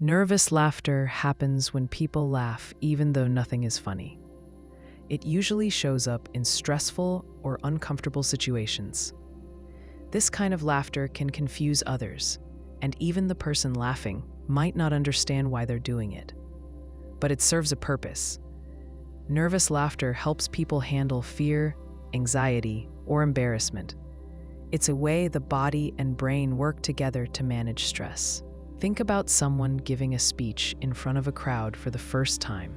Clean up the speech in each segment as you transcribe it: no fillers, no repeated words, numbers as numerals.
Nervous laughter happens when people laugh even though nothing is funny. It usually shows up in stressful or uncomfortable situations. This kind of laughter can confuse others, and even the person laughing might not understand why they're doing it. But it serves a purpose. Nervous laughter helps people handle fear, anxiety, or embarrassment. It's a way the body and brain work together to manage stress. Think about someone giving a speech in front of a crowd for the first time.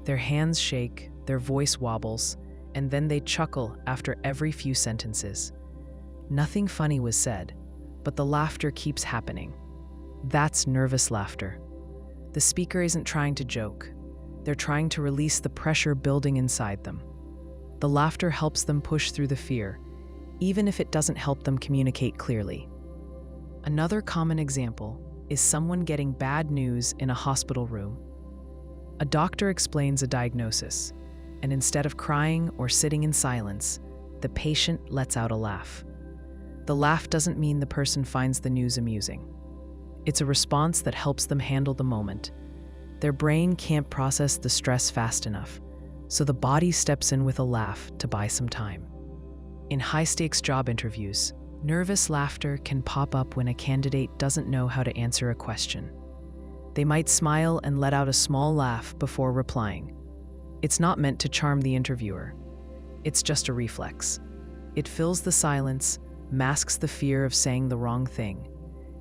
Their hands shake, their voice wobbles, and then they chuckle after every few sentences. Nothing funny was said, but the laughter keeps happening. That's nervous laughter. The speaker isn't trying to joke. They're trying to release the pressure building inside them. The laughter helps them push through the fear, even if it doesn't help them communicate clearly. Another common example is someone getting bad news in a hospital room. A doctor explains a diagnosis, and instead of crying or sitting in silence, the patient lets out a laugh. The laugh doesn't mean the person finds the news amusing. It's a response that helps them handle the moment. Their brain can't process the stress fast enough, so the body steps in with a laugh to buy some time. In high-stakes job interviews, nervous laughter can pop up when a candidate doesn't know how to answer a question. They might smile and let out a small laugh before replying. It's not meant to charm the interviewer. It's just a reflex. It fills the silence, masks the fear of saying the wrong thing,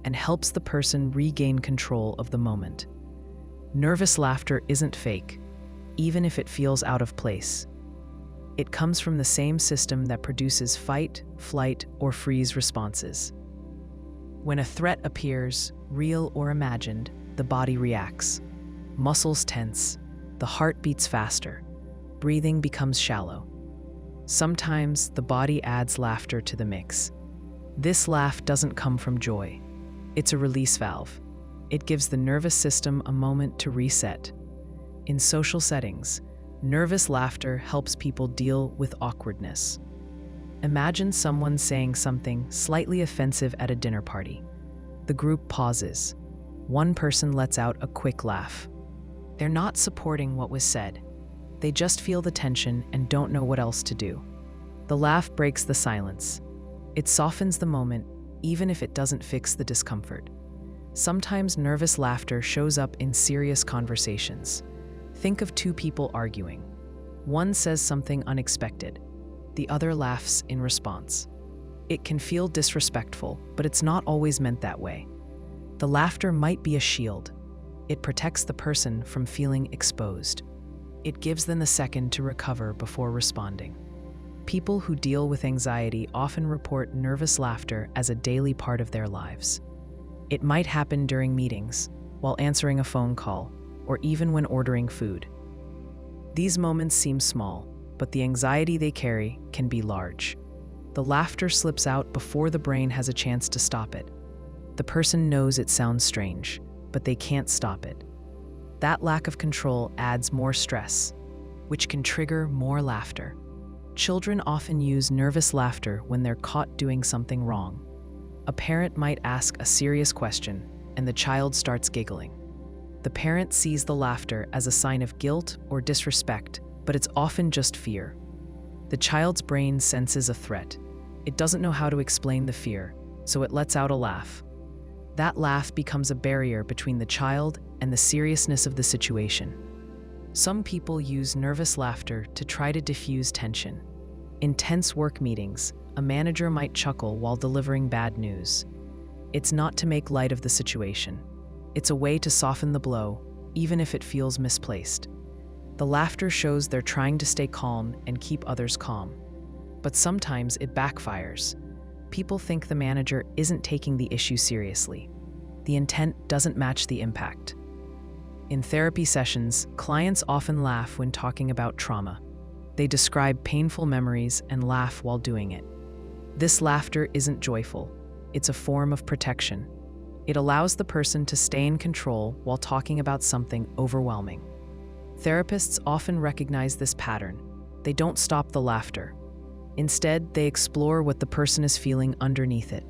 and helps the person regain control of the moment. Nervous laughter isn't fake, even if it feels out of place. It comes from the same system that produces fight, flight, or freeze responses. When a threat appears, real or imagined, the body reacts. Muscles tense, the heart beats faster, breathing becomes shallow. Sometimes the body adds laughter to the mix. This laugh doesn't come from joy. It's a release valve. It gives the nervous system a moment to reset. In social settings, nervous laughter helps people deal with awkwardness. Imagine someone saying something slightly offensive at a dinner party. The group pauses. One person lets out a quick laugh. They're not supporting what was said. They just feel the tension and don't know what else to do. The laugh breaks the silence. It softens the moment, even if it doesn't fix the discomfort. Sometimes nervous laughter shows up in serious conversations. Think of two people arguing. One says something unexpected. The other laughs in response. It can feel disrespectful, but it's not always meant that way. The laughter might be a shield. It protects the person from feeling exposed. It gives them a second to recover before responding. People who deal with anxiety often report nervous laughter as a daily part of their lives. It might happen during meetings, while answering a phone call, or even when ordering food. These moments seem small, but the anxiety they carry can be large. The laughter slips out before the brain has a chance to stop it. The person knows it sounds strange, but they can't stop it. That lack of control adds more stress, which can trigger more laughter. Children often use nervous laughter when they're caught doing something wrong. A parent might ask a serious question, and the child starts giggling. The parent sees the laughter as a sign of guilt or disrespect, but it's often just fear. The child's brain senses a threat. It doesn't know how to explain the fear, so it lets out a laugh. That laugh becomes a barrier between the child and the seriousness of the situation. Some people use nervous laughter to try to diffuse tension. In tense work meetings, a manager might chuckle while delivering bad news. It's not to make light of the situation. It's a way to soften the blow, even if it feels misplaced. The laughter shows they're trying to stay calm and keep others calm. But sometimes it backfires. People think the manager isn't taking the issue seriously. The intent doesn't match the impact. In therapy sessions, clients often laugh when talking about trauma. They describe painful memories and laugh while doing it. This laughter isn't joyful. It's a form of protection. It allows the person to stay in control while talking about something overwhelming. Therapists often recognize this pattern. They don't stop the laughter. Instead, they explore what the person is feeling underneath it.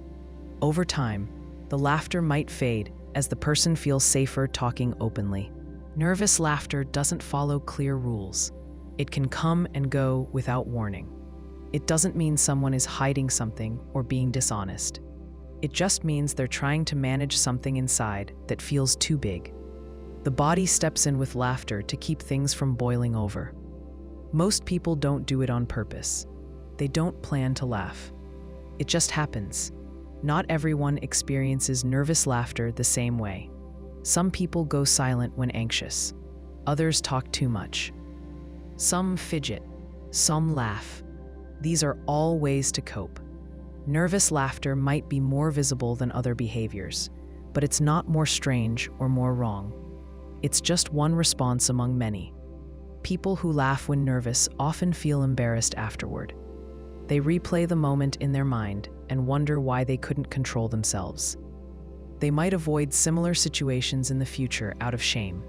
Over time, the laughter might fade, as the person feels safer talking openly. Nervous laughter doesn't follow clear rules. It can come and go without warning. It doesn't mean someone is hiding something or being dishonest. It just means they're trying to manage something inside that feels too big. The body steps in with laughter to keep things from boiling over. Most people don't do it on purpose. They don't plan to laugh. It just happens. Not everyone experiences nervous laughter the same way. Some people go silent when anxious. Others talk too much. Some fidget. Some laugh. These are all ways to cope. Nervous laughter might be more visible than other behaviors, but it's not more strange or more wrong. It's just one response among many. People who laugh when nervous often feel embarrassed afterward. They replay the moment in their mind and wonder why they couldn't control themselves. They might avoid similar situations in the future out of shame.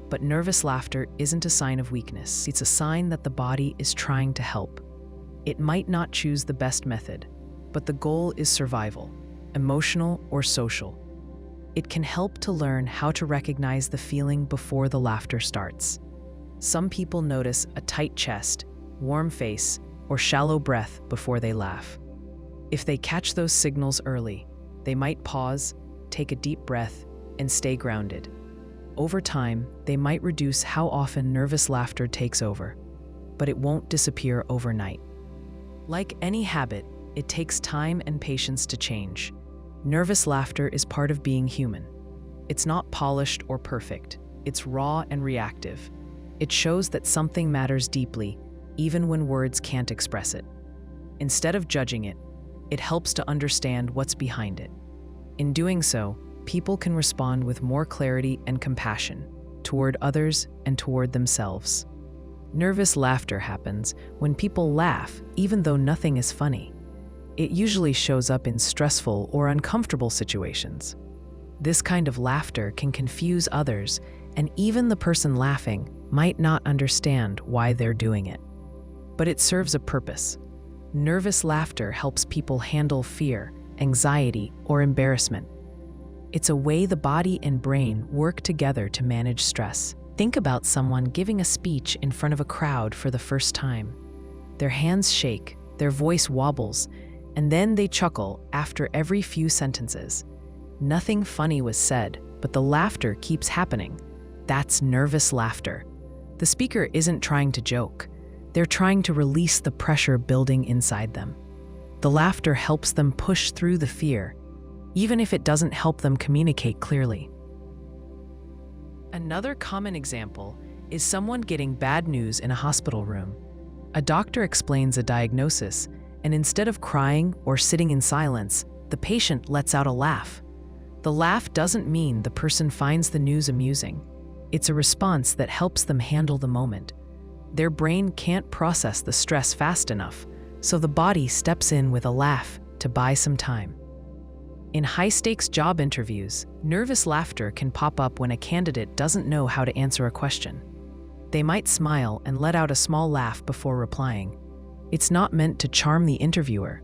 But nervous laughter isn't a sign of weakness. It's a sign that the body is trying to help. It might not choose the best method, but the goal is survival, emotional or social. It can help to learn how to recognize the feeling before the laughter starts. Some people notice a tight chest, warm face, or shallow breath before they laugh. If they catch those signals early, they might pause, take a deep breath, and stay grounded. Over time, they might reduce how often nervous laughter takes over, but it won't disappear overnight. Like any habit, it takes time and patience to change. Nervous laughter is part of being human. It's not polished or perfect. It's raw and reactive. It shows that something matters deeply, even when words can't express it. Instead of judging it, it helps to understand what's behind it. In doing so, people can respond with more clarity and compassion toward others and toward themselves. Nervous laughter happens when people laugh even though nothing is funny. It usually shows up in stressful or uncomfortable situations. This kind of laughter can confuse others, and even the person laughing might not understand why they're doing it. But it serves a purpose. Nervous laughter helps people handle fear, anxiety, or embarrassment. It's a way the body and brain work together to manage stress. Think about someone giving a speech in front of a crowd for the first time. Their hands shake, their voice wobbles, and then they chuckle after every few sentences. Nothing funny was said, but the laughter keeps happening. That's nervous laughter. The speaker isn't trying to joke. They're trying to release the pressure building inside them. The laughter helps them push through the fear, even if it doesn't help them communicate clearly. Another common example is someone getting bad news in a hospital room. A doctor explains a diagnosis, and instead of crying or sitting in silence, the patient lets out a laugh. The laugh doesn't mean the person finds the news amusing. It's a response that helps them handle the moment. Their brain can't process the stress fast enough, so the body steps in with a laugh to buy some time. In high-stakes job interviews, nervous laughter can pop up when a candidate doesn't know how to answer a question. They might smile and let out a small laugh before replying. It's not meant to charm the interviewer.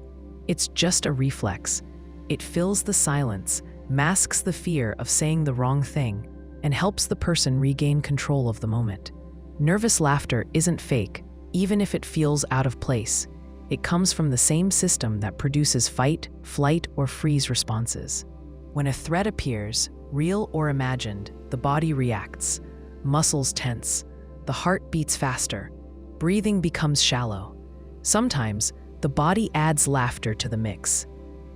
It's just a reflex. It fills the silence, masks the fear of saying the wrong thing, and helps the person regain control of the moment. Nervous laughter isn't fake, even if it feels out of place. It comes from the same system that produces fight, flight, or freeze responses. When a threat appears, real or imagined, the body reacts. Muscles tense, the heart beats faster, breathing becomes shallow. Sometimes, the body adds laughter to the mix.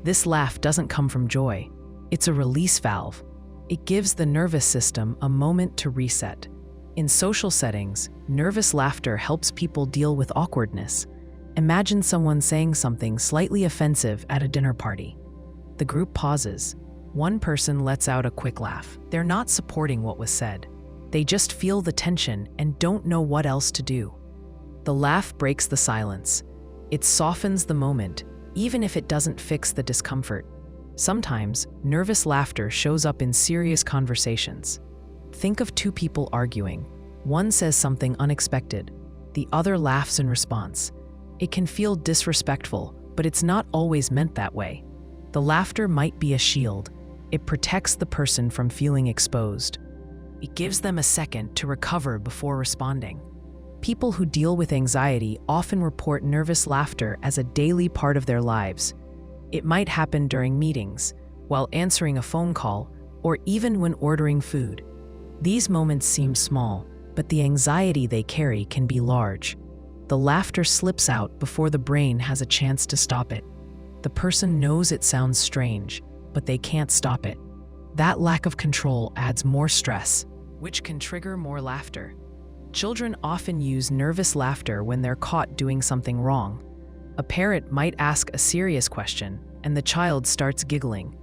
This laugh doesn't come from joy. It's a release valve. It gives the nervous system a moment to reset. In social settings, nervous laughter helps people deal with awkwardness. Imagine someone saying something slightly offensive at a dinner party. The group pauses. One person lets out a quick laugh. They're not supporting what was said. They just feel the tension and don't know what else to do. The laugh breaks the silence. It softens the moment, even if it doesn't fix the discomfort. Sometimes, nervous laughter shows up in serious conversations. Think of two people arguing. One says something unexpected. The other laughs in response. It can feel disrespectful, but it's not always meant that way. The laughter might be a shield. It protects the person from feeling exposed. It gives them a second to recover before responding. People who deal with anxiety often report nervous laughter as a daily part of their lives. It might happen during meetings, while answering a phone call, or even when ordering food. These moments seem small, but the anxiety they carry can be large. The laughter slips out before the brain has a chance to stop it. The person knows it sounds strange, but they can't stop it. That lack of control adds more stress, which can trigger more laughter. Children often use nervous laughter when they're caught doing something wrong. A parent might ask a serious question, and the child starts giggling.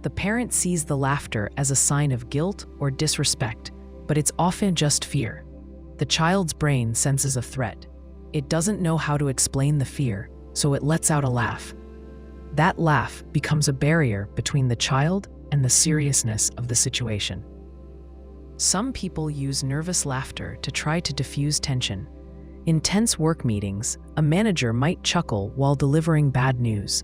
The parent sees the laughter as a sign of guilt or disrespect, but it's often just fear. The child's brain senses a threat. It doesn't know how to explain the fear, so it lets out a laugh. That laugh becomes a barrier between the child and the seriousness of the situation. Some people use nervous laughter to try to diffuse tension. In tense work meetings, a manager might chuckle while delivering bad news.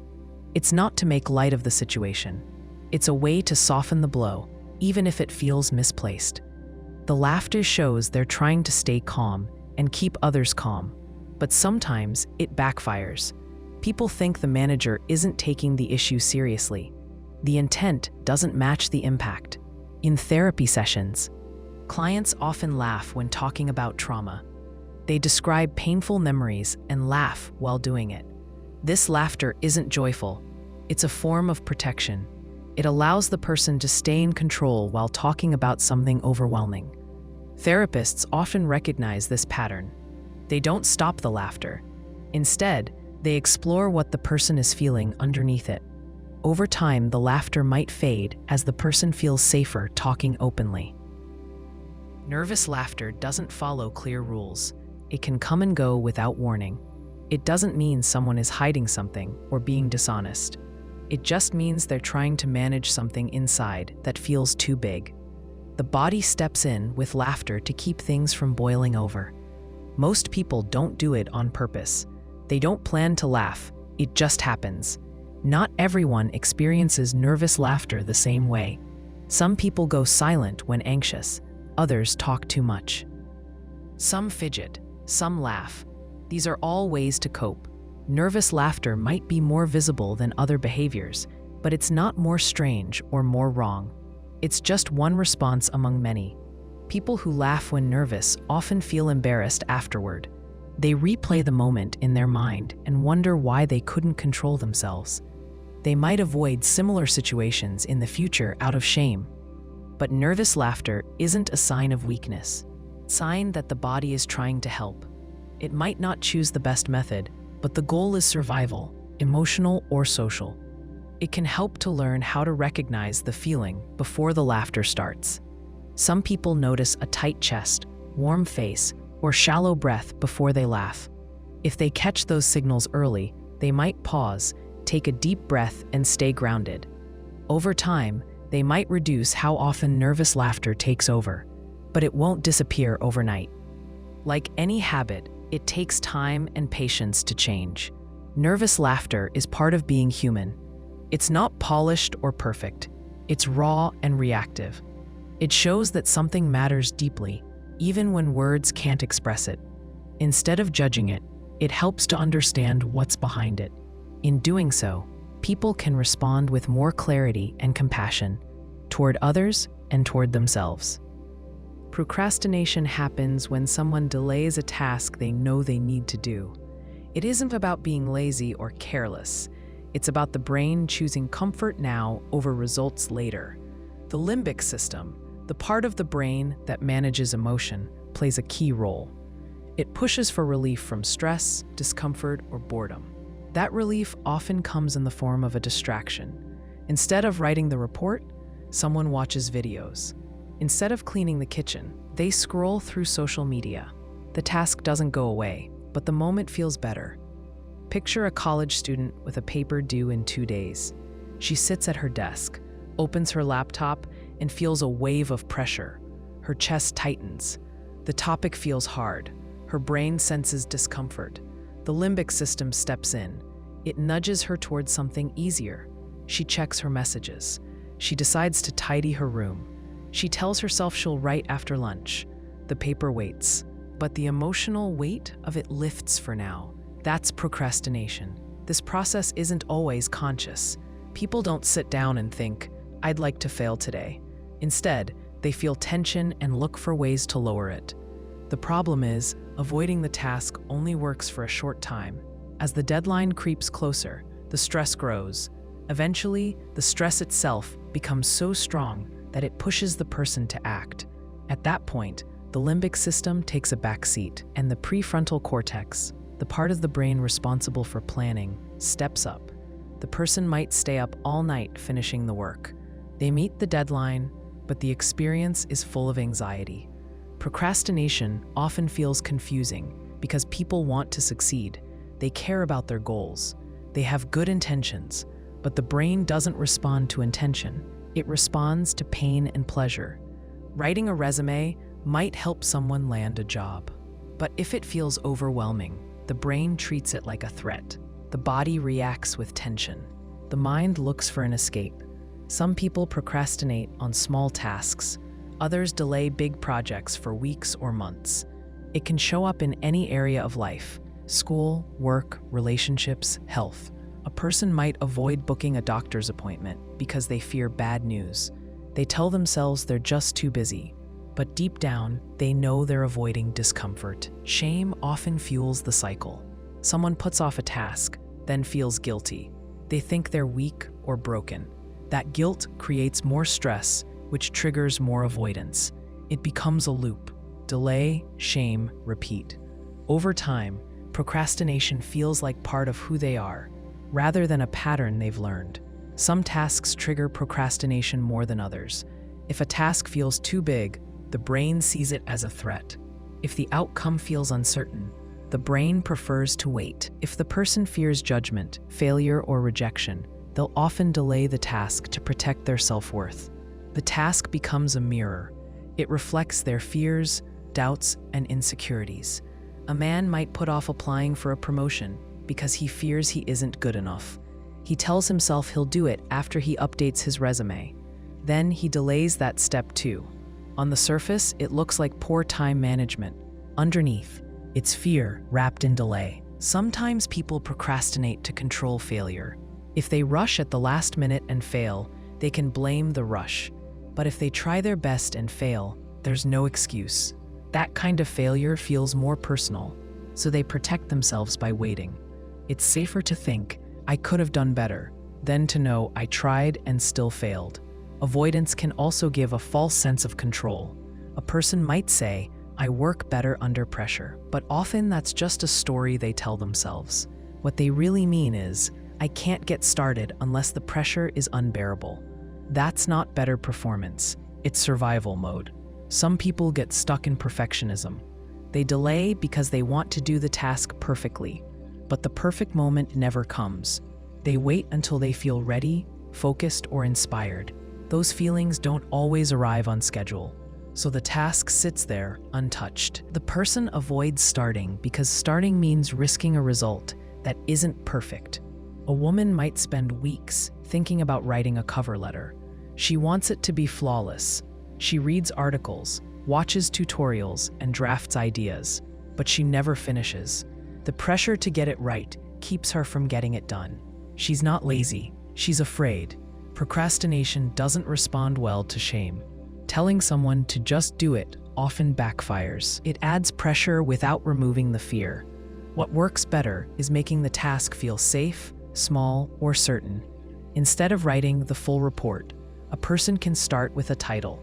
It's not to make light of the situation. It's a way to soften the blow, even if it feels misplaced. The laughter shows they're trying to stay calm and keep others calm, but sometimes it backfires. People think the manager isn't taking the issue seriously. The intent doesn't match the impact. In therapy sessions, clients often laugh when talking about trauma. They describe painful memories and laugh while doing it. This laughter isn't joyful. It's a form of protection. It allows the person to stay in control while talking about something overwhelming. Therapists often recognize this pattern. They don't stop the laughter. Instead, they explore what the person is feeling underneath it. Over time, the laughter might fade as the person feels safer talking openly. Nervous laughter doesn't follow clear rules. It can come and go without warning. It doesn't mean someone is hiding something or being dishonest. It just means they're trying to manage something inside that feels too big. The body steps in with laughter to keep things from boiling over. Most people don't do it on purpose. They don't plan to laugh. It just happens. Not everyone experiences nervous laughter the same way. Some people go silent when anxious. Others talk too much. Some fidget. Some laugh. These are all ways to cope. Nervous laughter might be more visible than other behaviors, but it's not more strange or more wrong. It's just one response among many. People who laugh when nervous often feel embarrassed afterward. They replay the moment in their mind and wonder why they couldn't control themselves. They might avoid similar situations in the future out of shame. But nervous laughter isn't a sign of weakness. It's a sign that the body is trying to help. It might not choose the best method, but the goal is survival, emotional or social. It can help to learn how to recognize the feeling before the laughter starts. Some people notice a tight chest, warm face, or shallow breath before they laugh. If they catch those signals early, they might pause, take a deep breath, and stay grounded. Over time, they might reduce how often nervous laughter takes over, but it won't disappear overnight. Like any habit, it takes time and patience to change. Nervous laughter is part of being human. It's not polished or perfect. It's raw and reactive. It shows that something matters deeply, even when words can't express it. Instead of judging it, it helps to understand what's behind it. In doing so, people can respond with more clarity and compassion toward others and toward themselves. Procrastination happens when someone delays a task they know they need to do. It isn't about being lazy or careless. It's about the brain choosing comfort now over results later. The limbic system, the part of the brain that manages emotion, plays a key role. It pushes for relief from stress, discomfort, or boredom. That relief often comes in the form of a distraction. Instead of writing the report, someone watches videos. Instead of cleaning the kitchen, they scroll through social media. The task doesn't go away, but the moment feels better. Picture a college student with a paper due in 2 days. She sits at her desk, opens her laptop, and feels a wave of pressure. Her chest tightens. The topic feels hard. Her brain senses discomfort. The limbic system steps in. It nudges her towards something easier. She checks her messages. She decides to tidy her room. She tells herself she'll write after lunch. The paper waits, but the emotional weight of it lifts for now. That's procrastination. This process isn't always conscious. People don't sit down and think, "I'd like to fail today." Instead, they feel tension and look for ways to lower it. The problem is, avoiding the task only works for a short time. As the deadline creeps closer, the stress grows. Eventually, the stress itself becomes so strong that it pushes the person to act. At that point, the limbic system takes a backseat, and the prefrontal cortex, the part of the brain responsible for planning, steps up. The person might stay up all night finishing the work. They meet the deadline, but the experience is full of anxiety. Procrastination often feels confusing because people want to succeed. They care about their goals. They have good intentions, but the brain doesn't respond to intention. It responds to pain and pleasure. Writing a resume might help someone land a job, but if it feels overwhelming, the brain treats it like a threat. The body reacts with tension. The mind looks for an escape. Some people procrastinate on small tasks. Others delay big projects for weeks or months. It can show up in any area of life: school, work, relationships, health. A person might avoid booking a doctor's appointment because they fear bad news. They tell themselves they're just too busy, but deep down, they know they're avoiding discomfort. Shame often fuels the cycle. Someone puts off a task, then feels guilty. They think they're weak or broken. That guilt creates more stress, which triggers more avoidance. It becomes a loop. Delay, shame, repeat. Over time, procrastination feels like part of who they are, rather than a pattern they've learned. Some tasks trigger procrastination more than others. If a task feels too big, the brain sees it as a threat. If the outcome feels uncertain, the brain prefers to wait. If the person fears judgment, failure, or rejection, they'll often delay the task to protect their self-worth. The task becomes a mirror. It reflects their fears, doubts, and insecurities. A man might put off applying for a promotion because he fears he isn't good enough. He tells himself he'll do it after he updates his resume. Then he delays that step too. On the surface, it looks like poor time management. Underneath, it's fear wrapped in delay. Sometimes people procrastinate to control failure. If they rush at the last minute and fail, they can blame the rush. But if they try their best and fail, there's no excuse. That kind of failure feels more personal, so they protect themselves by waiting. It's safer to think, "I could have done better," than to know, "I tried and still failed." Avoidance can also give a false sense of control. A person might say, "I work better under pressure," but often that's just a story they tell themselves. What they really mean is, "I can't get started unless the pressure is unbearable." That's not better performance, it's survival mode. Some people get stuck in perfectionism. They delay because they want to do the task perfectly, but the perfect moment never comes. They wait until they feel ready, focused, or inspired. Those feelings don't always arrive on schedule, so the task sits there untouched. The person avoids starting because starting means risking a result that isn't perfect. A woman might spend weeks thinking about writing a cover letter. She wants it to be flawless. She reads articles, watches tutorials, and drafts ideas, but she never finishes. The pressure to get it right keeps her from getting it done. She's not lazy, she's afraid. Procrastination doesn't respond well to shame. Telling someone to just do it often backfires. It adds pressure without removing the fear. What works better is making the task feel safe, small, or certain. Instead of writing the full report, a person can start with a title.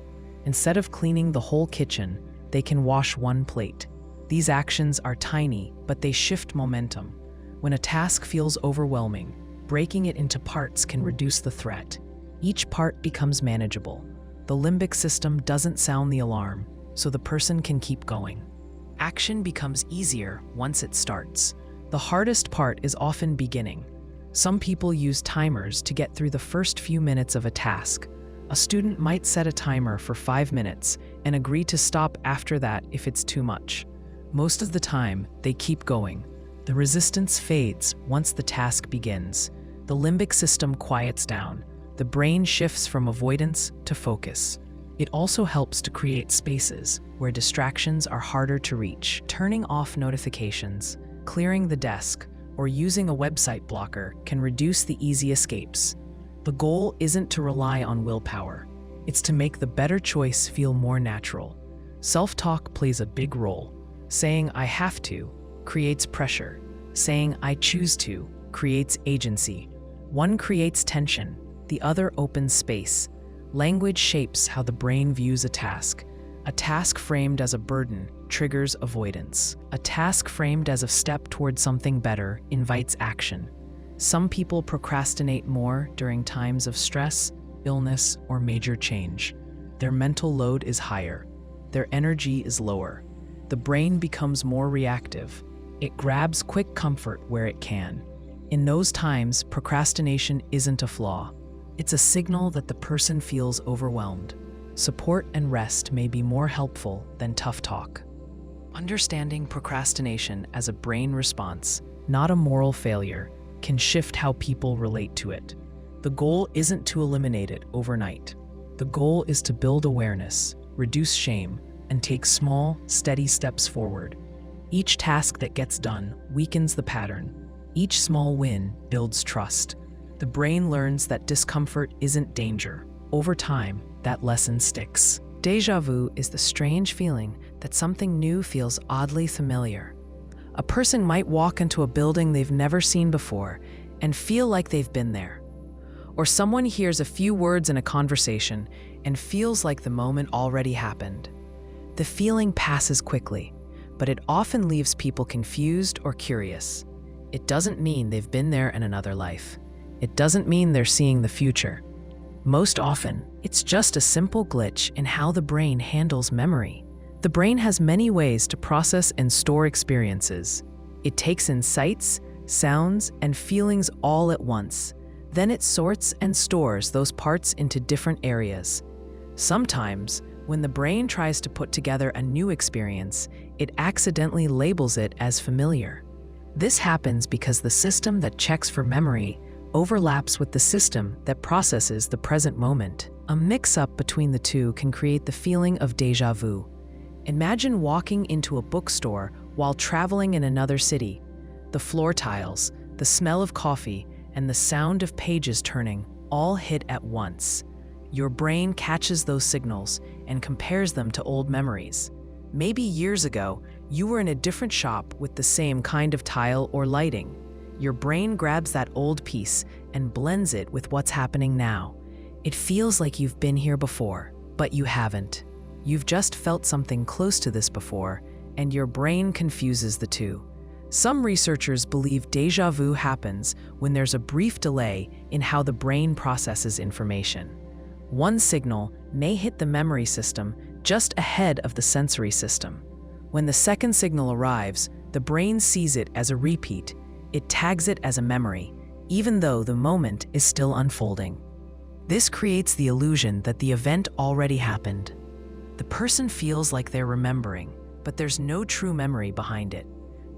Instead of cleaning the whole kitchen, they can wash one plate. These actions are tiny, but they shift momentum. When a task feels overwhelming, breaking it into parts can reduce the threat. Each part becomes manageable. The limbic system doesn't sound the alarm, so the person can keep going. Action becomes easier once it starts. The hardest part is often beginning. Some people use timers to get through the first few minutes of a task. A student might set a timer for 5 minutes and agree to stop after that if it's too much. Most of the time, they keep going. The resistance fades once the task begins. The limbic system quiets down. The brain shifts from avoidance to focus. It also helps to create spaces where distractions are harder to reach. Turning off notifications, clearing the desk, or using a website blocker can reduce the easy escapes. The goal isn't to rely on willpower. It's to make the better choice feel more natural. Self-talk plays a big role. Saying "I have to" creates pressure. Saying "I choose to" creates agency. One creates tension, the other opens space. Language shapes how the brain views a task. A task framed as a burden triggers avoidance. A task framed as a step toward something better invites action. Some people procrastinate more during times of stress, illness, or major change. Their mental load is higher. Their energy is lower. The brain becomes more reactive. It grabs quick comfort where it can. In those times, procrastination isn't a flaw. It's a signal that the person feels overwhelmed. Support and rest may be more helpful than tough talk. Understanding procrastination as a brain response, not a moral failure, can shift how people relate to it. The goal isn't to eliminate it overnight. The goal is to build awareness, reduce shame, and take small, steady steps forward. Each task that gets done weakens the pattern. Each small win builds trust. The brain learns that discomfort isn't danger. Over time, that lesson sticks. Déjà vu is the strange feeling that something new feels oddly familiar. A person might walk into a building they've never seen before and feel like they've been there. Or someone hears a few words in a conversation and feels like the moment already happened. The feeling passes quickly, but it often leaves people confused or curious. It doesn't mean they've been there in another life. It doesn't mean they're seeing the future. Most often, it's just a simple glitch in how the brain handles memory. The brain has many ways to process and store experiences. It takes in sights, sounds, and feelings all at once. Then it sorts and stores those parts into different areas. Sometimes, when the brain tries to put together a new experience, it accidentally labels it as familiar. This happens because the system that checks for memory overlaps with the system that processes the present moment. A mix-up between the two can create the feeling of déjà vu. Imagine walking into a bookstore while traveling in another city. The floor tiles, the smell of coffee, and the sound of pages turning all hit at once. Your brain catches those signals and compares them to old memories. Maybe years ago, you were in a different shop with the same kind of tile or lighting. Your brain grabs that old piece and blends it with what's happening now. It feels like you've been here before, but you haven't. You've just felt something close to this before, and your brain confuses the two. Some researchers believe déjà vu happens when there's a brief delay in how the brain processes information. One signal may hit the memory system just ahead of the sensory system. When the second signal arrives, the brain sees it as a repeat. It tags it as a memory, even though the moment is still unfolding. This creates the illusion that the event already happened. The person feels like they're remembering, but there's no true memory behind it.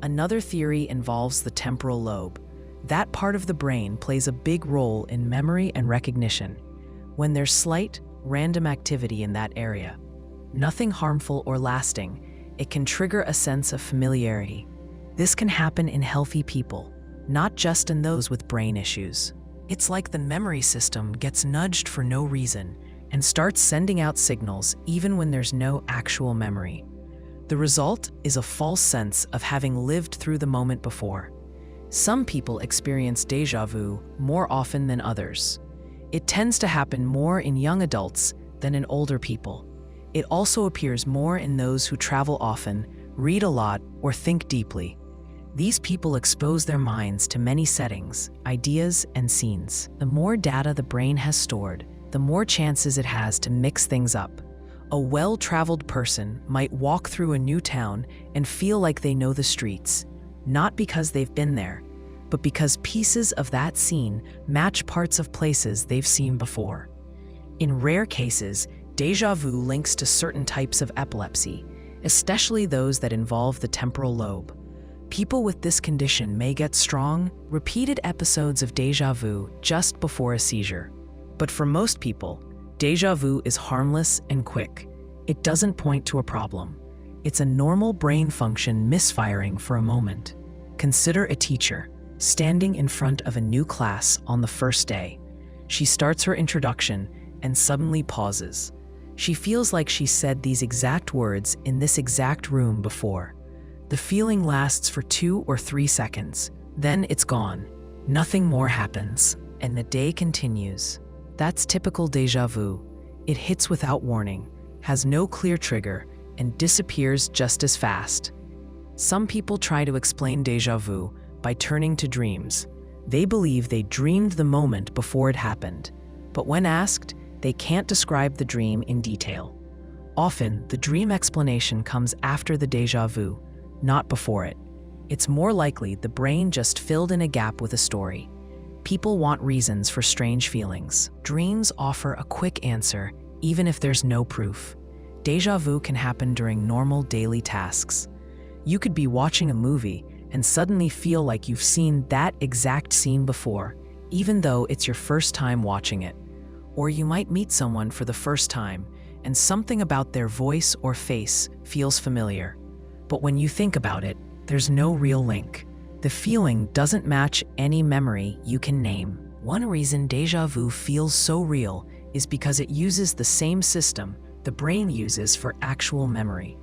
Another theory involves the temporal lobe. That part of the brain plays a big role in memory and recognition. When there's slight, random activity in that area, nothing harmful or lasting, it can trigger a sense of familiarity. This can happen in healthy people, not just in those with brain issues. It's like the memory system gets nudged for no reason and starts sending out signals even when there's no actual memory. The result is a false sense of having lived through the moment before. Some people experience déjà vu more often than others. It tends to happen more in young adults than in older people. It also appears more in those who travel often, read a lot, or think deeply. These people expose their minds to many settings, ideas, and scenes. The more data the brain has stored, the more chances it has to mix things up. A well-traveled person might walk through a new town and feel like they know the streets, not because they've been there, but because pieces of that scene match parts of places they've seen before. In rare cases, déjà vu links to certain types of epilepsy, especially those that involve the temporal lobe. People with this condition may get strong, repeated episodes of déjà vu just before a seizure. But for most people, déjà vu is harmless and quick. It doesn't point to a problem. It's a normal brain function misfiring for a moment. Consider a teacher standing in front of a new class on the first day. She starts her introduction and suddenly pauses. She feels like she said these exact words in this exact room before. The feeling lasts for 2 or 3 seconds. Then it's gone. Nothing more happens, and the day continues. That's typical déjà vu. It hits without warning, has no clear trigger, and disappears just as fast. Some people try to explain déjà vu by turning to dreams. They believe they dreamed the moment before it happened, but when asked, they can't describe the dream in detail. Often, the dream explanation comes after the déjà vu, not before it. It's more likely the brain just filled in a gap with a story. People want reasons for strange feelings. Dreams offer a quick answer, even if there's no proof. Déjà vu can happen during normal daily tasks. You could be watching a movie and suddenly feel like you've seen that exact scene before, even though it's your first time watching it. Or you might meet someone for the first time, and something about their voice or face feels familiar. But when you think about it, there's no real link. The feeling doesn't match any memory you can name. One reason déjà vu feels so real is because it uses the same system the brain uses for actual memory.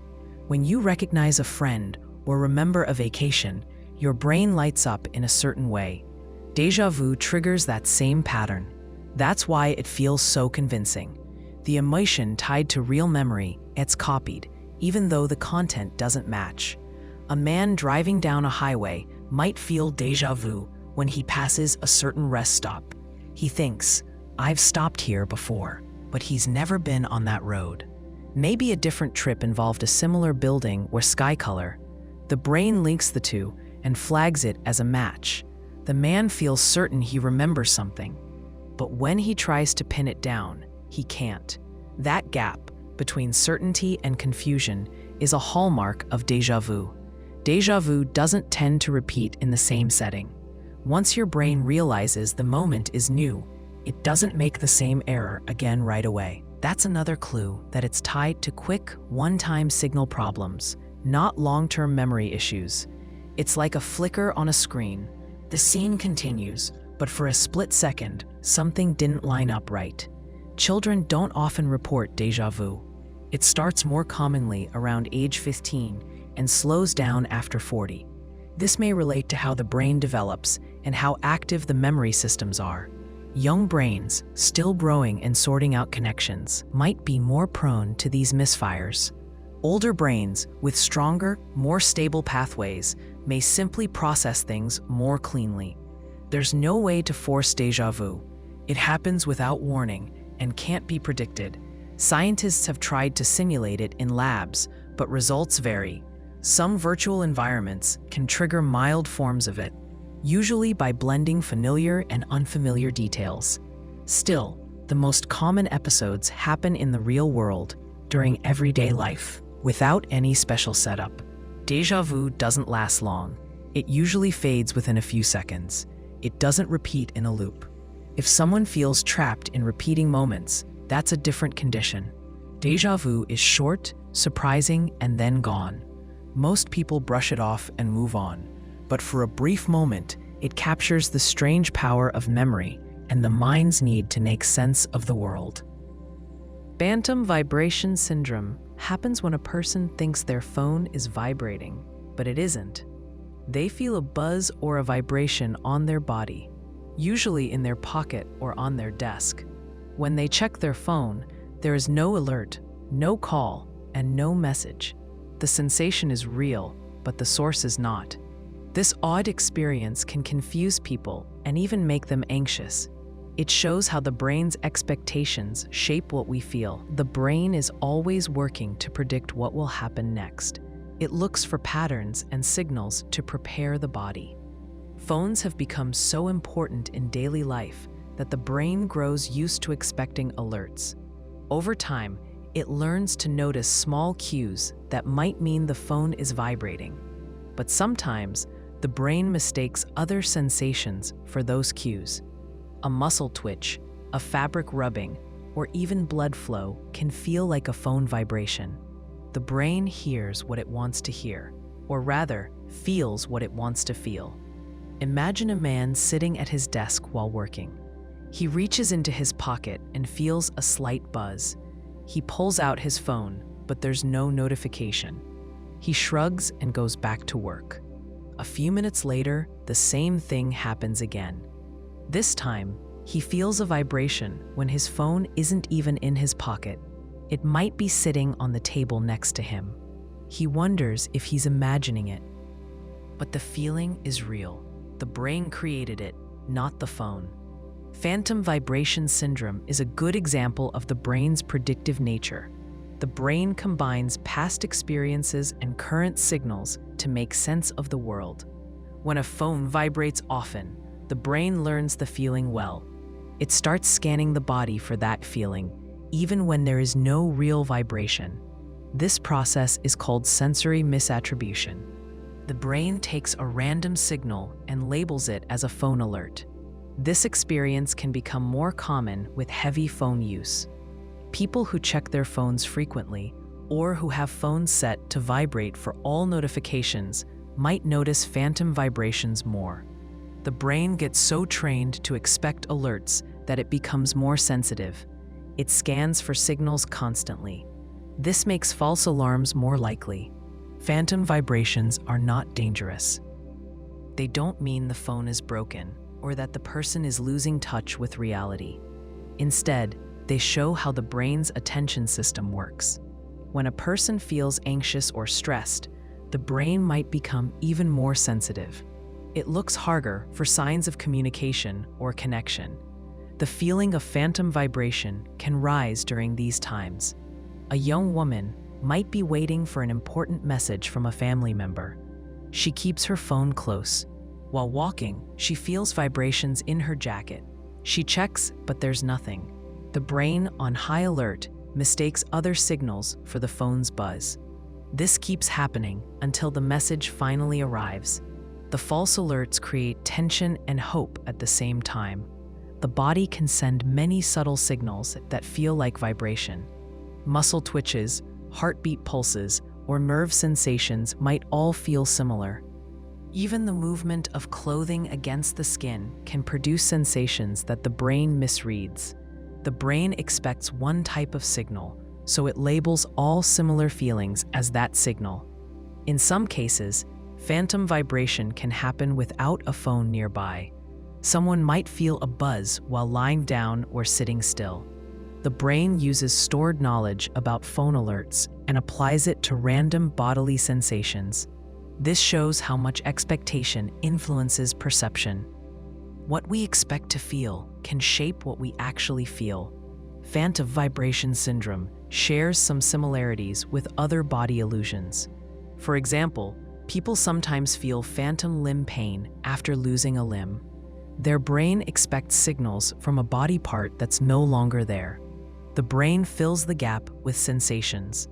When you recognize a friend or remember a vacation, your brain lights up in a certain way. Déjà vu triggers that same pattern. That's why it feels so convincing. The emotion tied to real memory gets copied, even though the content doesn't match. A man driving down a highway might feel déjà vu when he passes a certain rest stop. He thinks, "I've stopped here before," but he's never been on that road. Maybe a different trip involved a similar building or sky color. The brain links the two and flags it as a match. The man feels certain he remembers something, but when he tries to pin it down, he can't. That gap between certainty and confusion is a hallmark of déjà vu. Déjà vu doesn't tend to repeat in the same setting. Once your brain realizes the moment is new, it doesn't make the same error again right away. That's another clue that it's tied to quick, one-time signal problems, not long-term memory issues. It's like a flicker on a screen. The scene continues, but for a split second, something didn't line up right. Children don't often report déjà vu. It starts more commonly around age 15 and slows down after 40. This may relate to how the brain develops and how active the memory systems are. Young brains, still growing and sorting out connections, might be more prone to these misfires. Older brains, with stronger, more stable pathways, may simply process things more cleanly. There's no way to force déjà vu. It happens without warning and can't be predicted. Scientists have tried to simulate it in labs, but results vary. Some virtual environments can trigger mild forms of it, usually by blending familiar and unfamiliar details. Still, the most common episodes happen in the real world, during everyday life, without any special setup. Déjà vu doesn't last long. It usually fades within a few seconds. It doesn't repeat in a loop. If someone feels trapped in repeating moments, that's a different condition. Déjà vu is short, surprising, and then gone. Most people brush it off and move on, but for a brief moment, it captures the strange power of memory and the mind's need to make sense of the world. Phantom vibration syndrome happens when a person thinks their phone is vibrating, but it isn't. They feel a buzz or a vibration on their body, usually in their pocket or on their desk. When they check their phone, there is no alert, no call, and no message. The sensation is real, but the source is not. This odd experience can confuse people and even make them anxious. It shows how the brain's expectations shape what we feel. The brain is always working to predict what will happen next. It looks for patterns and signals to prepare the body. Phones have become so important in daily life that the brain grows used to expecting alerts. Over time, it learns to notice small cues that might mean the phone is vibrating. But sometimes, the brain mistakes other sensations for those cues. A muscle twitch, a fabric rubbing, or even blood flow can feel like a phone vibration. The brain hears what it wants to hear, or rather, feels what it wants to feel. Imagine a man sitting at his desk while working. He reaches into his pocket and feels a slight buzz. He pulls out his phone, but there's no notification. He shrugs and goes back to work. A few minutes later, the same thing happens again. This time, he feels a vibration when his phone isn't even in his pocket. It might be sitting on the table next to him. He wonders if he's imagining it. But the feeling is real. The brain created it, not the phone. Phantom vibration syndrome is a good example of the brain's predictive nature. The brain combines past experiences and current signals to make sense of the world. When a phone vibrates often, the brain learns the feeling well. It starts scanning the body for that feeling, even when there is no real vibration. This process is called sensory misattribution. The brain takes a random signal and labels it as a phone alert. This experience can become more common with heavy phone use. People who check their phones frequently, or who have phones set to vibrate for all notifications, might notice phantom vibrations more. The brain gets so trained to expect alerts that it becomes more sensitive. It scans for signals constantly. This makes false alarms more likely. Phantom vibrations are not dangerous. They don't mean the phone is broken or that the person is losing touch with reality. Instead, they show how the brain's attention system works. When a person feels anxious or stressed, the brain might become even more sensitive. It looks harder for signs of communication or connection. The feeling of phantom vibration can rise during these times. A young woman might be waiting for an important message from a family member. She keeps her phone close. While walking, she feels vibrations in her jacket. She checks, but there's nothing. The brain, on high alert, mistakes other signals for the phone's buzz. This keeps happening until the message finally arrives. The false alerts create tension and hope at the same time. The body can send many subtle signals that feel like vibration. Muscle twitches, heartbeat pulses, or nerve sensations might all feel similar. Even the movement of clothing against the skin can produce sensations that the brain misreads. The brain expects one type of signal, so it labels all similar feelings as that signal. In some cases, phantom vibration can happen without a phone nearby. Someone might feel a buzz while lying down or sitting still. The brain uses stored knowledge about phone alerts and applies it to random bodily sensations. This shows how much expectation influences perception. What we expect to feel can shape what we actually feel. Phantom vibration syndrome shares some similarities with other body illusions. For example, people sometimes feel phantom limb pain after losing a limb. Their brain expects signals from a body part that's no longer there. The brain fills the gap with sensations.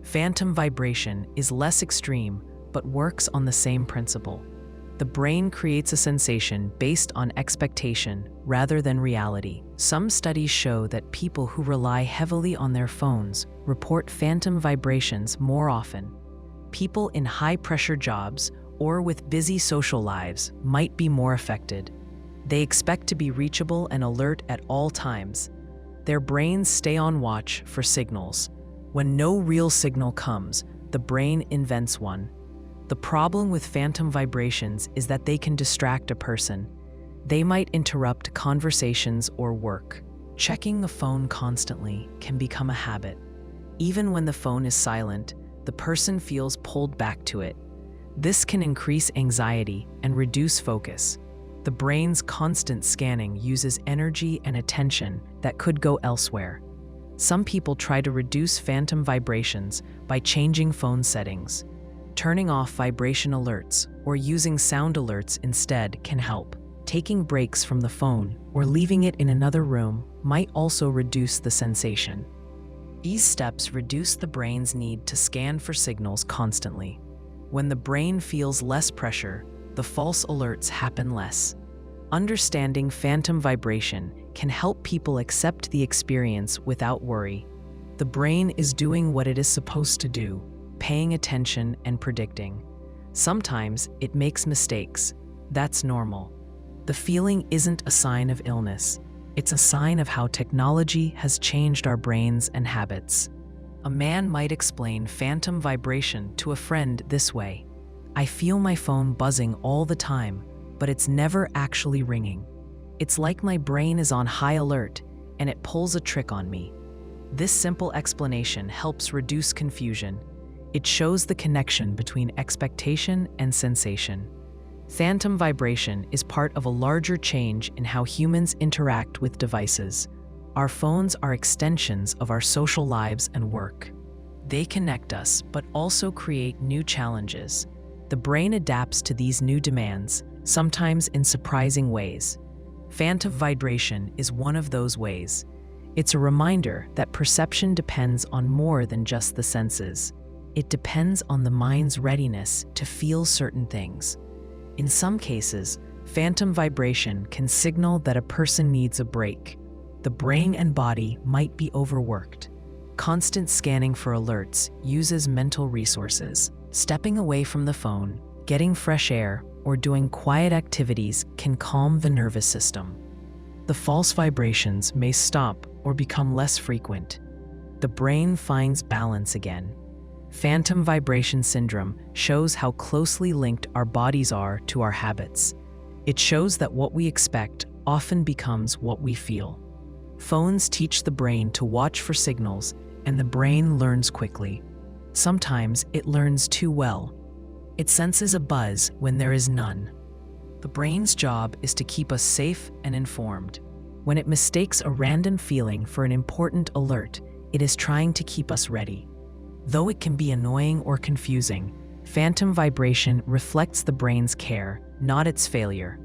Phantom vibration is less extreme, but works on the same principle. The brain creates a sensation based on expectation rather than reality. Some studies show that people who rely heavily on their phones report phantom vibrations more often. People in high-pressure jobs or with busy social lives might be more affected. They expect to be reachable and alert at all times. Their brains stay on watch for signals. When no real signal comes, the brain invents one. The problem with phantom vibrations is that they can distract a person. They might interrupt conversations or work. Checking the phone constantly can become a habit. Even when the phone is silent, the person feels pulled back to it. This can increase anxiety and reduce focus. The brain's constant scanning uses energy and attention that could go elsewhere. Some people try to reduce phantom vibrations by changing phone settings. Turning off vibration alerts or using sound alerts instead can help. Taking breaks from the phone or leaving it in another room might also reduce the sensation. These steps reduce the brain's need to scan for signals constantly. When the brain feels less pressure, the false alerts happen less. Understanding phantom vibration can help people accept the experience without worry. The brain is doing what it is supposed to do, paying attention and predicting. Sometimes it makes mistakes. That's normal. The feeling isn't a sign of illness. It's a sign of how technology has changed our brains and habits. A man might explain phantom vibration to a friend this way: "I feel my phone buzzing all the time, but it's never actually ringing. It's like my brain is on high alert and it pulls a trick on me." This simple explanation helps reduce confusion. It shows the connection between expectation and sensation. Phantom vibration is part of a larger change in how humans interact with devices. Our phones are extensions of our social lives and work. They connect us, but also create new challenges. The brain adapts to these new demands, sometimes in surprising ways. Phantom vibration is one of those ways. It's a reminder that perception depends on more than just the senses. It depends on the mind's readiness to feel certain things. In some cases, phantom vibration can signal that a person needs a break. The brain and body might be overworked. Constant scanning for alerts uses mental resources. Stepping away from the phone, getting fresh air, or doing quiet activities can calm the nervous system. The false vibrations may stop or become less frequent. The brain finds balance again. Phantom vibration syndrome shows how closely linked our bodies are to our habits. It shows that what we expect often becomes what we feel. Phones teach the brain to watch for signals, and the brain learns quickly. Sometimes it learns too well. It senses a buzz when there is none. The brain's job is to keep us safe and informed. When it mistakes a random feeling for an important alert, it is trying to keep us ready. Though it can be annoying or confusing, phantom vibration reflects the brain's care, not its failure.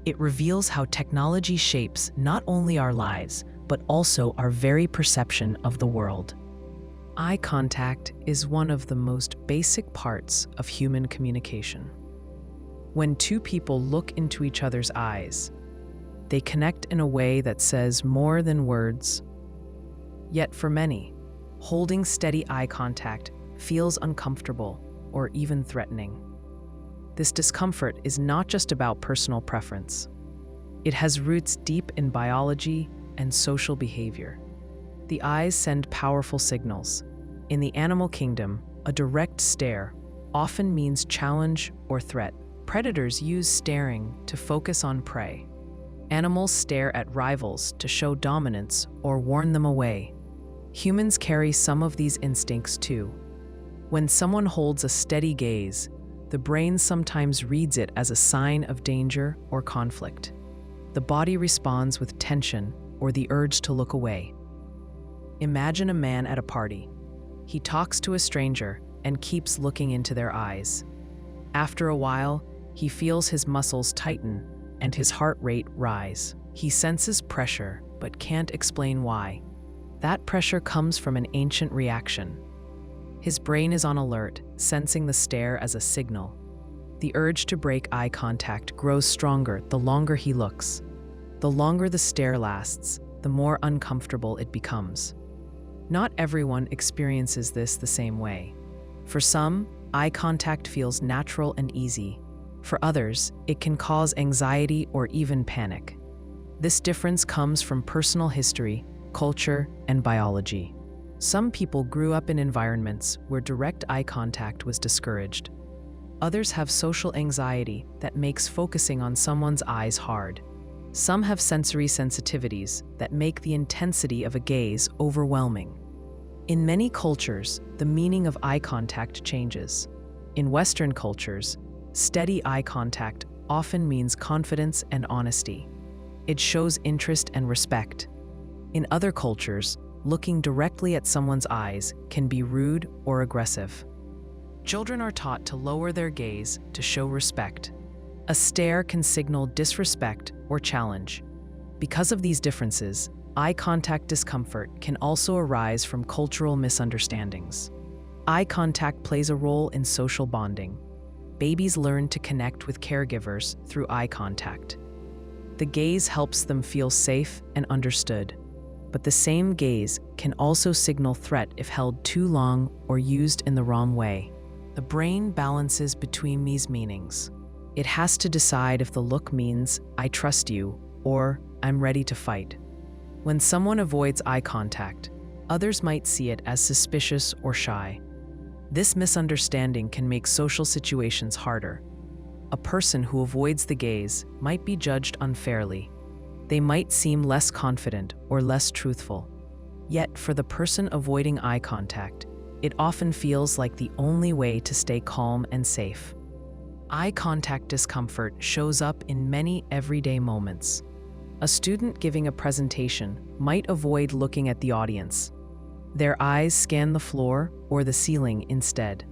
It reveals how technology shapes not only our lives, but also our very perception of the world. Eye contact is one of the most basic parts of human communication. When two people look into each other's eyes, they connect in a way that says more than words. Yet for many, holding steady eye contact feels uncomfortable or even threatening. This discomfort is not just about personal preference. It has roots deep in biology and social behavior. The eyes send powerful signals. In the animal kingdom, a direct stare often means challenge or threat. Predators use staring to focus on prey. Animals stare at rivals to show dominance or warn them away. Humans carry some of these instincts too. When someone holds a steady gaze, the brain sometimes reads it as a sign of danger or conflict. The body responds with tension or the urge to look away. Imagine a man at a party. He talks to a stranger and keeps looking into their eyes. After a while, he feels his muscles tighten and his heart rate rise. He senses pressure but can't explain why. That pressure comes from an ancient reaction. His brain is on alert, sensing the stare as a signal. The urge to break eye contact grows stronger the longer he looks. The longer the stare lasts, the more uncomfortable it becomes. Not everyone experiences this the same way. For some, eye contact feels natural and easy. For others, it can cause anxiety or even panic. This difference comes from personal history, culture, and biology. Some people grew up in environments where direct eye contact was discouraged. Others have social anxiety that makes focusing on someone's eyes hard. Some have sensory sensitivities that make the intensity of a gaze overwhelming. In many cultures, the meaning of eye contact changes. In Western cultures, steady eye contact often means confidence and honesty. It shows interest and respect. In other cultures, looking directly at someone's eyes can be rude or aggressive. Children are taught to lower their gaze to show respect. A stare can signal disrespect or challenge. Because of these differences, eye contact discomfort can also arise from cultural misunderstandings. Eye contact plays a role in social bonding. Babies learn to connect with caregivers through eye contact. The gaze helps them feel safe and understood. But the same gaze can also signal threat if held too long or used in the wrong way. The brain balances between these meanings. It has to decide if the look means, "I trust you," or "I'm ready to fight." When someone avoids eye contact, others might see it as suspicious or shy. This misunderstanding can make social situations harder. A person who avoids the gaze might be judged unfairly. They might seem less confident or less truthful. Yet, for the person avoiding eye contact, it often feels like the only way to stay calm and safe. Eye contact discomfort shows up in many everyday moments. A student giving a presentation might avoid looking at the audience. Their eyes scan the floor or the ceiling instead.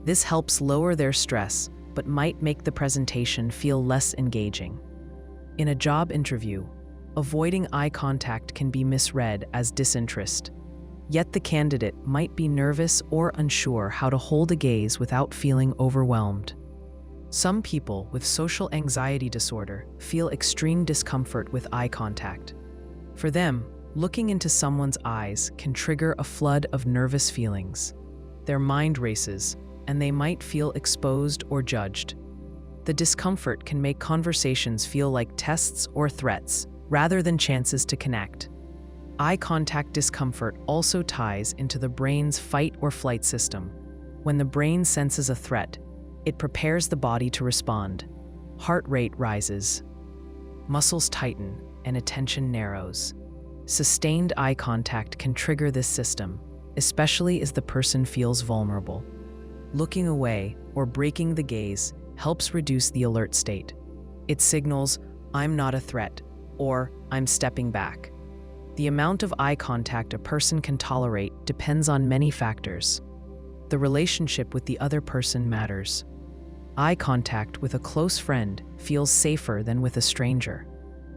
This helps lower their stress, but might make the presentation feel less engaging. In a job interview, avoiding eye contact can be misread as disinterest. Yet the candidate might be nervous or unsure how to hold a gaze without feeling overwhelmed. Some people with social anxiety disorder feel extreme discomfort with eye contact. For them, looking into someone's eyes can trigger a flood of nervous feelings. Their mind races, and they might feel exposed or judged. The discomfort can make conversations feel like tests or threats, rather than chances to connect. Eye contact discomfort also ties into the brain's fight or flight system. When the brain senses a threat, it prepares the body to respond. Heart rate rises, muscles tighten, and attention narrows. Sustained eye contact can trigger this system, especially as the person feels vulnerable. Looking away or breaking the gaze helps reduce the alert state. It signals, "I'm not a threat," or "I'm stepping back." The amount of eye contact a person can tolerate depends on many factors. The relationship with the other person matters. Eye contact with a close friend feels safer than with a stranger.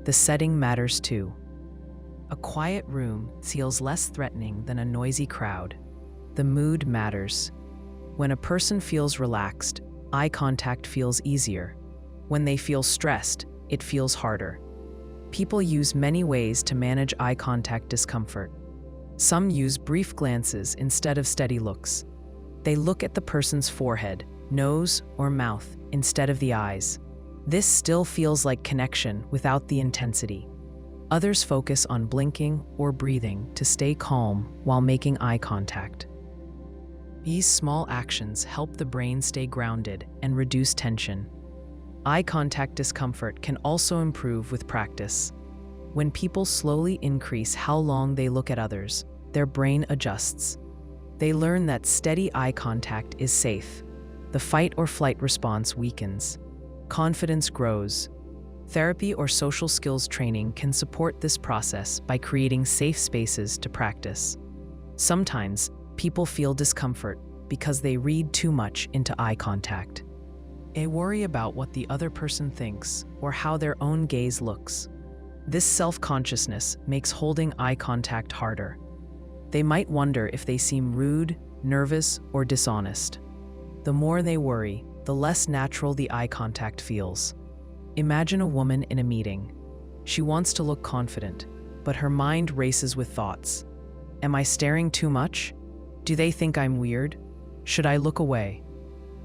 The setting matters too. A quiet room feels less threatening than a noisy crowd. The mood matters. When a person feels relaxed, eye contact feels easier. When they feel stressed, it feels harder. People use many ways to manage eye contact discomfort. Some use brief glances instead of steady looks. They look at the person's forehead, nose, or mouth instead of the eyes. This still feels like connection without the intensity. Others focus on blinking or breathing to stay calm while making eye contact. These small actions help the brain stay grounded and reduce tension. Eye contact discomfort can also improve with practice. When people slowly increase how long they look at others, their brain adjusts. They learn that steady eye contact is safe. The fight or flight response weakens. Confidence grows. Therapy or social skills training can support this process by creating safe spaces to practice. Sometimes, people feel discomfort because they read too much into eye contact. They worry about what the other person thinks or how their own gaze looks. This self-consciousness makes holding eye contact harder. They might wonder if they seem rude, nervous, or dishonest. The more they worry, the less natural the eye contact feels. Imagine a woman in a meeting. She wants to look confident, but her mind races with thoughts. Am I staring too much? Do they think I'm weird? Should I look away?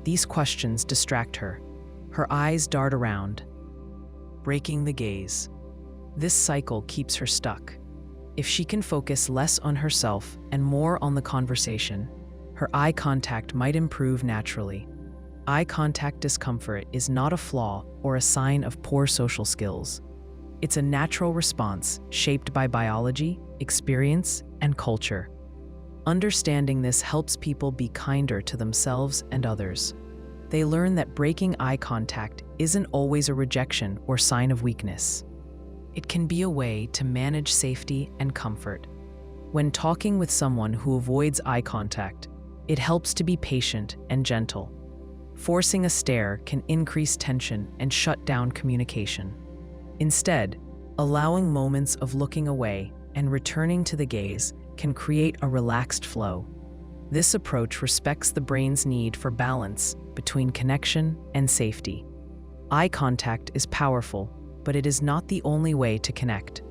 These questions distract her. Her eyes dart around, breaking the gaze. This cycle keeps her stuck. If she can focus less on herself and more on the conversation, her eye contact might improve naturally. Eye contact discomfort is not a flaw or a sign of poor social skills. It's a natural response shaped by biology, experience, and culture. Understanding this helps people be kinder to themselves and others. They learn that breaking eye contact isn't always a rejection or sign of weakness. It can be a way to manage safety and comfort. When talking with someone who avoids eye contact, it helps to be patient and gentle. Forcing a stare can increase tension and shut down communication. Instead, allowing moments of looking away and returning to the gaze can create a relaxed flow. This approach respects the brain's need for balance between connection and safety. Eye contact is powerful, but it is not the only way to connect.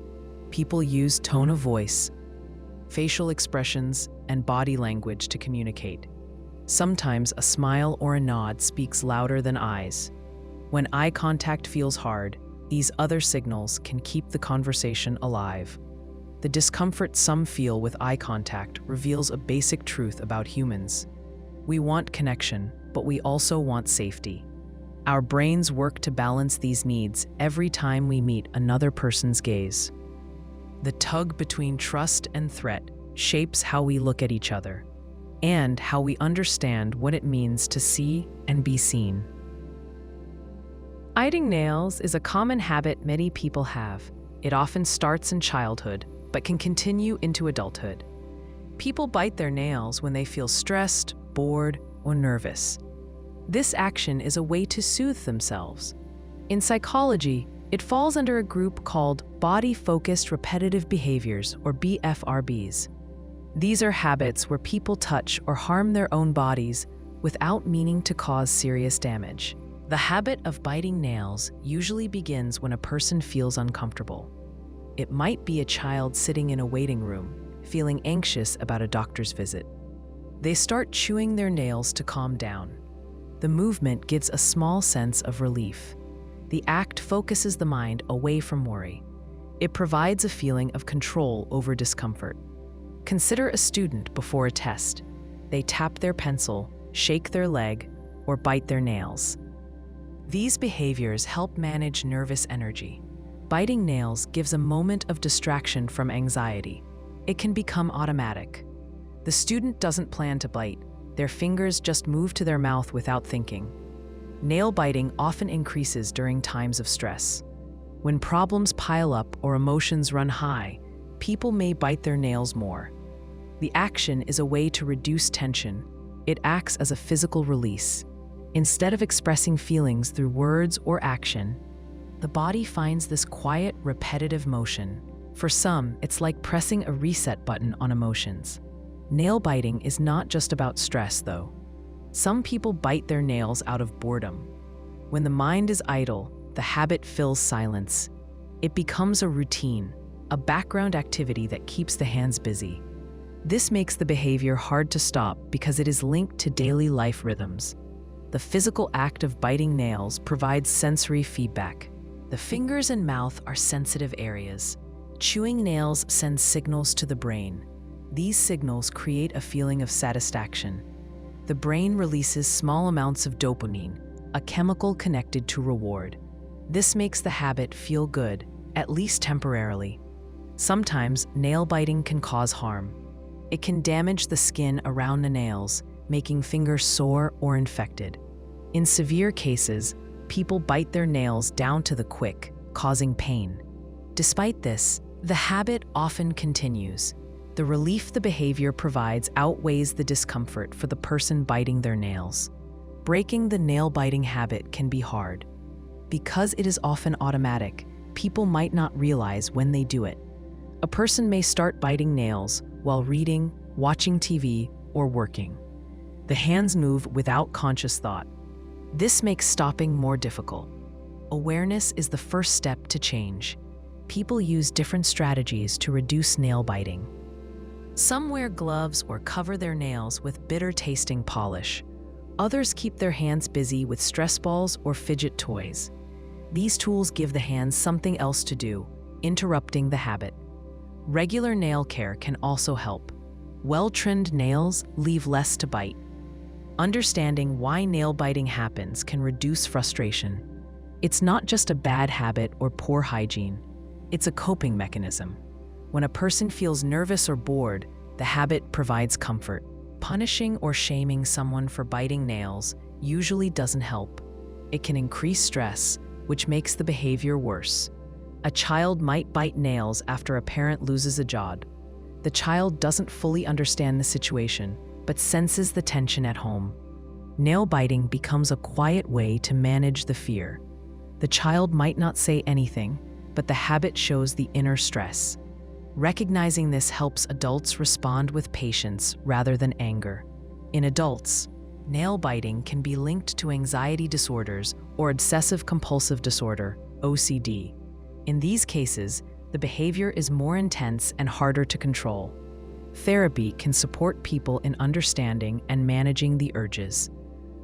People use tone of voice, facial expressions, and body language to communicate. Sometimes a smile or a nod speaks louder than eyes. When eye contact feels hard, these other signals can keep the conversation alive. The discomfort some feel with eye contact reveals a basic truth about humans. We want connection, but we also want safety. Our brains work to balance these needs every time we meet another person's gaze. The tug between trust and threat shapes how we look at each other and how we understand what it means to see and be seen. Biting nails is a common habit many people have. It often starts in childhood, but can continue into adulthood. People bite their nails when they feel stressed, bored, or nervous. This action is a way to soothe themselves. In psychology, it falls under a group called body-focused repetitive behaviors, or BFRBs. These are habits where people touch or harm their own bodies without meaning to cause serious damage. The habit of biting nails usually begins when a person feels uncomfortable. It might be a child sitting in a waiting room, feeling anxious about a doctor's visit. They start chewing their nails to calm down. The movement gives a small sense of relief. The act focuses the mind away from worry. It provides a feeling of control over discomfort. Consider a student before a test. They tap their pencil, shake their leg, or bite their nails. These behaviors help manage nervous energy. Biting nails gives a moment of distraction from anxiety. It can become automatic. The student doesn't plan to bite. Their fingers just move to their mouth without thinking. Nail biting often increases during times of stress. When problems pile up or emotions run high, people may bite their nails more. The action is a way to reduce tension. It acts as a physical release. Instead of expressing feelings through words or action, the body finds this quiet, repetitive motion. For some, it's like pressing a reset button on emotions. Nail biting is not just about stress, though. Some people bite their nails out of boredom. When the mind is idle, the habit fills silence. It becomes a routine, a background activity that keeps the hands busy. This makes the behavior hard to stop because it is linked to daily life rhythms. The physical act of biting nails provides sensory feedback. The fingers and mouth are sensitive areas. Chewing nails sends signals to the brain. These signals create a feeling of satisfaction. The brain releases small amounts of dopamine, a chemical connected to reward. This makes the habit feel good, at least temporarily. Sometimes nail biting can cause harm. It can damage the skin around the nails, making fingers sore or infected. In severe cases, people bite their nails down to the quick, causing pain. Despite this, the habit often continues. The relief the behavior provides outweighs the discomfort for the person biting their nails. Breaking the nail-biting habit can be hard. Because it is often automatic, people might not realize when they do it. A person may start biting nails while reading, watching TV, or working. The hands move without conscious thought. This makes stopping more difficult. Awareness is the first step to change. People use different strategies to reduce nail biting. Some wear gloves or cover their nails with bitter-tasting polish. Others keep their hands busy with stress balls or fidget toys. These tools give the hands something else to do, interrupting the habit. Regular nail care can also help. Well-trimmed nails leave less to bite. Understanding why nail biting happens can reduce frustration. It's not just a bad habit or poor hygiene. It's a coping mechanism. When a person feels nervous or bored, the habit provides comfort. Punishing or shaming someone for biting nails usually doesn't help. It can increase stress, which makes the behavior worse. A child might bite nails after a parent loses a job. The child doesn't fully understand the situation, but senses the tension at home. Nail biting becomes a quiet way to manage the fear. The child might not say anything, but the habit shows the inner stress. Recognizing this helps adults respond with patience rather than anger. In adults, nail biting can be linked to anxiety disorders or obsessive-compulsive disorder, OCD. In these cases, the behavior is more intense and harder to control. Therapy can support people in understanding and managing the urges.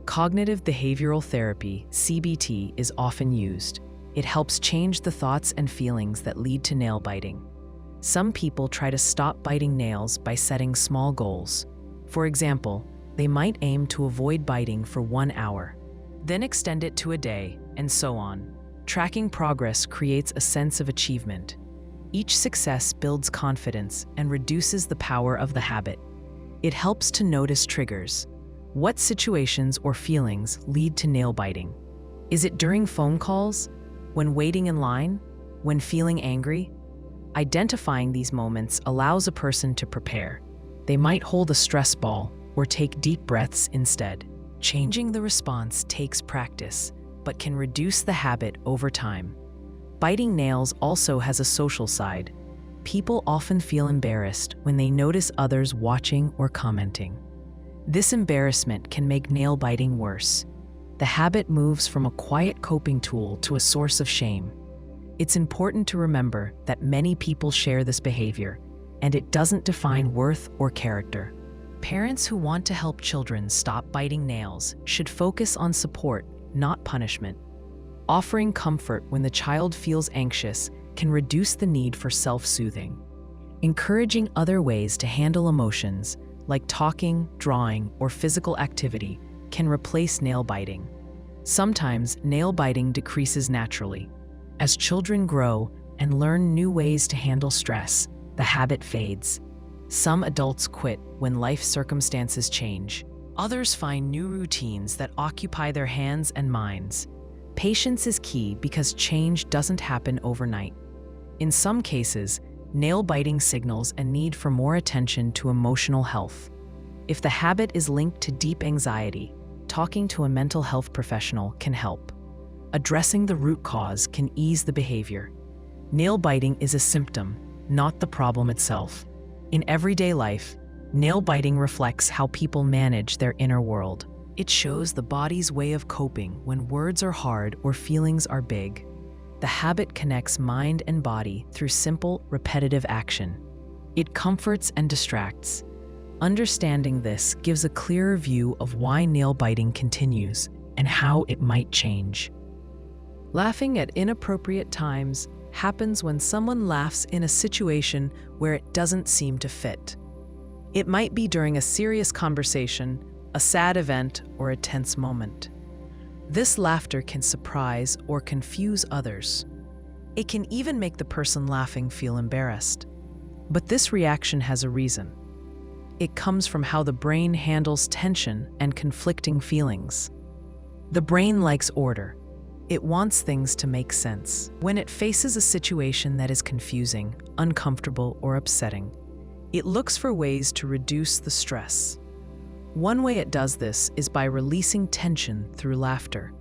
Cognitive behavioral therapy, CBT, is often used. It helps change the thoughts and feelings that lead to nail biting. Some people try to stop biting nails by setting small goals. For example, they might aim to avoid biting for 1 hour, then extend it to a day, and so on. Tracking progress creates a sense of achievement. Each success builds confidence and reduces the power of the habit. It helps to notice triggers. What situations or feelings lead to nail biting? Is it during phone calls? When waiting in line? When feeling angry? Identifying these moments allows a person to prepare. They might hold a stress ball or take deep breaths instead. Changing the response takes practice, but can reduce the habit over time. Biting nails also has a social side. People often feel embarrassed when they notice others watching or commenting. This embarrassment can make nail biting worse. The habit moves from a quiet coping tool to a source of shame. It's important to remember that many people share this behavior, and it doesn't define worth or character. Parents who want to help children stop biting nails should focus on support, not punishment. Offering comfort when the child feels anxious can reduce the need for self-soothing. Encouraging other ways to handle emotions, like talking, drawing, or physical activity, can replace nail biting. Sometimes nail biting decreases naturally. As children grow and learn new ways to handle stress, the habit fades. Some adults quit when life circumstances change. Others find new routines that occupy their hands and minds. Patience is key because change doesn't happen overnight. In some cases, nail biting signals a need for more attention to emotional health. If the habit is linked to deep anxiety, talking to a mental health professional can help. Addressing the root cause can ease the behavior. Nail biting is a symptom, not the problem itself. In everyday life, nail biting reflects how people manage their inner world. It shows the body's way of coping when words are hard or feelings are big. The habit connects mind and body through simple, repetitive action. It comforts and distracts. Understanding this gives a clearer view of why nail biting continues and how it might change. Laughing at inappropriate times happens when someone laughs in a situation where it doesn't seem to fit. It might be during a serious conversation, a sad event, or a tense moment. This laughter can surprise or confuse others. It can even make the person laughing feel embarrassed. But this reaction has a reason. It comes from how the brain handles tension and conflicting feelings. The brain likes order. It wants things to make sense. When it faces a situation that is confusing, uncomfortable, or upsetting, it looks for ways to reduce the stress. One way it does this is by releasing tension through laughter.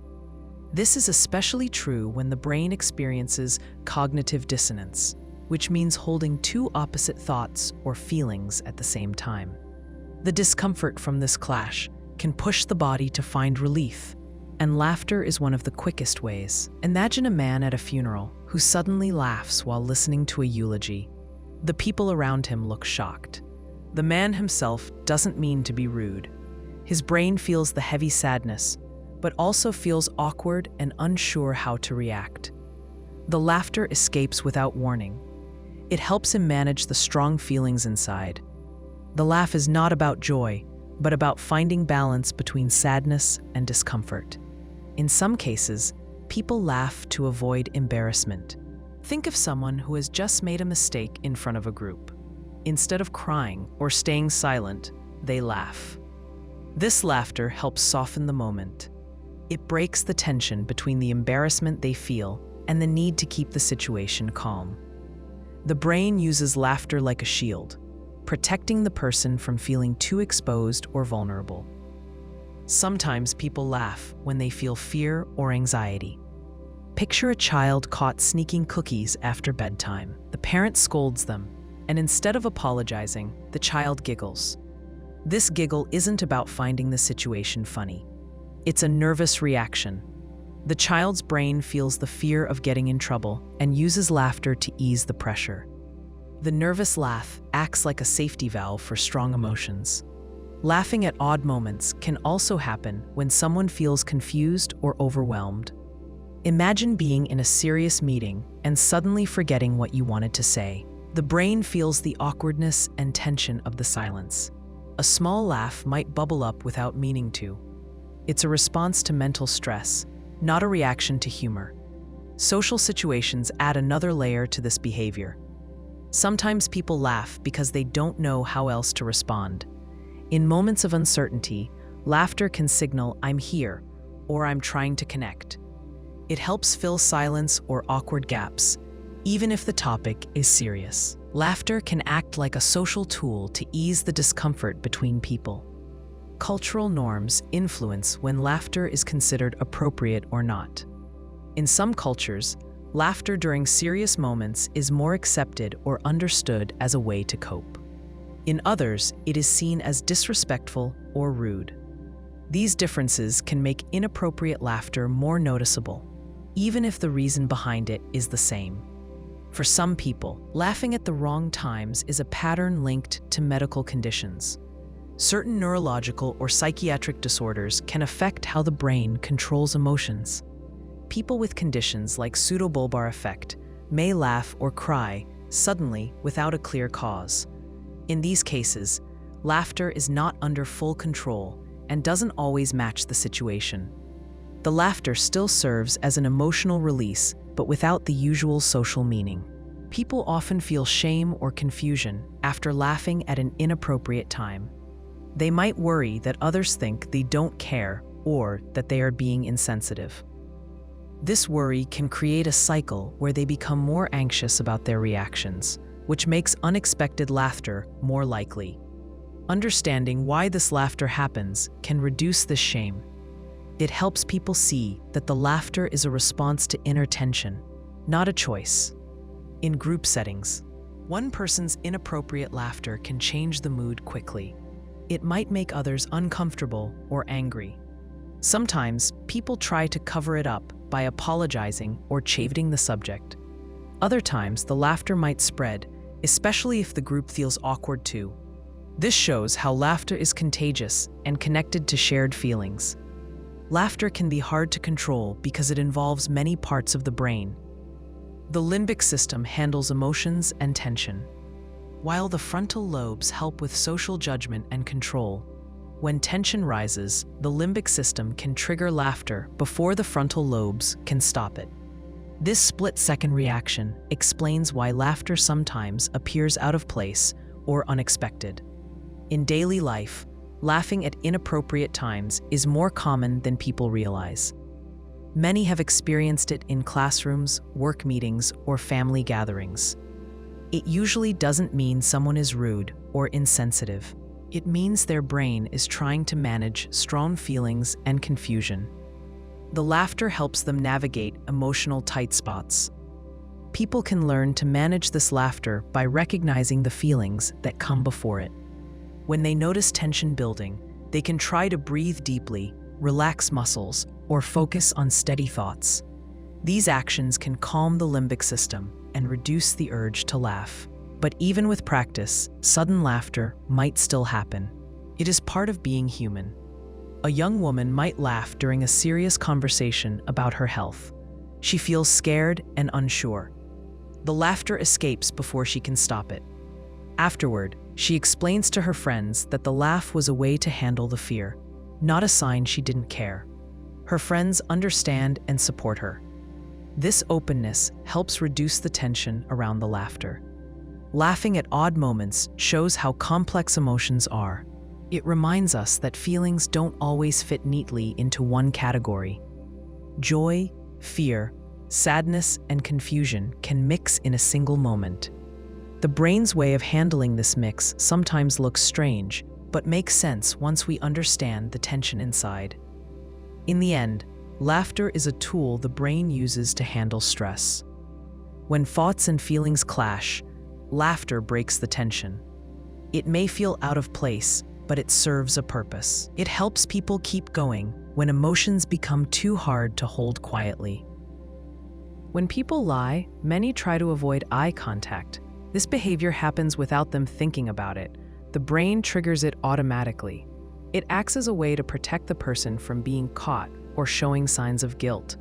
This is especially true when the brain experiences cognitive dissonance, which means holding two opposite thoughts or feelings at the same time. The discomfort from this clash can push the body to find relief, and laughter is one of the quickest ways. Imagine a man at a funeral who suddenly laughs while listening to a eulogy. The people around him look shocked. The man himself doesn't mean to be rude. His brain feels the heavy sadness, but also feels awkward and unsure how to react. The laughter escapes without warning. It helps him manage the strong feelings inside. The laugh is not about joy, but about finding balance between sadness and discomfort. In some cases, people laugh to avoid embarrassment. Think of someone who has just made a mistake in front of a group. Instead of crying or staying silent, they laugh. This laughter helps soften the moment. It breaks the tension between the embarrassment they feel and the need to keep the situation calm. The brain uses laughter like a shield, protecting the person from feeling too exposed or vulnerable. Sometimes people laugh when they feel fear or anxiety. Picture a child caught sneaking cookies after bedtime. The parent scolds them, and instead of apologizing, the child giggles. This giggle isn't about finding the situation funny. It's a nervous reaction. The child's brain feels the fear of getting in trouble and uses laughter to ease the pressure. The nervous laugh acts like a safety valve for strong emotions. Laughing at odd moments can also happen when someone feels confused or overwhelmed. Imagine being in a serious meeting and suddenly forgetting what you wanted to say. The brain feels the awkwardness and tension of the silence. A small laugh might bubble up without meaning to. It's a response to mental stress, not a reaction to humor. Social situations add another layer to this behavior. Sometimes people laugh because they don't know how else to respond. In moments of uncertainty, laughter can signal "I'm here" or "I'm trying to connect." It helps fill silence or awkward gaps, even if the topic is serious. Laughter can act like a social tool to ease the discomfort between people. Cultural norms influence when laughter is considered appropriate or not. In some cultures, laughter during serious moments is more accepted or understood as a way to cope. In others, it is seen as disrespectful or rude. These differences can make inappropriate laughter more noticeable, even if the reason behind it is the same. For some people, laughing at the wrong times is a pattern linked to medical conditions. Certain neurological or psychiatric disorders can affect how the brain controls emotions. People with conditions like pseudobulbar effect may laugh or cry suddenly without a clear cause. In these cases, laughter is not under full control and doesn't always match the situation. The laughter still serves as an emotional release, but without the usual social meaning. People often feel shame or confusion after laughing at an inappropriate time. They might worry that others think they don't care or that they are being insensitive. This worry can create a cycle where they become more anxious about their reactions, which makes unexpected laughter more likely. Understanding why this laughter happens can reduce this shame. It helps people see that the laughter is a response to inner tension, not a choice. In group settings, one person's inappropriate laughter can change the mood quickly. It might make others uncomfortable or angry. Sometimes, people try to cover it up by apologizing or changing the subject. Other times, the laughter might spread, especially if the group feels awkward too. This shows how laughter is contagious and connected to shared feelings. Laughter can be hard to control because it involves many parts of the brain. The limbic system handles emotions and tension, while the frontal lobes help with social judgment and control. When tension rises, the limbic system can trigger laughter before the frontal lobes can stop it. This split-second reaction explains why laughter sometimes appears out of place or unexpected. In daily life, laughing at inappropriate times is more common than people realize. Many have experienced it in classrooms, work meetings, or family gatherings. It usually doesn't mean someone is rude or insensitive. It means their brain is trying to manage strong feelings and confusion. The laughter helps them navigate emotional tight spots. People can learn to manage this laughter by recognizing the feelings that come before it. When they notice tension building, they can try to breathe deeply, relax muscles, or focus on steady thoughts. These actions can calm the limbic system and reduce the urge to laugh. But even with practice, sudden laughter might still happen. It is part of being human. A young woman might laugh during a serious conversation about her health. She feels scared and unsure. The laughter escapes before she can stop it. Afterward, she explains to her friends that the laugh was a way to handle the fear, not a sign she didn't care. Her friends understand and support her. This openness helps reduce the tension around the laughter. Laughing at odd moments shows how complex emotions are. It reminds us that feelings don't always fit neatly into one category. Joy, fear, sadness, and confusion can mix in a single moment. The brain's way of handling this mix sometimes looks strange, but makes sense once we understand the tension inside. In the end, laughter is a tool the brain uses to handle stress. When thoughts and feelings clash, laughter breaks the tension. It may feel out of place, but it serves a purpose. It helps people keep going when emotions become too hard to hold quietly. When people lie, many try to avoid eye contact. This behavior happens without them thinking about it. The brain triggers it automatically. It acts as a way to protect the person from being caught or showing signs of guilt.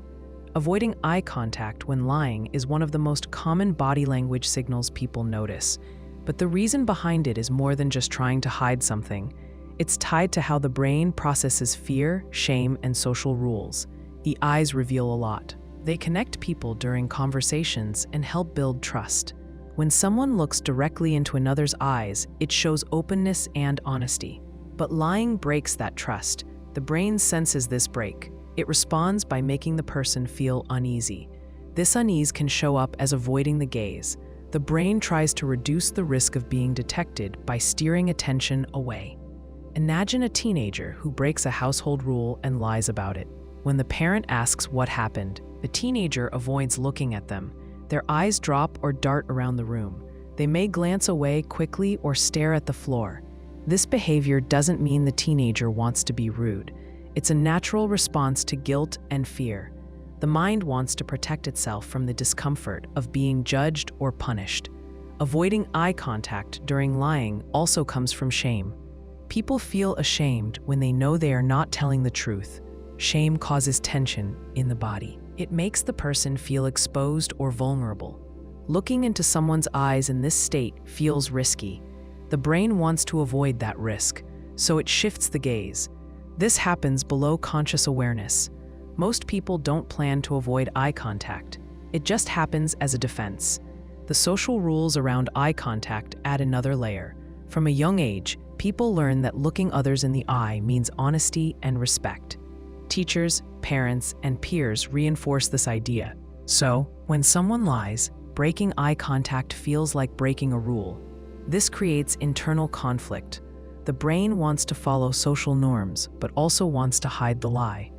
Avoiding eye contact when lying is one of the most common body language signals people notice. But the reason behind it is more than just trying to hide something. It's tied to how the brain processes fear, shame, and social rules. The eyes reveal a lot. They connect people during conversations and help build trust. When someone looks directly into another's eyes, it shows openness and honesty. But lying breaks that trust. The brain senses this break. It responds by making the person feel uneasy. This unease can show up as avoiding the gaze. The brain tries to reduce the risk of being detected by steering attention away. Imagine a teenager who breaks a household rule and lies about it. When the parent asks what happened, the teenager avoids looking at them. Their eyes drop or dart around the room. They may glance away quickly or stare at the floor. This behavior doesn't mean the teenager wants to be rude. It's a natural response to guilt and fear. The mind wants to protect itself from the discomfort of being judged or punished. Avoiding eye contact during lying also comes from shame. People feel ashamed when they know they are not telling the truth. Shame causes tension in the body. It makes the person feel exposed or vulnerable. Looking into someone's eyes in this state feels risky. The brain wants to avoid that risk, so it shifts the gaze. This happens below conscious awareness. Most people don't plan to avoid eye contact. It just happens as a defense. The social rules around eye contact add another layer. From a young age, people learn that looking others in the eye means honesty and respect. Teachers, parents, and peers reinforce this idea. So, when someone lies, breaking eye contact feels like breaking a rule. This creates internal conflict. The brain wants to follow social norms, but also wants to hide the lie.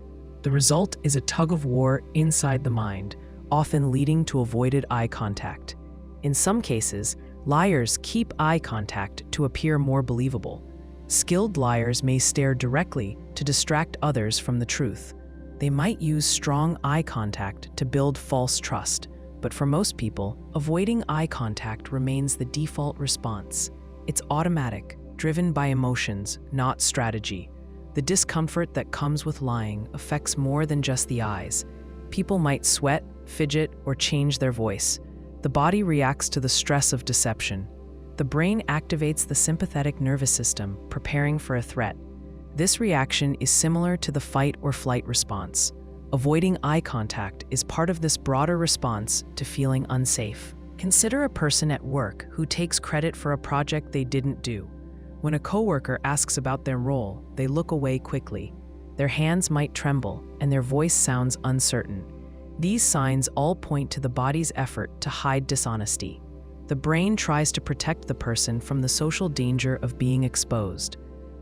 The result is a tug-of-war inside the mind, often leading to avoided eye contact. In some cases, liars keep eye contact to appear more believable. Skilled liars may stare directly to distract others from the truth. They might use strong eye contact to build false trust, but for most people, avoiding eye contact remains the default response. It's automatic, driven by emotions, not strategy. The discomfort that comes with lying affects more than just the eyes. People might sweat, fidget, or change their voice. The body reacts to the stress of deception. The brain activates the sympathetic nervous system, preparing for a threat. This reaction is similar to the fight or flight response. Avoiding eye contact is part of this broader response to feeling unsafe. Consider a person at work who takes credit for a project they didn't do. When a coworker asks about their role, they look away quickly. Their hands might tremble, and their voice sounds uncertain. These signs all point to the body's effort to hide dishonesty. The brain tries to protect the person from the social danger of being exposed.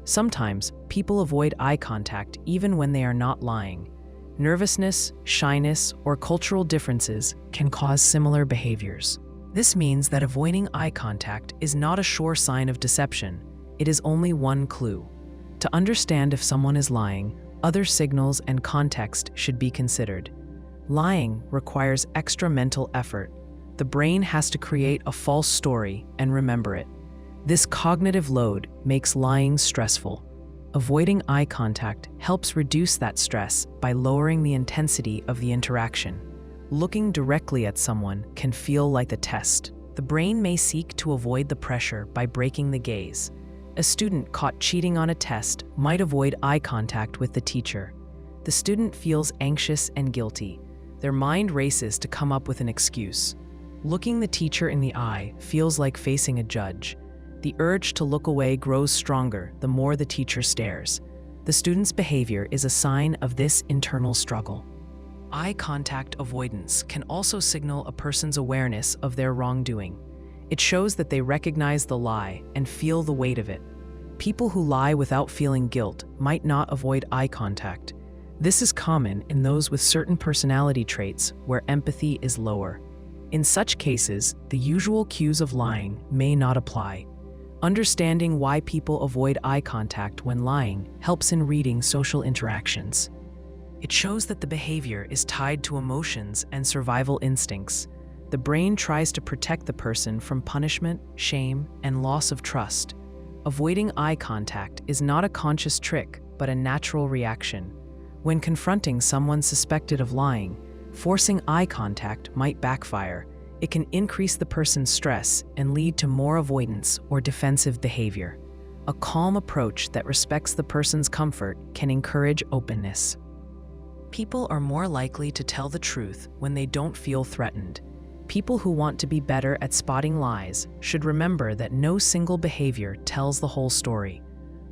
Sometimes, people avoid eye contact even when they are not lying. Nervousness, shyness, or cultural differences can cause similar behaviors. This means that avoiding eye contact is not a sure sign of deception. It is only one clue. To understand if someone is lying, other signals and context should be considered. Lying requires extra mental effort. The brain has to create a false story and remember it. This cognitive load makes lying stressful. Avoiding eye contact helps reduce that stress by lowering the intensity of the interaction. Looking directly at someone can feel like a test. The brain may seek to avoid the pressure by breaking the gaze. A student caught cheating on a test might avoid eye contact with the teacher. The student feels anxious and guilty. Their mind races to come up with an excuse. Looking the teacher in the eye feels like facing a judge. The urge to look away grows stronger the more the teacher stares. The student's behavior is a sign of this internal struggle. Eye contact avoidance can also signal a person's awareness of their wrongdoing. It shows that they recognize the lie and feel the weight of it. People who lie without feeling guilt might not avoid eye contact. This is common in those with certain personality traits where empathy is lower. In such cases, the usual cues of lying may not apply. Understanding why people avoid eye contact when lying helps in reading social interactions. It shows that the behavior is tied to emotions and survival instincts. The brain tries to protect the person from punishment, shame, and loss of trust. Avoiding eye contact is not a conscious trick, but a natural reaction. When confronting someone suspected of lying, forcing eye contact might backfire. It can increase the person's stress and lead to more avoidance or defensive behavior. A calm approach that respects the person's comfort can encourage openness. People are more likely to tell the truth when they don't feel threatened. People who want to be better at spotting lies should remember that no single behavior tells the whole story.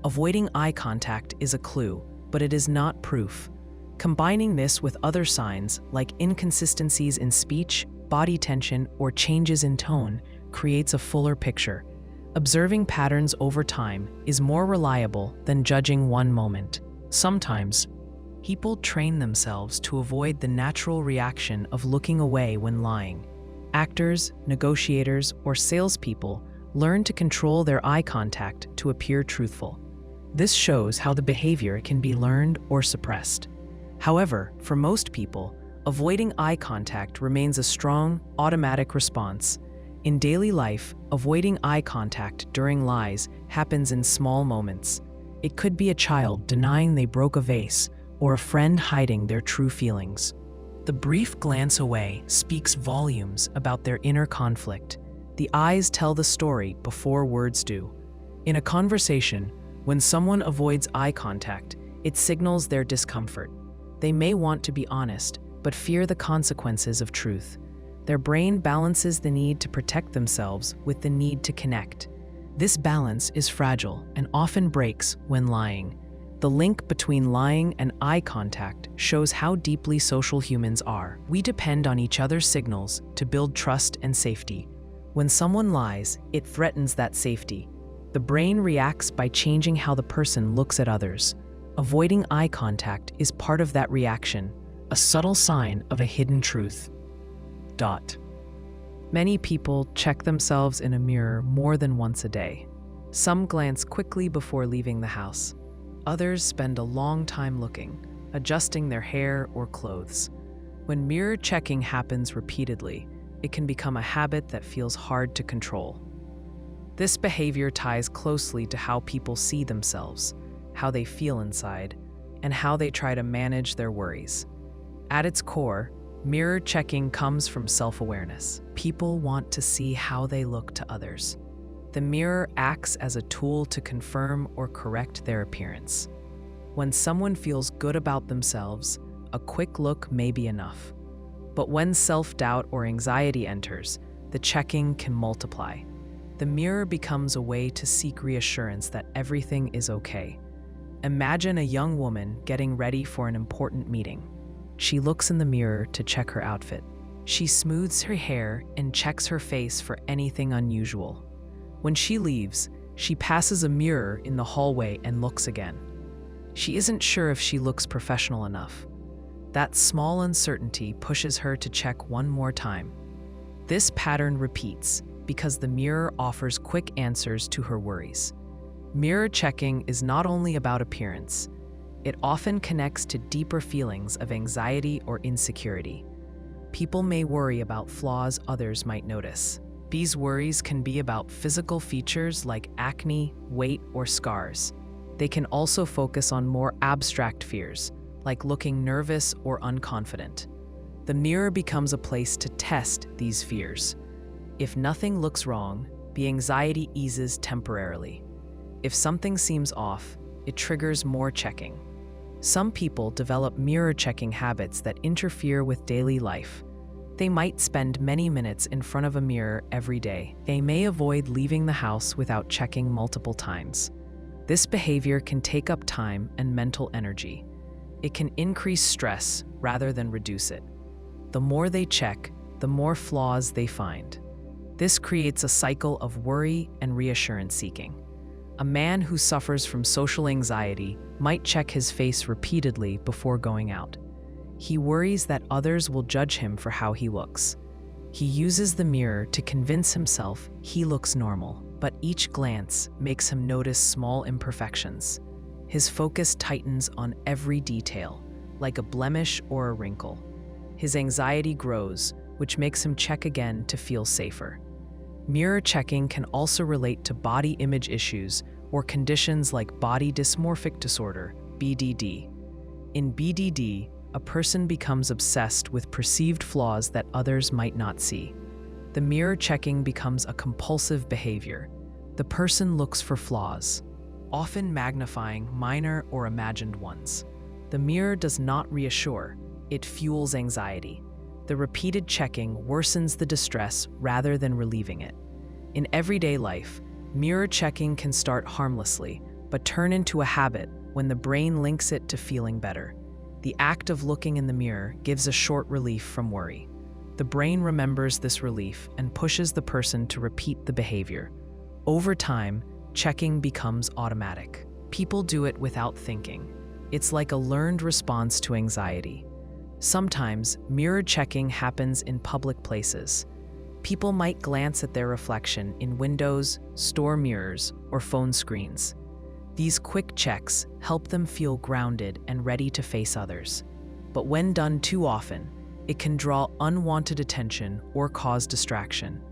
Avoiding eye contact is a clue, but it is not proof. Combining this with other signs like inconsistencies in speech, body tension, or changes in tone creates a fuller picture. Observing patterns over time is more reliable than judging one moment. Sometimes, people train themselves to avoid the natural reaction of looking away when lying. Actors, negotiators, or salespeople learn to control their eye contact to appear truthful. This shows how the behavior can be learned or suppressed. However, for most people, avoiding eye contact remains a strong, automatic response. In daily life, avoiding eye contact during lies happens in small moments. It could be a child denying they broke a vase, or a friend hiding their true feelings. The brief glance away speaks volumes about their inner conflict. The eyes tell the story before words do. In a conversation, when someone avoids eye contact, it signals their discomfort. They may want to be honest, but fear the consequences of truth. Their brain balances the need to protect themselves with the need to connect. This balance is fragile and often breaks when lying. The link between lying and eye contact shows how deeply social humans are. We depend on each other's signals to build trust and safety. When someone lies, it threatens that safety. The brain reacts by changing how the person looks at others. Avoiding eye contact is part of that reaction, a subtle sign of a hidden truth. Many people check themselves in a mirror more than once a day. Some glance quickly before leaving the house. Others spend a long time looking, adjusting their hair or clothes. When mirror checking happens repeatedly, it can become a habit that feels hard to control. This behavior ties closely to how people see themselves, how they feel inside, and how they try to manage their worries. At its core, mirror checking comes from self-awareness. People want to see how they look to others. The mirror acts as a tool to confirm or correct their appearance. When someone feels good about themselves, a quick look may be enough. But when self-doubt or anxiety enters, the checking can multiply. The mirror becomes a way to seek reassurance that everything is okay. Imagine a young woman getting ready for an important meeting. She looks in the mirror to check her outfit. She smooths her hair and checks her face for anything unusual. When she leaves, she passes a mirror in the hallway and looks again. She isn't sure if she looks professional enough. That small uncertainty pushes her to check one more time. This pattern repeats because the mirror offers quick answers to her worries. Mirror checking is not only about appearance. It often connects to deeper feelings of anxiety or insecurity. People may worry about flaws others might notice. These worries can be about physical features like acne, weight, or scars. They can also focus on more abstract fears, like looking nervous or unconfident. The mirror becomes a place to test these fears. If nothing looks wrong, the anxiety eases temporarily. If something seems off, it triggers more checking. Some people develop mirror-checking habits that interfere with daily life. They might spend many minutes in front of a mirror every day. They may avoid leaving the house without checking multiple times. This behavior can take up time and mental energy. It can increase stress rather than reduce it. The more they check, the more flaws they find. This creates a cycle of worry and reassurance seeking. A man who suffers from social anxiety might check his face repeatedly before going out. He worries that others will judge him for how he looks. He uses the mirror to convince himself he looks normal, but each glance makes him notice small imperfections. His focus tightens on every detail, like a blemish or a wrinkle. His anxiety grows, which makes him check again to feel safer. Mirror checking can also relate to body image issues or conditions like body dysmorphic disorder, BDD. In BDD, a person becomes obsessed with perceived flaws that others might not see. The mirror checking becomes a compulsive behavior. The person looks for flaws, often magnifying minor or imagined ones. The mirror does not reassure, it fuels anxiety. The repeated checking worsens the distress rather than relieving it. In everyday life, mirror checking can start harmlessly, but turn into a habit when the brain links it to feeling better. The act of looking in the mirror gives a short relief from worry. The brain remembers this relief and pushes the person to repeat the behavior. Over time, checking becomes automatic. People do it without thinking. It's like a learned response to anxiety. Sometimes, mirror checking happens in public places. People might glance at their reflection in windows, store mirrors, or phone screens. These quick checks help them feel grounded and ready to face others. But when done too often, it can draw unwanted attention or cause distraction.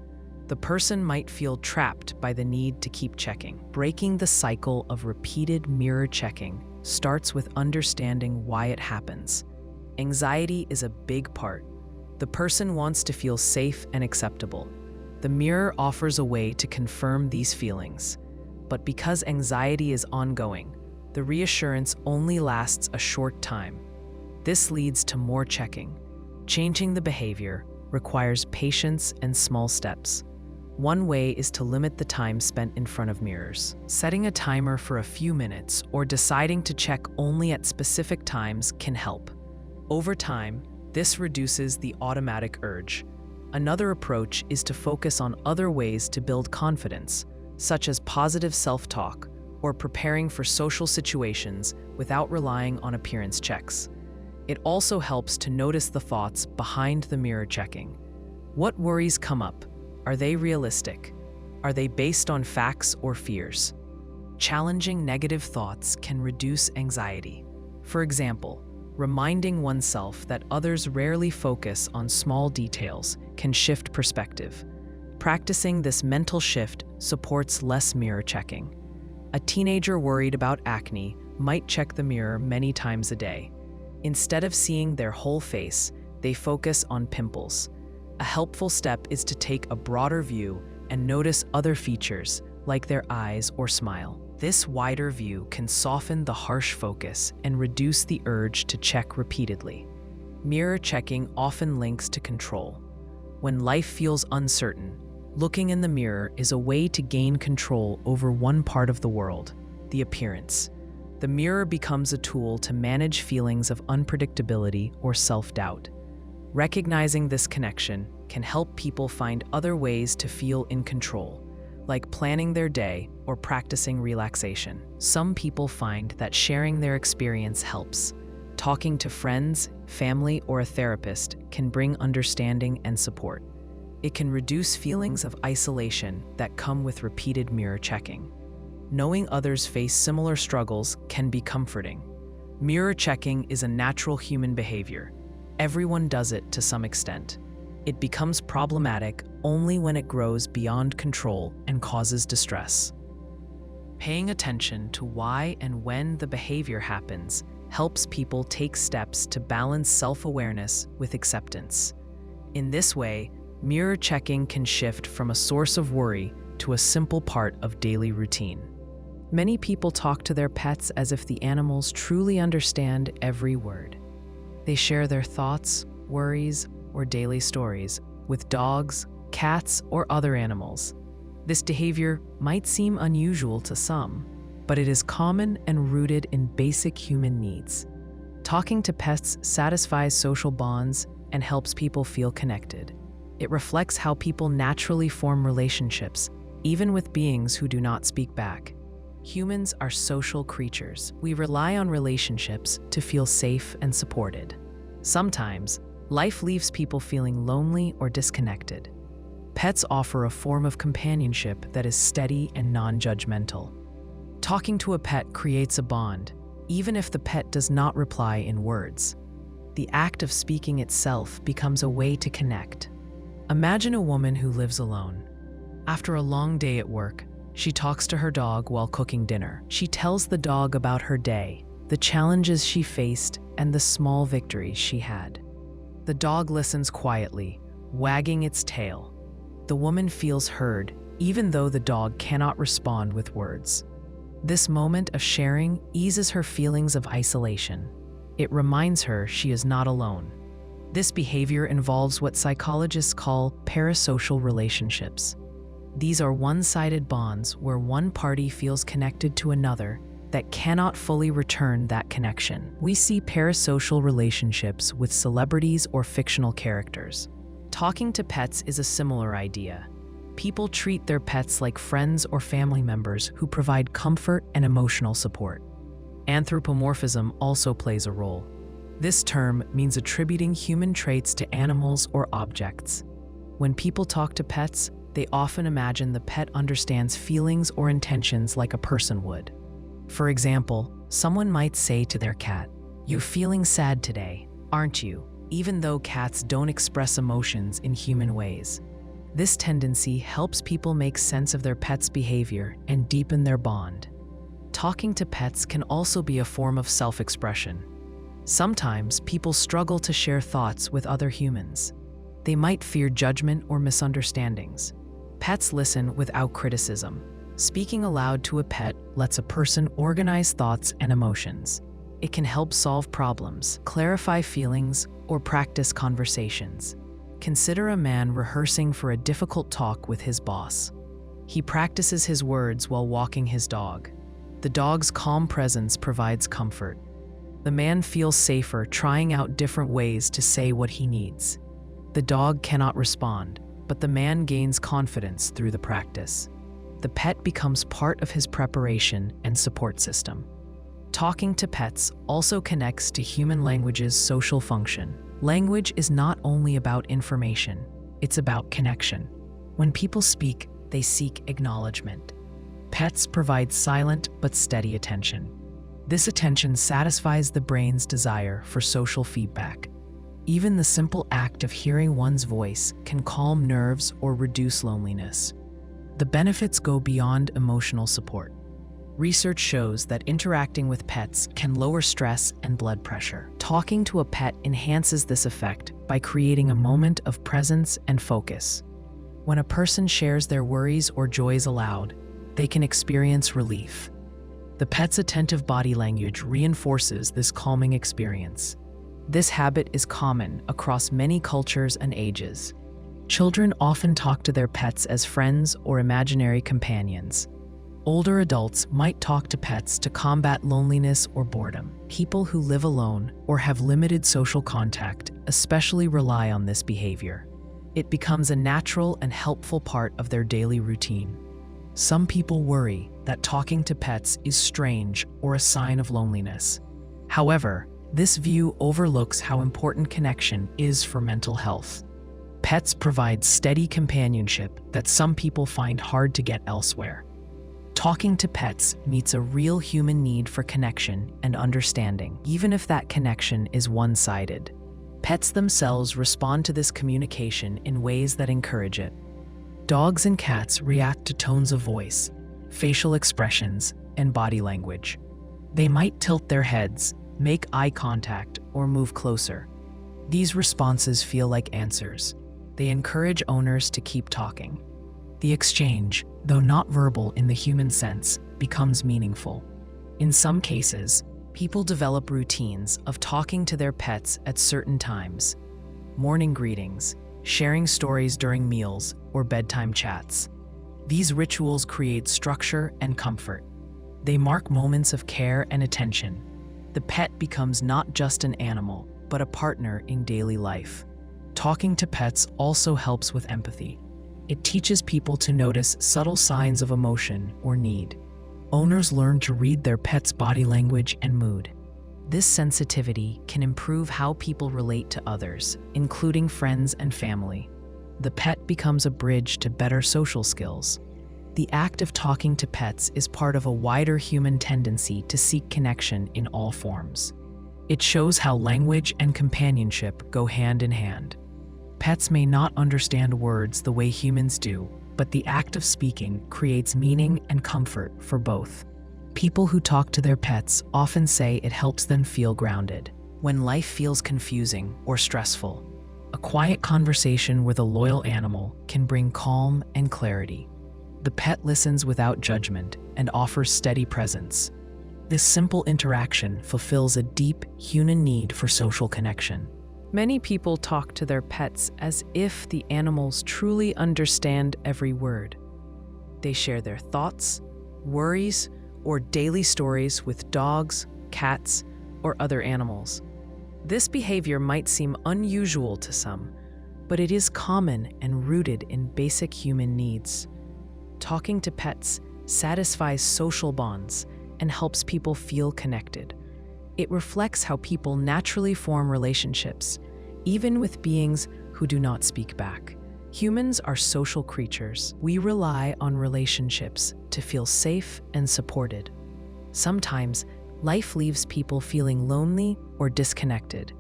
The person might feel trapped by the need to keep checking. Breaking the cycle of repeated mirror checking starts with understanding why it happens. Anxiety is a big part. The person wants to feel safe and acceptable. The mirror offers a way to confirm these feelings. But because anxiety is ongoing, the reassurance only lasts a short time. This leads to more checking. Changing the behavior requires patience and small steps. One way is to limit the time spent in front of mirrors. Setting a timer for a few minutes or deciding to check only at specific times can help. Over time, this reduces the automatic urge. Another approach is to focus on other ways to build confidence, such as positive self-talk or preparing for social situations without relying on appearance checks. It also helps to notice the thoughts behind the mirror checking. What worries come up? Are they realistic? Are they based on facts or fears? Challenging negative thoughts can reduce anxiety. For example, reminding oneself that others rarely focus on small details can shift perspective. Practicing this mental shift supports less mirror checking. A teenager worried about acne might check the mirror many times a day. Instead of seeing their whole face, they focus on pimples. A helpful step is to take a broader view and notice other features, like their eyes or smile. This wider view can soften the harsh focus and reduce the urge to check repeatedly. Mirror checking often links to control. When life feels uncertain, looking in the mirror is a way to gain control over one part of the world, the appearance. The mirror becomes a tool to manage feelings of unpredictability or self-doubt. Recognizing this connection can help people find other ways to feel in control, like planning their day or practicing relaxation. Some people find that sharing their experience helps. Talking to friends, family, or a therapist can bring understanding and support. It can reduce feelings of isolation that come with repeated mirror checking. Knowing others face similar struggles can be comforting. Mirror checking is a natural human behavior. Everyone does it to some extent. It becomes problematic only when it grows beyond control and causes distress. Paying attention to why and when the behavior happens helps people take steps to balance self-awareness with acceptance. In this way, mirror checking can shift from a source of worry to a simple part of daily routine. Many people talk to their pets as if the animals truly understand every word. They share their thoughts, worries, or daily stories with dogs, cats, or other animals. This behavior might seem unusual to some, but it is common and rooted in basic human needs. Talking to pets satisfies social bonds and helps people feel connected. It reflects how people naturally form relationships, even with beings who do not speak back. Humans are social creatures. We rely on relationships to feel safe and supported. Sometimes, life leaves people feeling lonely or disconnected. Pets offer a form of companionship that is steady and non-judgmental. Talking to a pet creates a bond. even if the pet does not reply in words. The act of speaking itself becomes a way to connect. Imagine a woman who lives alone. After a long day at work, she talks to her dog while cooking dinner. She tells the dog about her day, the challenges she faced, and the small victories she had. The dog listens quietly, wagging its tail. The woman feels heard, even though the dog cannot respond with words. This moment of sharing eases her feelings of isolation. It reminds her she is not alone. This behavior involves what psychologists call parasocial relationships. These are one-sided bonds where one party feels connected to another that cannot fully return that connection. We see parasocial relationships with celebrities or fictional characters. Talking to pets is a similar idea. People treat their pets like friends or family members who provide comfort and emotional support. Anthropomorphism also plays a role. This term means attributing human traits to animals or objects. When people talk to pets, they often imagine the pet understands feelings or intentions like a person would. For example, someone might say to their cat, "You're feeling sad today, aren't you?" Even though cats don't express emotions in human ways. This tendency helps people make sense of their pet's behavior and deepen their bond. Talking to pets can also be a form of self-expression. Sometimes people struggle to share thoughts with other humans. They might fear judgment or misunderstandings. Pets listen without criticism. Speaking aloud to a pet lets a person organize thoughts and emotions. It can help solve problems, clarify feelings, or practice conversations. Consider a man rehearsing for a difficult talk with his boss. He practices his words while walking his dog. The dog's calm presence provides comfort. The man feels safer trying out different ways to say what he needs. The dog cannot respond, but the man gains confidence through the practice. The pet becomes part of his preparation and support system. Talking to pets also connects to human language's social function. Language is not only about information, it's about connection. When people speak, they seek acknowledgement. Pets provide silent but steady attention. This attention satisfies the brain's desire for social feedback. Even the simple act of hearing one's voice can calm nerves or reduce loneliness. The benefits go beyond emotional support. Research shows that interacting with pets can lower stress and blood pressure. Talking to a pet enhances this effect by creating a moment of presence and focus. When a person shares their worries or joys aloud, they can experience relief. The pet's attentive body language reinforces this calming experience. This habit is common across many cultures and ages. Children often talk to their pets as friends or imaginary companions. Older adults might talk to pets to combat loneliness or boredom. People who live alone or have limited social contact especially rely on this behavior. It becomes a natural and helpful part of their daily routine. Some people worry that talking to pets is strange or a sign of loneliness. However, this view overlooks how important connection is for mental health. Pets provide steady companionship that some people find hard to get elsewhere. Talking to pets meets a real human need for connection and understanding, even if that connection is one-sided. Pets themselves respond to this communication in ways that encourage it. Dogs and cats react to tones of voice, facial expressions, and body language. They might tilt their heads, make eye contact, or move closer. These responses feel like answers. They encourage owners to keep talking. The exchange, though not verbal in the human sense, becomes meaningful. In some cases, people develop routines of talking to their pets at certain times. Morning greetings, sharing stories during meals, or bedtime chats. These rituals create structure and comfort. They mark moments of care and attention. The pet becomes not just an animal, but a partner in daily life. Talking to pets also helps with empathy. It teaches people to notice subtle signs of emotion or need. Owners learn to read their pet's body language and mood. This sensitivity can improve how people relate to others, including friends and family. The pet becomes a bridge to better social skills. The act of talking to pets is part of a wider human tendency to seek connection in all forms. It shows how language and companionship go hand in hand. Pets may not understand words the way humans do, but the act of speaking creates meaning and comfort for both. People who talk to their pets often say it helps them feel grounded. When life feels confusing or stressful, a quiet conversation with a loyal animal can bring calm and clarity. The pet listens without judgment and offers steady presence. This simple interaction fulfills a deep human need for social connection. Many people talk to their pets as if the animals truly understand every word. They share their thoughts, worries, or daily stories with dogs, cats, or other animals. This behavior might seem unusual to some, but it is common and rooted in basic human needs. Talking to pets satisfies social bonds and helps people feel connected. It reflects how people naturally form relationships, even with beings who do not speak back. Humans are social creatures. We rely on relationships to feel safe and supported. Sometimes, life leaves people feeling lonely or disconnected.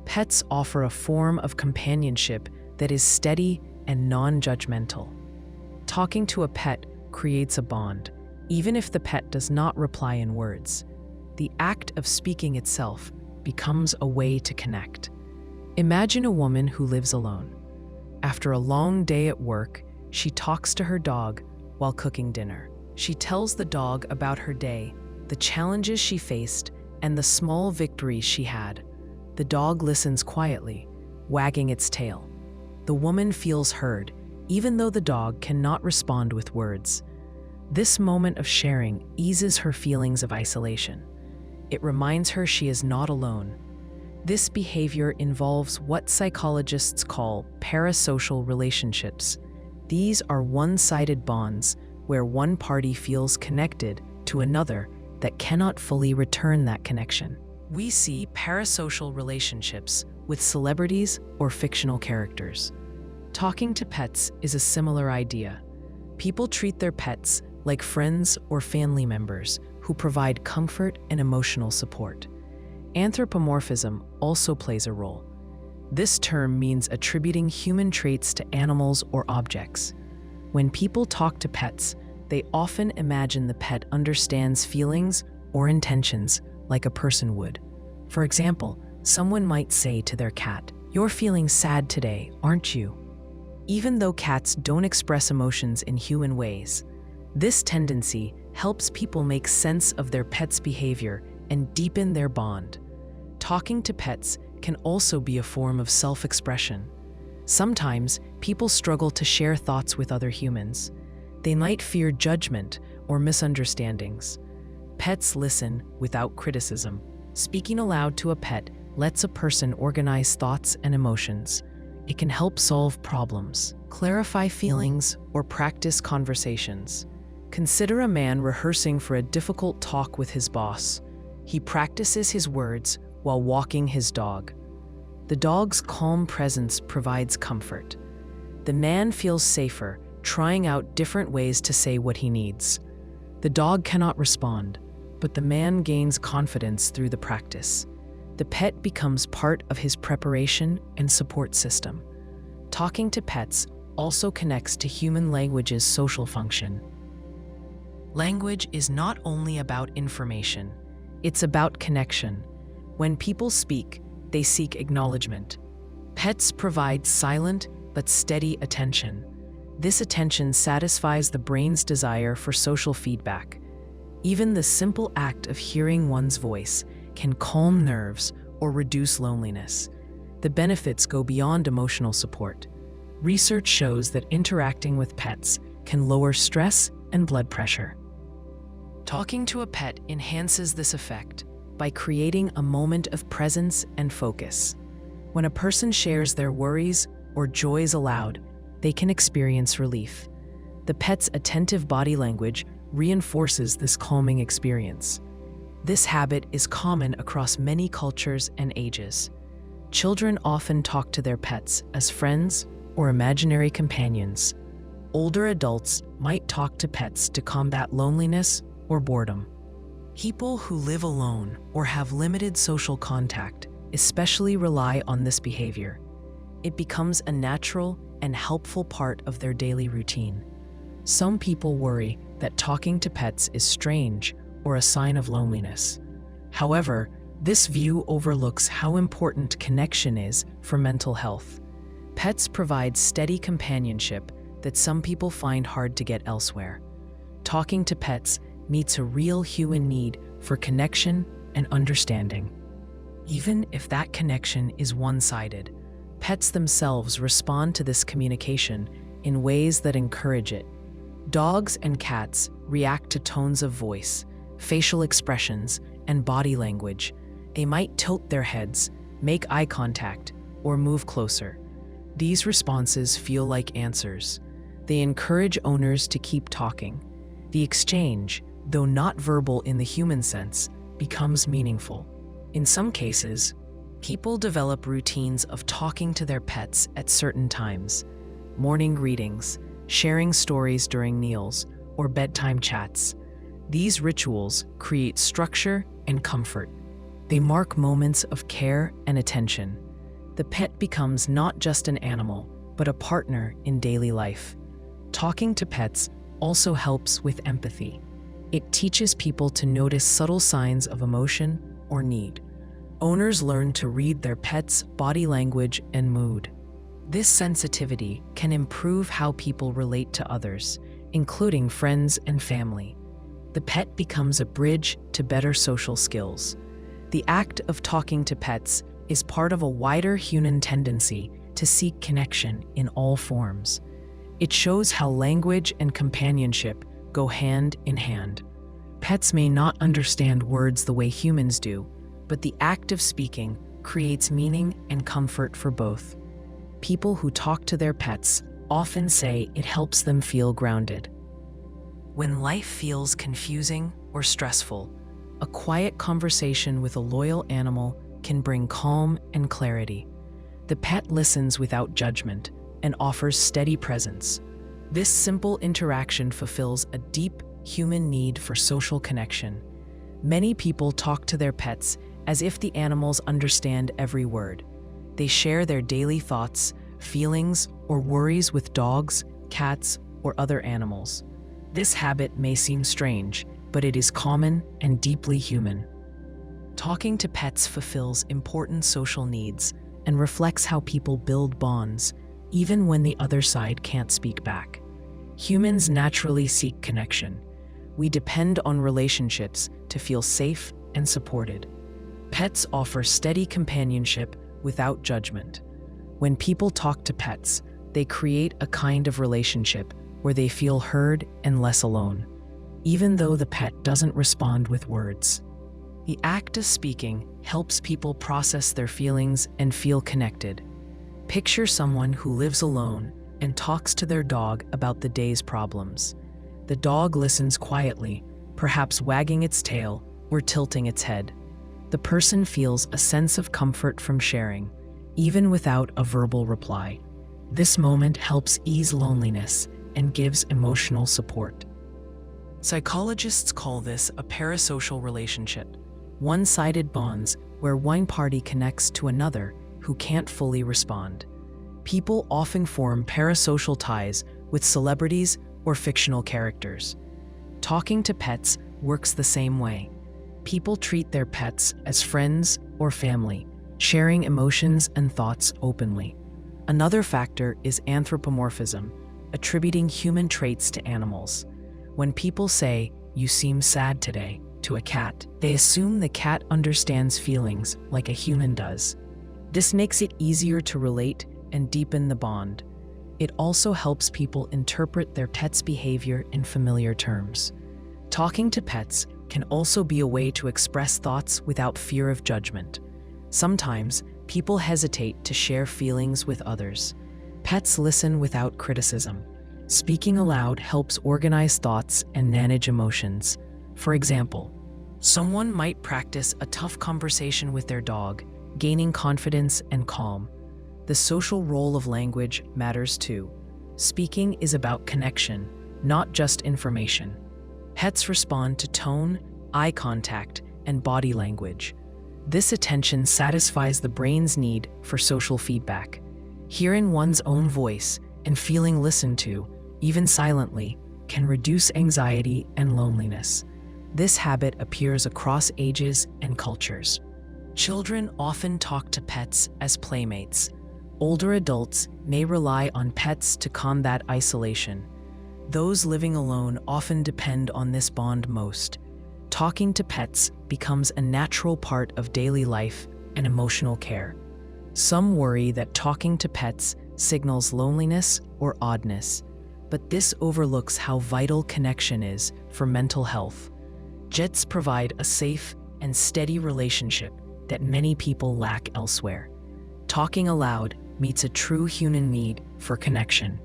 Pets offer a form of companionship that is steady and non-judgmental. Talking to a pet creates a bond, even if the pet does not reply in words. The act of speaking itself becomes a way to connect. Imagine a woman who lives alone. After a long day at work, she talks to her dog while cooking dinner. She tells the dog about her day, the challenges she faced, and the small victories she had. The dog listens quietly, wagging its tail. The woman feels heard, even though the dog cannot respond with words. This moment of sharing eases her feelings of isolation. It reminds her she is not alone. This behavior involves what psychologists call parasocial relationships. These are one-sided bonds where one party feels connected to another that cannot fully return that connection. We see parasocial relationships with celebrities or fictional characters. Talking to pets is a similar idea. People treat their pets like friends or family members who provide comfort and emotional support. Anthropomorphism also plays a role. This term means attributing human traits to animals or objects. When people talk to pets, they often imagine the pet understands feelings or intentions like a person would. For example, someone might say to their cat, "You're feeling sad today, aren't you?" Even though cats don't express emotions in human ways, this tendency helps people make sense of their pet's behavior and deepen their bond. Talking to pets can also be a form of self-expression. Sometimes, people struggle to share thoughts with other humans. They might fear judgment or misunderstandings. Pets listen without criticism. Speaking aloud to a pet lets a person organize thoughts and emotions. It can help solve problems, clarify feelings, or practice conversations. Consider a man rehearsing for a difficult talk with his boss. He practices his words while walking his dog. The dog's calm presence provides comfort. The man feels safer, trying out different ways to say what he needs. The dog cannot respond, but the man gains confidence through the practice. The pet becomes part of his preparation and support system. Talking to pets also connects to human language's social function. Language is not only about information, it's about connection. When people speak, they seek acknowledgement. Pets provide silent but steady attention. This attention satisfies the brain's desire for social feedback. Even the simple act of hearing one's voice can calm nerves or reduce loneliness. The benefits go beyond emotional support. Research shows that interacting with pets can lower stress and blood pressure. Talking to a pet enhances this effect by creating a moment of presence and focus. When a person shares their worries or joys aloud, they can experience relief. The pet's attentive body language reinforces this calming experience. This habit is common across many cultures and ages. Children often talk to their pets as friends or imaginary companions. Older adults might talk to pets to combat loneliness or boredom. People who live alone or have limited social contact especially rely on this behavior. It becomes a natural and helpful part of their daily routine. Some people worry that talking to pets is strange or a sign of loneliness. However, this view overlooks how important connection is for mental health. Pets provide steady companionship that some people find hard to get elsewhere. Talking to pets meets a real human need for connection and understanding. Even if that connection is one-sided, pets themselves respond to this communication in ways that encourage it. Dogs and cats react to tones of voice, facial expressions, and body language. They might tilt their heads, make eye contact, or move closer. These responses feel like answers. They encourage owners to keep talking. The exchange, though not verbal in the human sense, becomes meaningful. In some cases, people develop routines of talking to their pets at certain times. Morning greetings, sharing stories during meals, or bedtime chats. These rituals create structure and comfort. They mark moments of care and attention. The pet becomes not just an animal, but a partner in daily life. Talking to pets also helps with empathy. It teaches people to notice subtle signs of emotion or need. Owners learn to read their pets' body language and mood. This sensitivity can improve how people relate to others, including friends and family. The pet becomes a bridge to better social skills. The act of talking to pets is part of a wider human tendency to seek connection in all forms. It shows how language and companionship go hand in hand. Pets may not understand words the way humans do, but the act of speaking creates meaning and comfort for both. People who talk to their pets often say it helps them feel grounded. When life feels confusing or stressful, a quiet conversation with a loyal animal can bring calm and clarity. The pet listens without judgment and offers steady presence. This simple interaction fulfills a deep human need for social connection. Many people talk to their pets as if the animals understand every word. They share their daily thoughts, feelings, or worries with dogs, cats, or other animals. This habit may seem strange, but it is common and deeply human. Talking to pets fulfills important social needs and reflects how people build bonds, even when the other side can't speak back. Humans naturally seek connection. We depend on relationships to feel safe and supported. Pets offer steady companionship without judgment. When people talk to pets, they create a kind of relationship where they feel heard and less alone, even though the pet doesn't respond with words. The act of speaking helps people process their feelings and feel connected. Picture someone who lives alone and talks to their dog about the day's problems. The dog listens quietly, perhaps wagging its tail or tilting its head. The person feels a sense of comfort from sharing, even without a verbal reply. This moment helps ease loneliness and gives emotional support. Psychologists call this a parasocial relationship, one-sided bonds where one party connects to another who can't fully respond. People often form parasocial ties with celebrities or fictional characters. Talking to pets works the same way. People treat their pets as friends or family, sharing emotions and thoughts openly. Another factor is anthropomorphism, attributing human traits to animals. When people say, "You seem sad today," to a cat, they assume the cat understands feelings like a human does. This makes it easier to relate and deepen the bond. It also helps people interpret their pet's behavior in familiar terms. Talking to pets can also be a way to express thoughts without fear of judgment. Sometimes, people hesitate to share feelings with others. Pets listen without criticism. Speaking aloud helps organize thoughts and manage emotions. For example, someone might practice a tough conversation with their dog, gaining confidence and calm. The social role of language matters too. Speaking is about connection, not just information. Pets respond to tone, eye contact, and body language. This attention satisfies the brain's need for social feedback. Hearing one's own voice and feeling listened to, even silently, can reduce anxiety and loneliness. This habit appears across ages and cultures. Children often talk to pets as playmates. Older adults may rely on pets to combat isolation. Those living alone often depend on this bond most. Talking to pets becomes a natural part of daily life and emotional care. Some worry that talking to pets signals loneliness or oddness, but this overlooks how vital connection is for mental health. Pets provide a safe and steady relationship that many people lack elsewhere. Talking aloud meets a true human need for connection.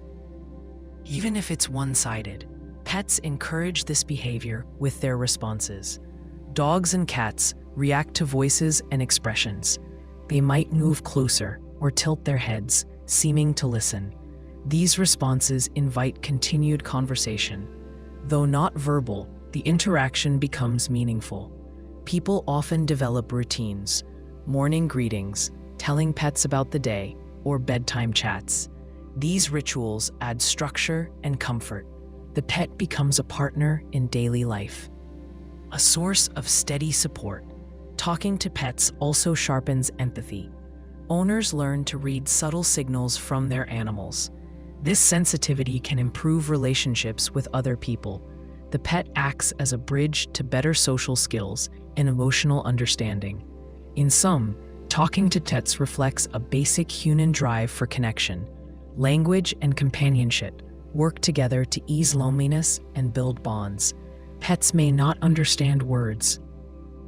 Even if it's one-sided, pets encourage this behavior with their responses. Dogs and cats react to voices and expressions. They might move closer or tilt their heads, seeming to listen. These responses invite continued conversation. Though not verbal, the interaction becomes meaningful. People often develop routines, morning greetings, telling pets about the day, or bedtime chats. These rituals add structure and comfort. The pet becomes a partner in daily life, a source of steady support. Talking to pets also sharpens empathy. Owners learn to read subtle signals from their animals. This sensitivity can improve relationships with other people. The pet acts as a bridge to better social skills and emotional understanding. In sum, talking to pets reflects a basic human drive for connection. Language and companionship work together to ease loneliness and build bonds. Pets may not understand words,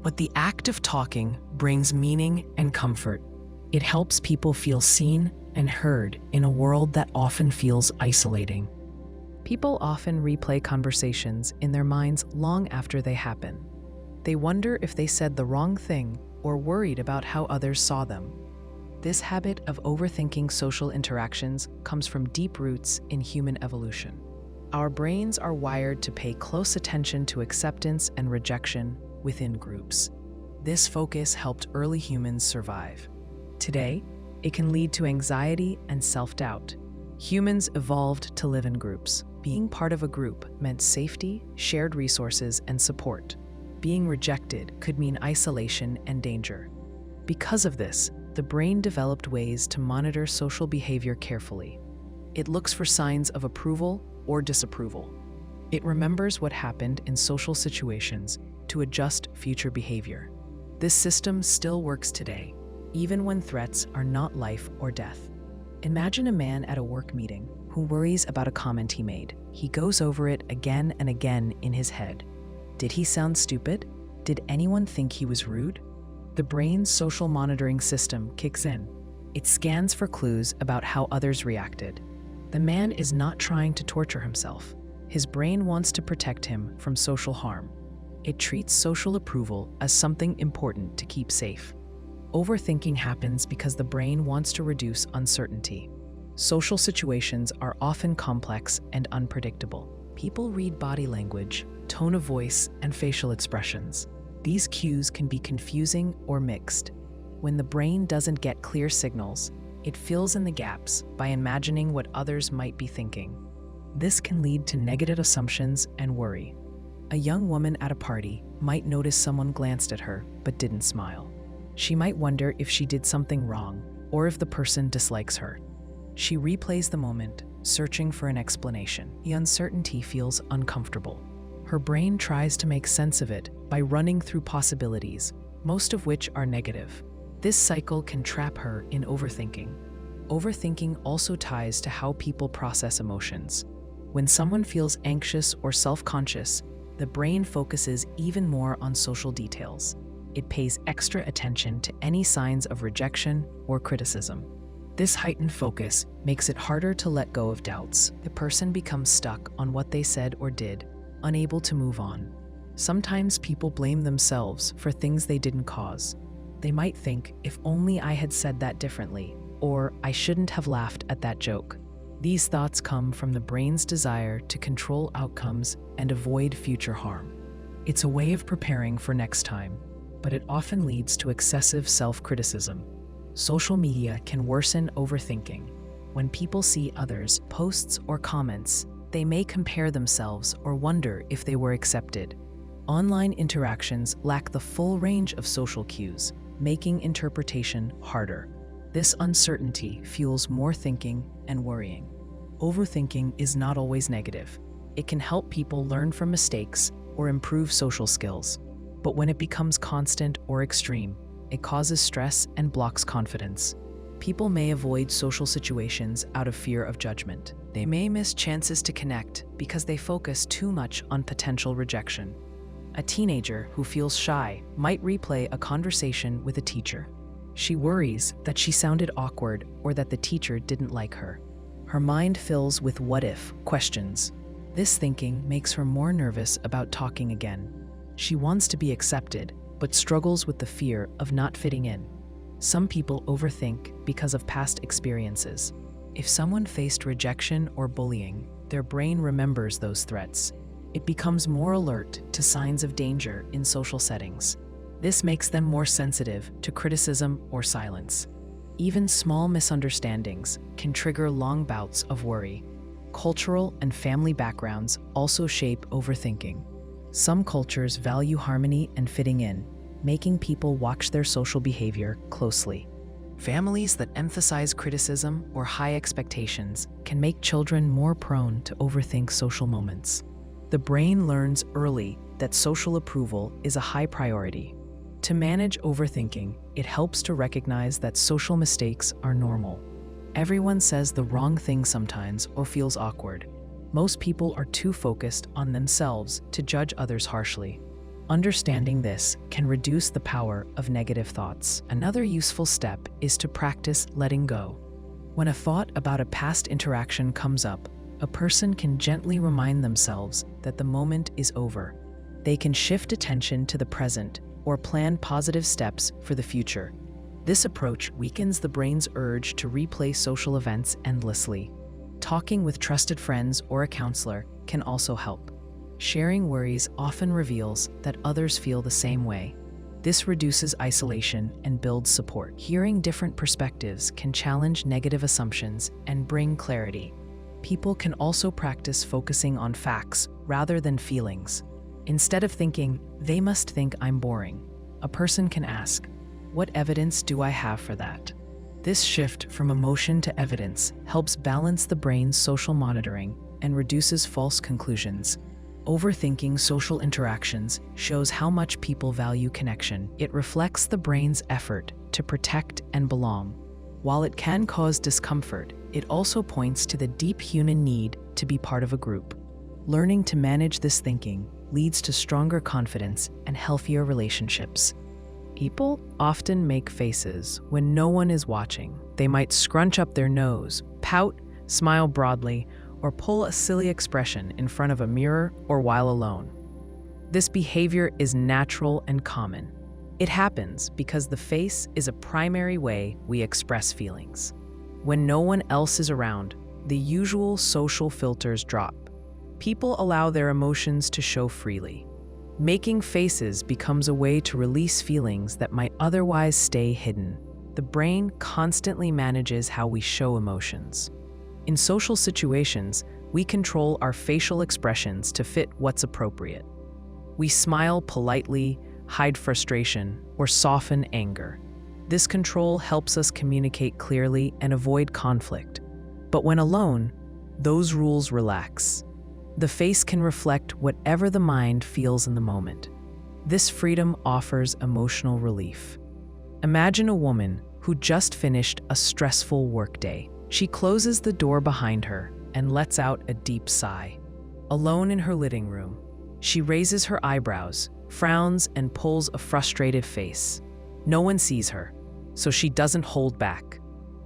but the act of talking brings meaning and comfort. It helps people feel seen and heard in a world that often feels isolating. People often replay conversations in their minds long after they happen. They wonder if they said the wrong thing or worried about how others saw them. This habit of overthinking social interactions comes from deep roots in human evolution. Our brains are wired to pay close attention to acceptance and rejection within groups. This focus helped early humans survive. Today, it can lead to anxiety and self-doubt. Humans evolved to live in groups. Being part of a group meant safety, shared resources, and support. Being rejected could mean isolation and danger. Because of this, the brain developed ways to monitor social behavior carefully. It looks for signs of approval or disapproval. It remembers what happened in social situations to adjust future behavior. This system still works today, even when threats are not life or death. Imagine a man at a work meeting who worries about a comment he made. He goes over it again and again in his head. Did he sound stupid? Did anyone think he was rude? The brain's social monitoring system kicks in. It scans for clues about how others reacted. The man is not trying to torture himself. His brain wants to protect him from social harm. It treats social approval as something important to keep safe. Overthinking happens because the brain wants to reduce uncertainty. Social situations are often complex and unpredictable. People read body language, tone of voice, and facial expressions. These cues can be confusing or mixed. When the brain doesn't get clear signals, it fills in the gaps by imagining what others might be thinking. This can lead to negative assumptions and worry. A young woman at a party might notice someone glanced at her but didn't smile. She might wonder if she did something wrong or if the person dislikes her. She replays the moment, searching for an explanation. The uncertainty feels uncomfortable. Her brain tries to make sense of it by running through possibilities, most of which are negative. This cycle can trap her in overthinking. Overthinking also ties to how people process emotions. When someone feels anxious or self-conscious, the brain focuses even more on social details. It pays extra attention to any signs of rejection or criticism. This heightened focus makes it harder to let go of doubts. The person becomes stuck on what they said or did, unable to move on. Sometimes people blame themselves for things they didn't cause. They might think, if only I had said that differently, or I shouldn't have laughed at that joke. These thoughts come from the brain's desire to control outcomes and avoid future harm. It's a way of preparing for next time, but it often leads to excessive self-criticism. Social media can worsen overthinking. When people see others' posts or comments, they may compare themselves or wonder if they were accepted. Online interactions lack the full range of social cues, making interpretation harder. This uncertainty fuels more thinking and worrying. Overthinking is not always negative. It can help people learn from mistakes or improve social skills. But when it becomes constant or extreme, it causes stress and blocks confidence. People may avoid social situations out of fear of judgment. They may miss chances to connect because they focus too much on potential rejection. A teenager who feels shy might replay a conversation with a teacher. She worries that she sounded awkward or that the teacher didn't like her. Her mind fills with what-if questions. This thinking makes her more nervous about talking again. She wants to be accepted, but struggles with the fear of not fitting in. Some people overthink because of past experiences. If someone faced rejection or bullying, their brain remembers those threats. It becomes more alert to signs of danger in social settings. This makes them more sensitive to criticism or silence. Even small misunderstandings can trigger long bouts of worry. Cultural and family backgrounds also shape overthinking. Some cultures value harmony and fitting in, making people watch their social behavior closely. Families that emphasize criticism or high expectations can make children more prone to overthink social moments. The brain learns early that social approval is a high priority. To manage overthinking, it helps to recognize that social mistakes are normal. Everyone says the wrong thing sometimes or feels awkward. Most people are too focused on themselves to judge others harshly. Understanding this can reduce the power of negative thoughts. Another useful step is to practice letting go. When a thought about a past interaction comes up, a person can gently remind themselves that the moment is over. They can shift attention to the present or plan positive steps for the future. This approach weakens the brain's urge to replay social events endlessly. Talking with trusted friends or a counselor can also help. Sharing worries often reveals that others feel the same way. This reduces isolation and builds support. Hearing different perspectives can challenge negative assumptions and bring clarity. People can also practice focusing on facts rather than feelings. Instead of thinking, "They must think I'm boring," a person can ask, "What evidence do I have for that?" This shift from emotion to evidence helps balance the brain's social monitoring and reduces false conclusions. Overthinking social interactions shows how much people value connection. It reflects the brain's effort to protect and belong. While it can cause discomfort, it also points to the deep human need to be part of a group. Learning to manage this thinking leads to stronger confidence and healthier relationships. People often make faces when no one is watching. They might scrunch up their nose, pout, smile broadly, or pull a silly expression in front of a mirror or while alone. This behavior is natural and common. It happens because the face is a primary way we express feelings. When no one else is around, the usual social filters drop. People allow their emotions to show freely. Making faces becomes a way to release feelings that might otherwise stay hidden. The brain constantly manages how we show emotions. In social situations, we control our facial expressions to fit what's appropriate. We smile politely, hide frustration, or soften anger. This control helps us communicate clearly and avoid conflict. But when alone, those rules relax. The face can reflect whatever the mind feels in the moment. This freedom offers emotional relief. Imagine a woman who just finished a stressful workday. She closes the door behind her and lets out a deep sigh. Alone in her living room, she raises her eyebrows, frowns, and pulls a frustrated face. No one sees her, so she doesn't hold back.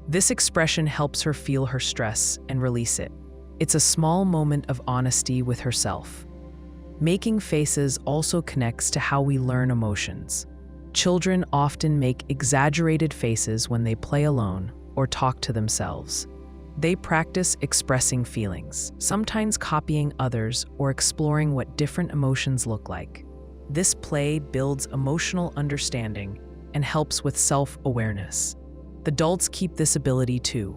This expression helps her feel her stress and release it. It's a small moment of honesty with herself. Making faces also connects to how we learn emotions. Children often make exaggerated faces when they play alone or talk to themselves. They practice expressing feelings, sometimes copying others or exploring what different emotions look like. This play builds emotional understanding and helps with self-awareness. Adults keep this ability too.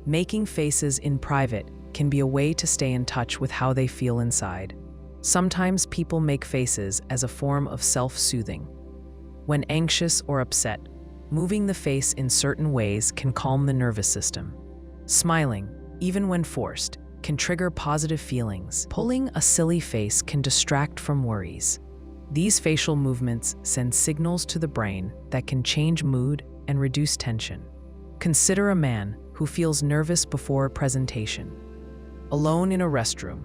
Making faces in private can be a way to stay in touch with how they feel inside. Sometimes people make faces as a form of self-soothing. When anxious or upset, moving the face in certain ways can calm the nervous system. Smiling, even when forced, can trigger positive feelings. Pulling a silly face can distract from worries. These facial movements send signals to the brain that can change mood and reduce tension. Consider a man who feels nervous before a presentation. Alone in a restroom,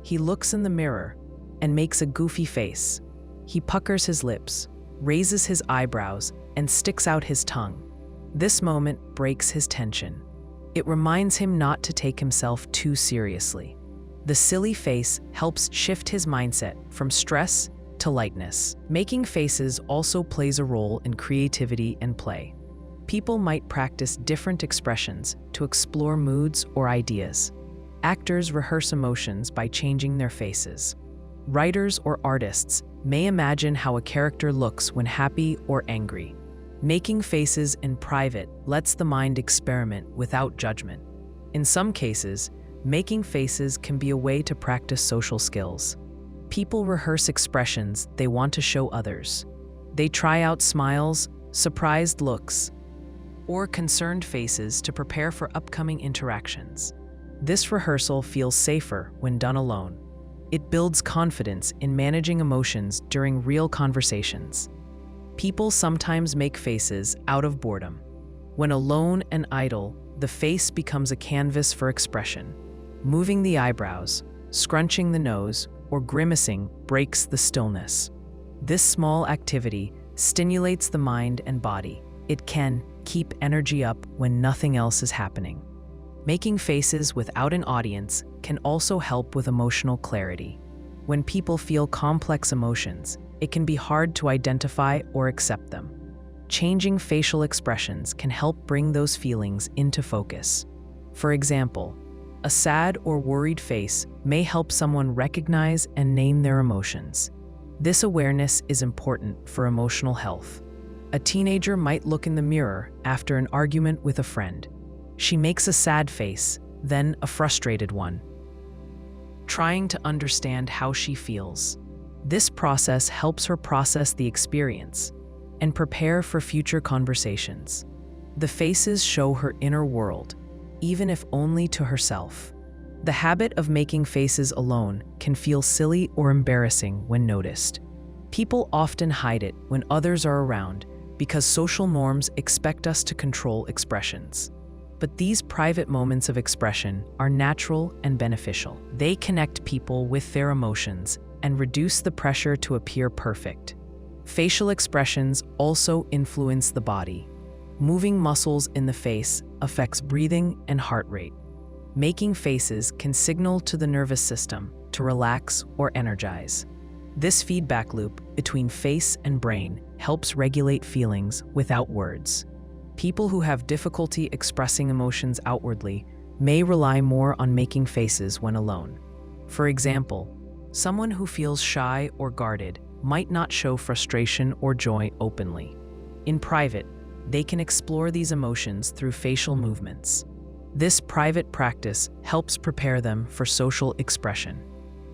he looks in the mirror and makes a goofy face. He puckers his lips, raises his eyebrows, and sticks out his tongue. This moment breaks his tension. It reminds him not to take himself too seriously. The silly face helps shift his mindset from stress to lightness. Making faces also plays a role in creativity and play. People might practice different expressions to explore moods or ideas. Actors rehearse emotions by changing their faces. Writers or artists may imagine how a character looks when happy or angry. Making faces in private lets the mind experiment without judgment. In some cases, making faces can be a way to practice social skills. People rehearse expressions they want to show others. They try out smiles, surprised looks, or concerned faces to prepare for upcoming interactions. This rehearsal feels safer when done alone. It builds confidence in managing emotions during real conversations. People sometimes make faces out of boredom. When alone and idle, the face becomes a canvas for expression. Moving the eyebrows, scrunching the nose, or grimacing breaks the stillness. This small activity stimulates the mind and body. It can keep energy up when nothing else is happening. Making faces without an audience can also help with emotional clarity. When people feel complex emotions, it can be hard to identify or accept them. Changing facial expressions can help bring those feelings into focus. For example, a sad or worried face may help someone recognize and name their emotions. This awareness is important for emotional health. A teenager might look in the mirror after an argument with a friend. She makes a sad face, then a frustrated one, trying to understand how she feels. This process helps her process the experience and prepare for future conversations. The faces show her inner world, even if only to herself. The habit of making faces alone can feel silly or embarrassing when noticed. People often hide it when others are around because social norms expect us to control expressions. But these private moments of expression are natural and beneficial. They connect people with their emotions and reduce the pressure to appear perfect. Facial expressions also influence the body. Moving muscles in the face affects breathing and heart rate. Making faces can signal to the nervous system to relax or energize. This feedback loop between face and brain helps regulate feelings without words. People who have difficulty expressing emotions outwardly may rely more on making faces when alone. For example, someone who feels shy or guarded might not show frustration or joy openly. In private, they can explore these emotions through facial movements. This private practice helps prepare them for social expression.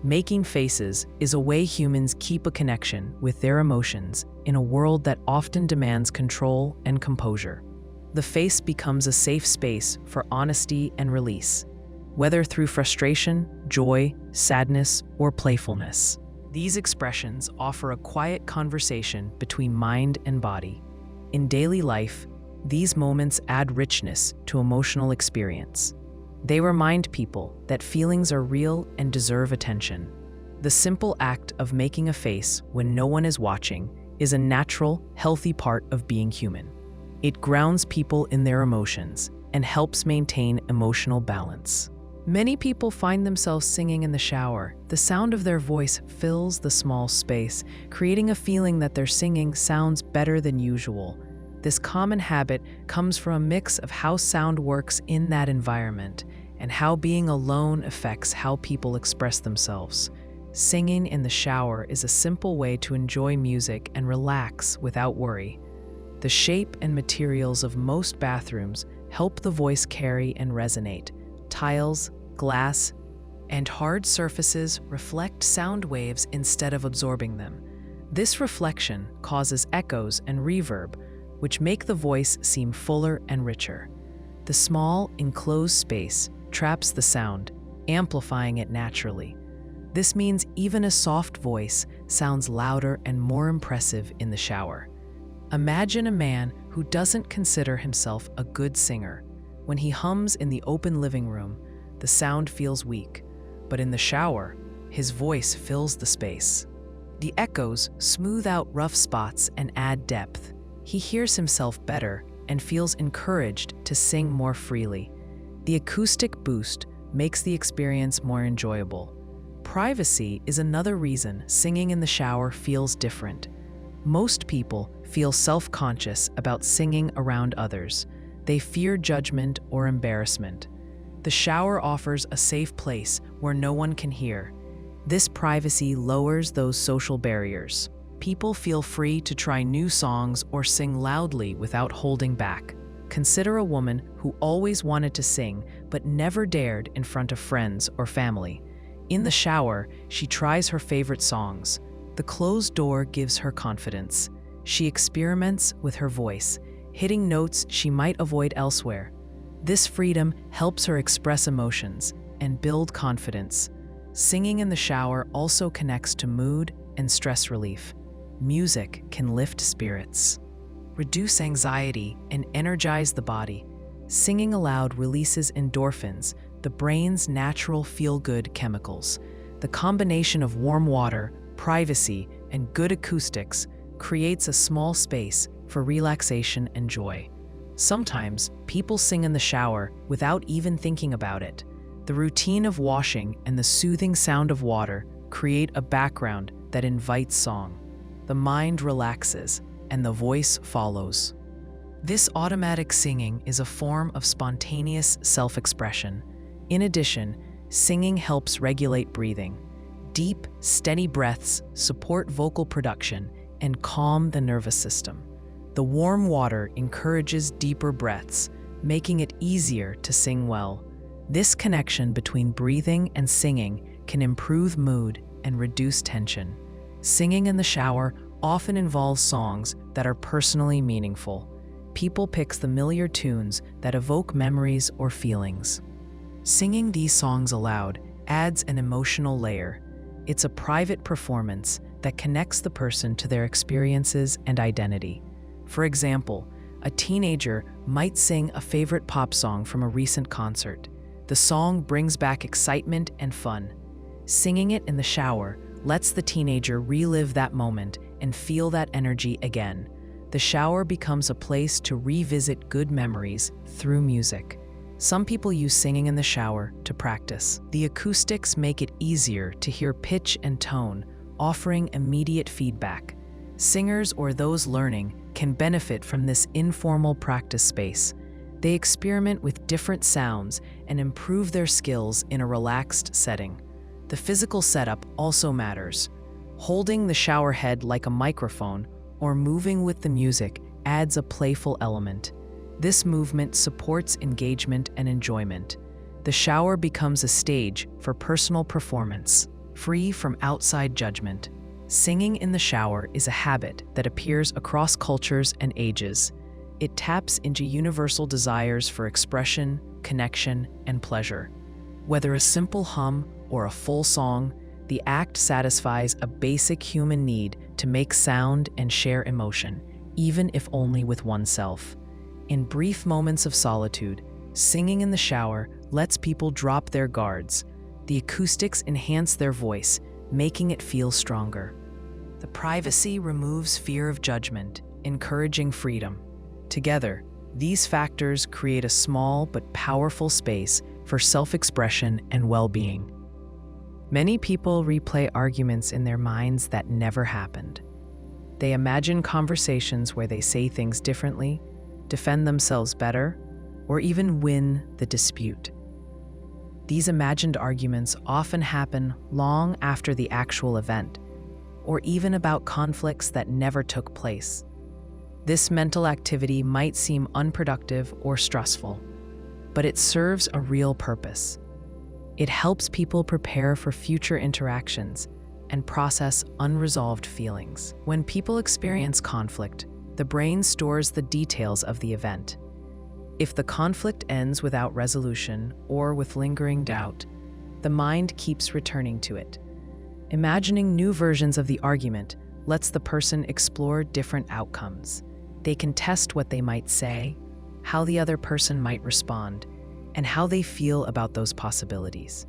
Making faces is a way humans keep a connection with their emotions in a world that often demands control and composure. The face becomes a safe space for honesty and release, whether through frustration, joy, sadness, or playfulness. These expressions offer a quiet conversation between mind and body. In daily life, these moments add richness to emotional experience. They remind people that feelings are real and deserve attention. The simple act of making a face when no one is watching is a natural, healthy part of being human. It grounds people in their emotions and helps maintain emotional balance. Many people find themselves singing in the shower. The sound of their voice fills the small space, creating a feeling that their singing sounds better than usual. This common habit comes from a mix of how sound works in that environment and how being alone affects how people express themselves. Singing in the shower is a simple way to enjoy music and relax without worry. The shape and materials of most bathrooms help the voice carry and resonate. Tiles, glass, and hard surfaces reflect sound waves instead of absorbing them. This reflection causes echoes and reverb, which make the voice seem fuller and richer. The small, enclosed space traps the sound, amplifying it naturally. This means even a soft voice sounds louder and more impressive in the shower. Imagine a man who doesn't consider himself a good singer. When he hums in the open living room, the sound feels weak, but in the shower, his voice fills the space. The echoes smooth out rough spots and add depth. He hears himself better and feels encouraged to sing more freely. The acoustic boost makes the experience more enjoyable. Privacy is another reason singing in the shower feels different. Most people feel self-conscious about singing around others. They fear judgment or embarrassment. The shower offers a safe place where no one can hear. This privacy lowers those social barriers. People feel free to try new songs or sing loudly without holding back. Consider a woman who always wanted to sing but never dared in front of friends or family. In the shower, she tries her favorite songs. The closed door gives her confidence. She experiments with her voice, hitting notes she might avoid elsewhere. This freedom helps her express emotions and build confidence. Singing in the shower also connects to mood and stress relief. Music can lift spirits, reduce anxiety, and energize the body. Singing aloud releases endorphins, the brain's natural feel-good chemicals. The combination of warm water, privacy, and good acoustics creates a small space for relaxation and joy. Sometimes, people sing in the shower without even thinking about it. The routine of washing and the soothing sound of water create a background that invites song. The mind relaxes, and the voice follows. This automatic singing is a form of spontaneous self-expression. In addition, singing helps regulate breathing. Deep, steady breaths support vocal production and calm the nervous system. The warm water encourages deeper breaths, making it easier to sing well. This connection between breathing and singing can improve mood and reduce tension. Singing in the shower often involves songs that are personally meaningful. People pick familiar tunes that evoke memories or feelings. Singing these songs aloud adds an emotional layer. It's a private performance that connects the person to their experiences and identity. For example, a teenager might sing a favorite pop song from a recent concert. The song brings back excitement and fun. Singing it in the shower lets the teenager relive that moment and feel that energy again. The shower becomes a place to revisit good memories through music. Some people use singing in the shower to practice. The acoustics make it easier to hear pitch and tone, offering immediate feedback. Singers or those learning can benefit from this informal practice space. They experiment with different sounds and improve their skills in a relaxed setting. The physical setup also matters. Holding the shower head like a microphone or moving with the music adds a playful element. This movement supports engagement and enjoyment. The shower becomes a stage for personal performance, free from outside judgment. Singing in the shower is a habit that appears across cultures and ages. It taps into universal desires for expression, connection, and pleasure. Whether a simple hum or a full song, the act satisfies a basic human need to make sound and share emotion, even if only with oneself. In brief moments of solitude, singing in the shower lets people drop their guards. The acoustics enhance their voice, making it feel stronger. The privacy removes fear of judgment, encouraging freedom. Together, these factors create a small but powerful space for self-expression and well-being. Many people replay arguments in their minds that never happened. They imagine conversations where they say things differently, defend themselves better, or even win the dispute. These imagined arguments often happen long after the actual event, or even about conflicts that never took place. This mental activity might seem unproductive or stressful, but it serves a real purpose. It helps people prepare for future interactions and process unresolved feelings. When people experience conflict, the brain stores the details of the event. If the conflict ends without resolution or with lingering doubt, the mind keeps returning to it. Imagining new versions of the argument lets the person explore different outcomes. They can test what they might say, how the other person might respond, and how they feel about those possibilities.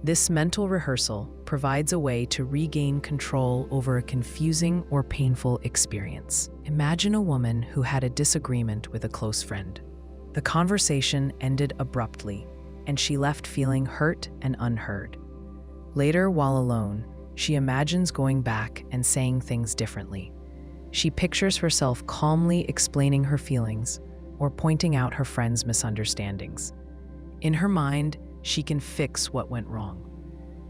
This mental rehearsal provides a way to regain control over a confusing or painful experience. Imagine a woman who had a disagreement with a close friend. The conversation ended abruptly, and she left feeling hurt and unheard. Later, while alone, she imagines going back and saying things differently. She pictures herself calmly explaining her feelings or pointing out her friend's misunderstandings. In her mind, she can fix what went wrong.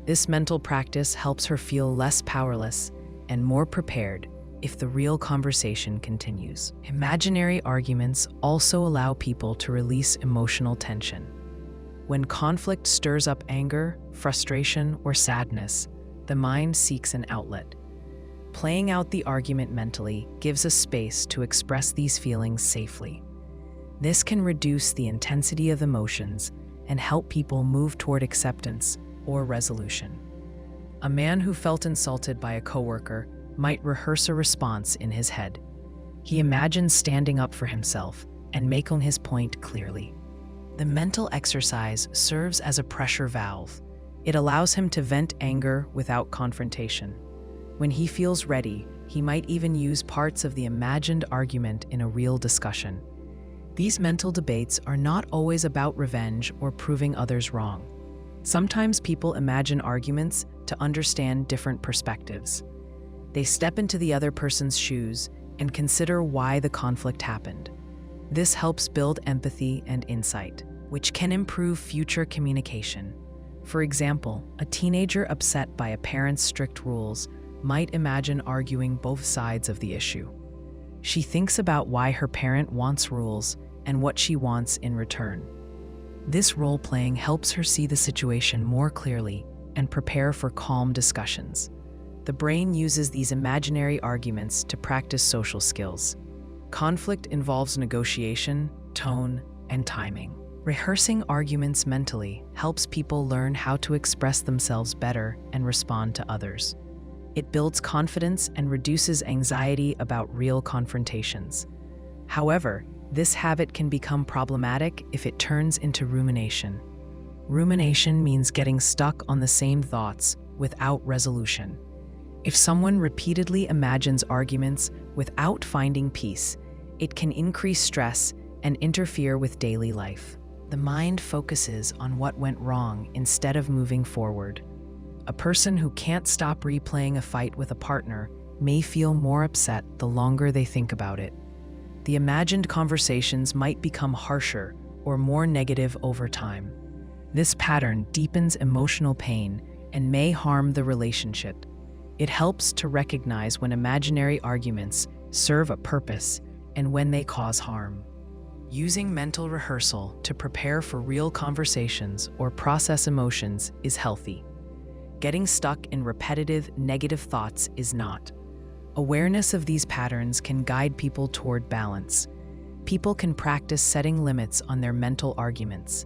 This mental practice helps her feel less powerless and more prepared if the real conversation continues. Imaginary arguments also allow people to release emotional tension. When conflict stirs up anger, frustration, or sadness, the mind seeks an outlet. Playing out the argument mentally gives a space to express these feelings safely. This can reduce the intensity of emotions and help people move toward acceptance or resolution. A man who felt insulted by a coworker might rehearse a response in his head. He imagines standing up for himself and making his point clearly. The mental exercise serves as a pressure valve. It allows him to vent anger without confrontation. When he feels ready, he might even use parts of the imagined argument in a real discussion. These mental debates are not always about revenge or proving others wrong. Sometimes people imagine arguments to understand different perspectives. They step into the other person's shoes and consider why the conflict happened. This helps build empathy and insight, which can improve future communication. For example, a teenager upset by a parent's strict rules might imagine arguing both sides of the issue. She thinks about why her parent wants rules and what she wants in return. This role-playing helps her see the situation more clearly and prepare for calm discussions. The brain uses these imaginary arguments to practice social skills. Conflict involves negotiation, tone, and timing. Rehearsing arguments mentally helps people learn how to express themselves better and respond to others. It builds confidence and reduces anxiety about real confrontations. However, this habit can become problematic if it turns into rumination. Rumination means getting stuck on the same thoughts without resolution. If someone repeatedly imagines arguments without finding peace, it can increase stress and interfere with daily life. The mind focuses on what went wrong instead of moving forward. A person who can't stop replaying a fight with a partner may feel more upset the longer they think about it. The imagined conversations might become harsher or more negative over time. This pattern deepens emotional pain and may harm the relationship. It helps to recognize when imaginary arguments serve a purpose and when they cause harm. Using mental rehearsal to prepare for real conversations or process emotions is healthy. Getting stuck in repetitive, negative thoughts is not. Awareness of these patterns can guide people toward balance. People can practice setting limits on their mental arguments.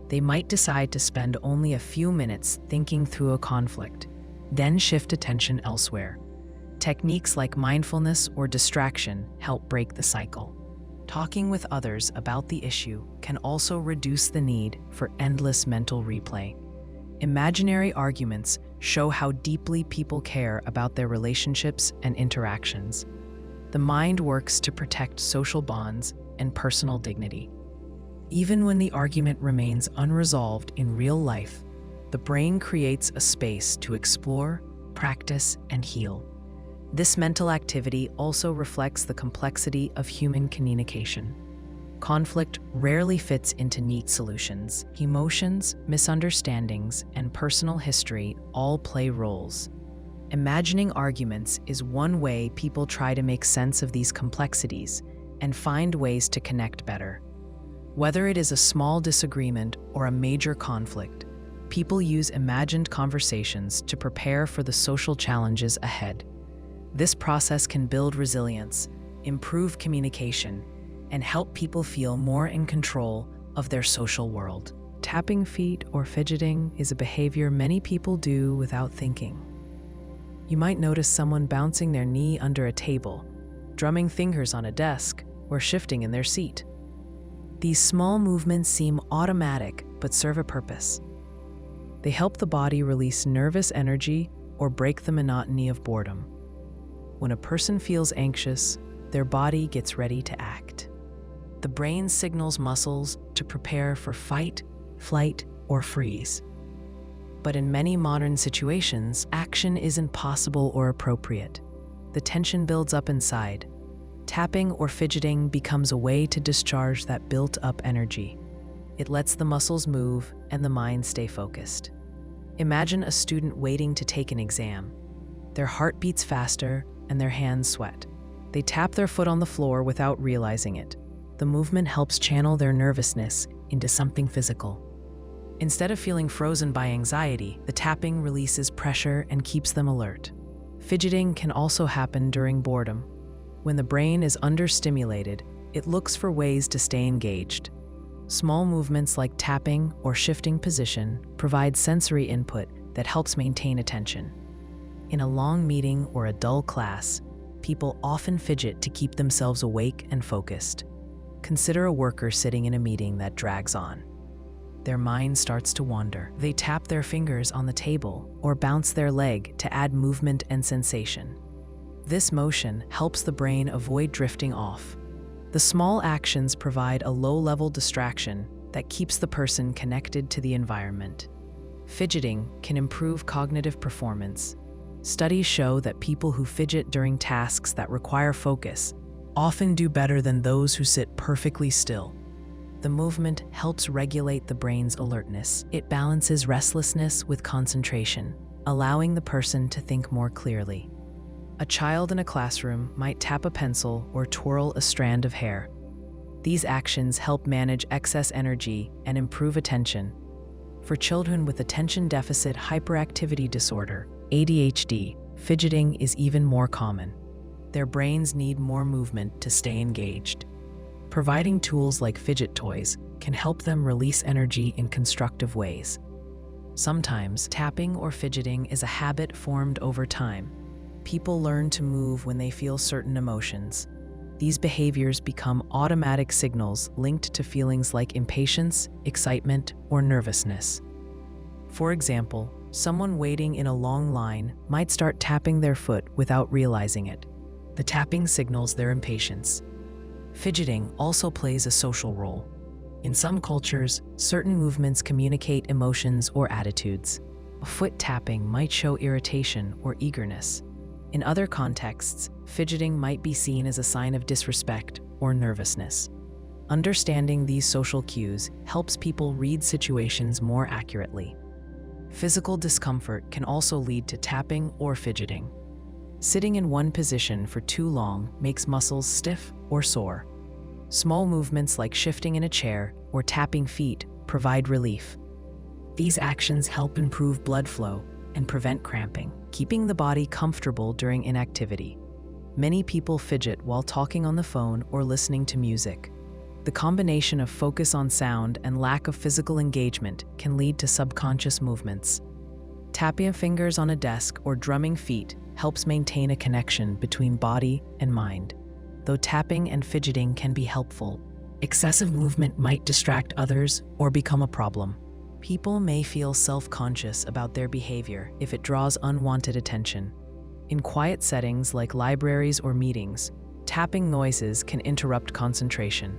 They might decide to spend only a few minutes thinking through a conflict, then shift attention elsewhere. Techniques like mindfulness or distraction help break the cycle. Talking with others about the issue can also reduce the need for endless mental replay. Imaginary arguments show how deeply people care about their relationships and interactions. The mind works to protect social bonds and personal dignity. Even when the argument remains unresolved in real life, the brain creates a space to explore, practice, and heal. This mental activity also reflects the complexity of human communication. Conflict rarely fits into neat solutions. Emotions, misunderstandings, and personal history all play roles. Imagining arguments is one way people try to make sense of these complexities and find ways to connect better. Whether it is a small disagreement or a major conflict, people use imagined conversations to prepare for the social challenges ahead. This process can build resilience, improve communication, and help people feel more in control of their social world. Tapping feet or fidgeting is a behavior many people do without thinking. You might notice someone bouncing their knee under a table, drumming fingers on a desk, or shifting in their seat. These small movements seem automatic but serve a purpose. They help the body release nervous energy or break the monotony of boredom. When a person feels anxious, their body gets ready to act. The brain signals muscles to prepare for fight, flight, or freeze. But in many modern situations, action isn't possible or appropriate. The tension builds up inside. Tapping or fidgeting becomes a way to discharge that built-up energy. It lets the muscles move and the mind stay focused. Imagine a student waiting to take an exam. Their heart beats faster and their hands sweat. They tap their foot on the floor without realizing it. The movement helps channel their nervousness into something physical. Instead of feeling frozen by anxiety, the tapping releases pressure and keeps them alert. Fidgeting can also happen during boredom. When the brain is understimulated, it looks for ways to stay engaged. Small movements like tapping or shifting position provide sensory input that helps maintain attention. In a long meeting or a dull class, people often fidget to keep themselves awake and focused. Consider a worker sitting in a meeting that drags on. Their mind starts to wander. They tap their fingers on the table or bounce their leg to add movement and sensation. This motion helps the brain avoid drifting off. The small actions provide a low-level distraction that keeps the person connected to the environment. Fidgeting can improve cognitive performance. Studies show that people who fidget during tasks that require focus often do better than those who sit perfectly still. The movement helps regulate the brain's alertness. It balances restlessness with concentration, allowing the person to think more clearly. A child in a classroom might tap a pencil or twirl a strand of hair. These actions help manage excess energy and improve attention. For children with attention deficit hyperactivity disorder, ADHD, fidgeting is even more common. Their brains need more movement to stay engaged. Providing tools like fidget toys can help them release energy in constructive ways. Sometimes, tapping or fidgeting is a habit formed over time. People learn to move when they feel certain emotions. These behaviors become automatic signals linked to feelings like impatience, excitement, or nervousness. For example, someone waiting in a long line might start tapping their foot without realizing it. The tapping signals their impatience. Fidgeting also plays a social role. In some cultures, certain movements communicate emotions or attitudes. A foot tapping might show irritation or eagerness. In other contexts, fidgeting might be seen as a sign of disrespect or nervousness. Understanding these social cues helps people read situations more accurately. Physical discomfort can also lead to tapping or fidgeting. Sitting in one position for too long makes muscles stiff or sore. Small movements like shifting in a chair or tapping feet provide relief. These actions help improve blood flow and prevent cramping, keeping the body comfortable during inactivity. Many people fidget while talking on the phone or listening to music. The combination of focus on sound and lack of physical engagement can lead to subconscious movements. Tapping fingers on a desk or drumming feet helps maintain a connection between body and mind. Though tapping and fidgeting can be helpful, excessive movement might distract others or become a problem. People may feel self-conscious about their behavior if it draws unwanted attention. In quiet settings like libraries or meetings, tapping noises can interrupt concentration.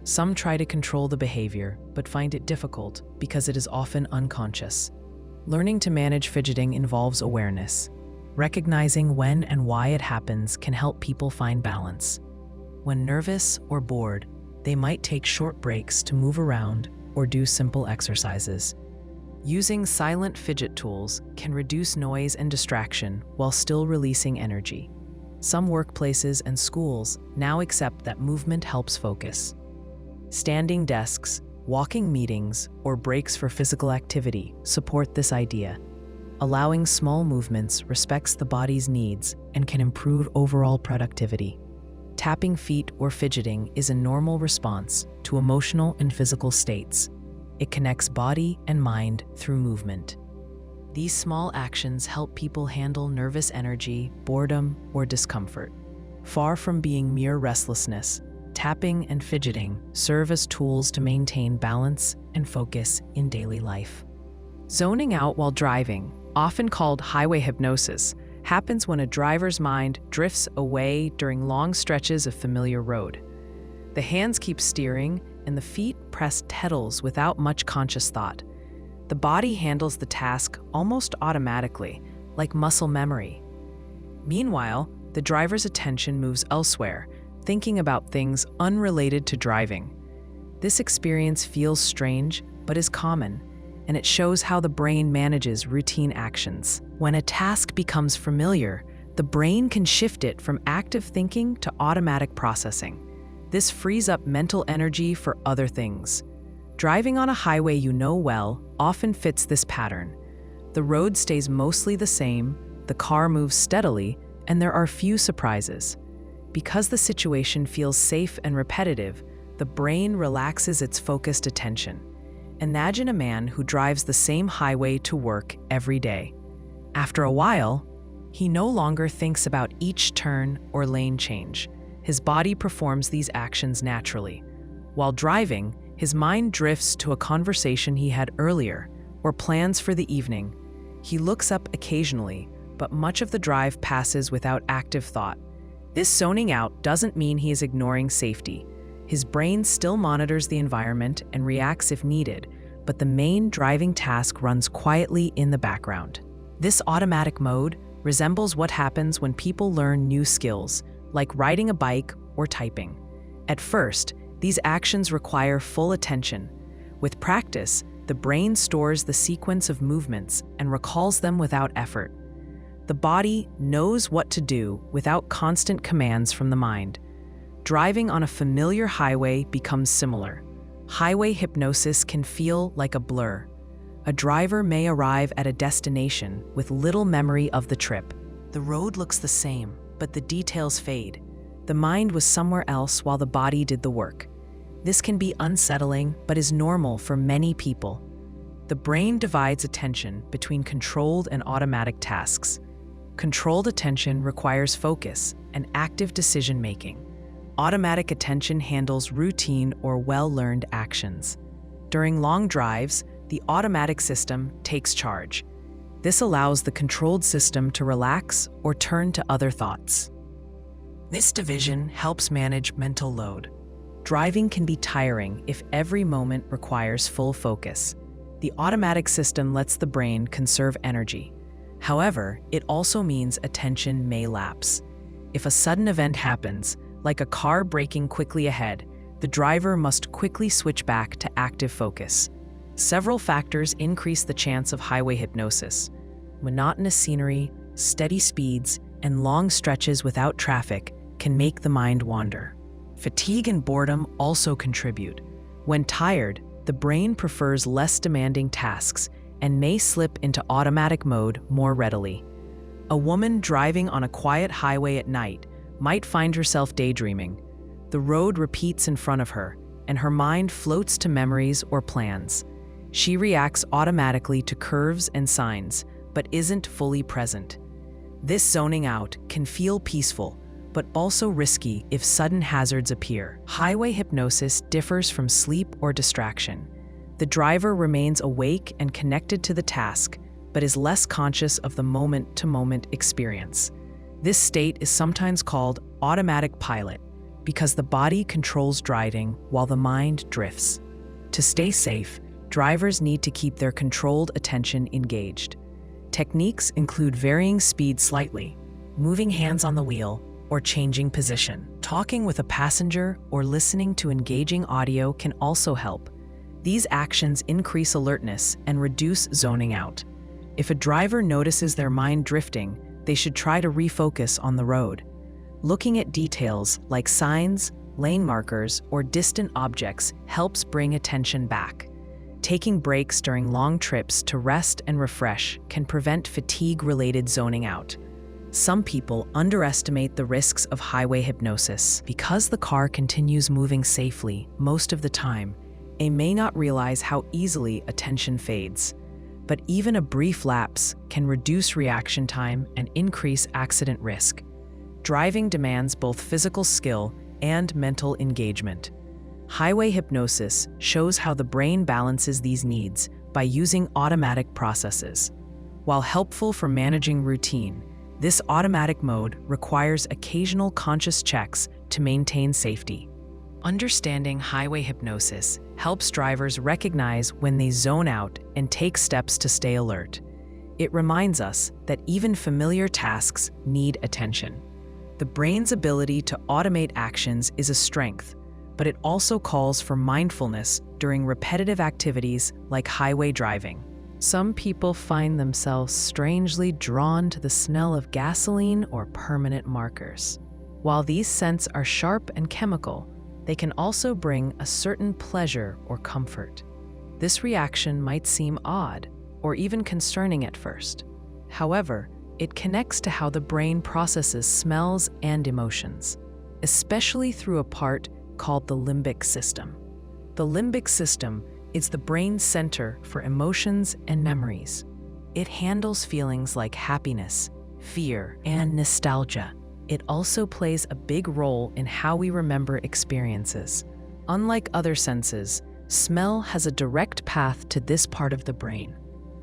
Some try to control the behavior, but find it difficult because it is often unconscious. Learning to manage fidgeting involves awareness. Recognizing when and why it happens can help people find balance. When nervous or bored, they might take short breaks to move around or do simple exercises. Using silent fidget tools can reduce noise and distraction while still releasing energy. Some workplaces and schools now accept that movement helps focus. Standing desks, walking meetings, or breaks for physical activity support this idea. Allowing small movements respects the body's needs and can improve overall productivity. Tapping feet or fidgeting is a normal response to emotional and physical states. It connects body and mind through movement. These small actions help people handle nervous energy, boredom, or discomfort. Far from being mere restlessness, tapping and fidgeting serve as tools to maintain balance and focus in daily life. Zoning out while driving, often called highway hypnosis, happens when a driver's mind drifts away during long stretches of familiar road. The hands keep steering and the feet press pedals without much conscious thought. The body handles the task almost automatically, like muscle memory. Meanwhile, the driver's attention moves elsewhere, thinking about things unrelated to driving. This experience feels strange, but is common, and it shows how the brain manages routine actions. When a task becomes familiar, the brain can shift it from active thinking to automatic processing. This frees up mental energy for other things. Driving on a highway you know well often fits this pattern. The road stays mostly the same, the car moves steadily, and there are few surprises. Because the situation feels safe and repetitive, the brain relaxes its focused attention. Imagine a man who drives the same highway to work every day. After a while, he no longer thinks about each turn or lane change. His body performs these actions naturally. While driving, his mind drifts to a conversation he had earlier or plans for the evening. He looks up occasionally, but much of the drive passes without active thought. This zoning out doesn't mean he is ignoring safety. His brain still monitors the environment and reacts if needed, but the main driving task runs quietly in the background. This automatic mode resembles what happens when people learn new skills, like riding a bike or typing. At first, these actions require full attention. With practice, the brain stores the sequence of movements and recalls them without effort. The body knows what to do without constant commands from the mind. Driving on a familiar highway becomes similar. Highway hypnosis can feel like a blur. A driver may arrive at a destination with little memory of the trip. The road looks the same, but the details fade. The mind was somewhere else while the body did the work. This can be unsettling, but is normal for many people. The brain divides attention between controlled and automatic tasks. Controlled attention requires focus and active decision-making. Automatic attention handles routine or well-learned actions. During long drives, the automatic system takes charge. This allows the controlled system to relax or turn to other thoughts. This division helps manage mental load. Driving can be tiring if every moment requires full focus. The automatic system lets the brain conserve energy. However, it also means attention may lapse. If a sudden event happens, like a car braking quickly ahead, the driver must quickly switch back to active focus. Several factors increase the chance of highway hypnosis. Monotonous scenery, steady speeds, and long stretches without traffic can make the mind wander. Fatigue and boredom also contribute. When tired, the brain prefers less demanding tasks and may slip into automatic mode more readily. A woman driving on a quiet highway at night might find herself daydreaming. The road repeats in front of her, and her mind floats to memories or plans. She reacts automatically to curves and signs, but isn't fully present. This zoning out can feel peaceful, but also risky if sudden hazards appear. Highway hypnosis differs from sleep or distraction. The driver remains awake and connected to the task, but is less conscious of the moment-to-moment experience. This state is sometimes called automatic pilot because the body controls driving while the mind drifts. To stay safe, drivers need to keep their controlled attention engaged. Techniques include varying speed slightly, moving hands on the wheel, or changing position. Talking with a passenger or listening to engaging audio can also help. These actions increase alertness and reduce zoning out. If a driver notices their mind drifting, they should try to refocus on the road. Looking at details like signs, lane markers, or distant objects helps bring attention back. Taking breaks during long trips to rest and refresh can prevent fatigue-related zoning out. Some people underestimate the risks of highway hypnosis. Because the car continues moving safely most of the time, they may not realize how easily attention fades. But even a brief lapse can reduce reaction time and increase accident risk. Driving demands both physical skill and mental engagement. Highway hypnosis shows how the brain balances these needs by using automatic processes. While helpful for managing routine, this automatic mode requires occasional conscious checks to maintain safety. Understanding highway hypnosis helps drivers recognize when they zone out and take steps to stay alert. It reminds us that even familiar tasks need attention. The brain's ability to automate actions is a strength, but it also calls for mindfulness during repetitive activities like highway driving. Some people find themselves strangely drawn to the smell of gasoline or permanent markers. While these scents are sharp and chemical, they can also bring a certain pleasure or comfort. This reaction might seem odd or even concerning at first. However, it connects to how the brain processes smells and emotions, especially through a part called the limbic system. The limbic system is the brain's center for emotions and memories. It handles feelings like happiness, fear, and nostalgia. It also plays a big role in how we remember experiences. Unlike other senses, smell has a direct path to this part of the brain.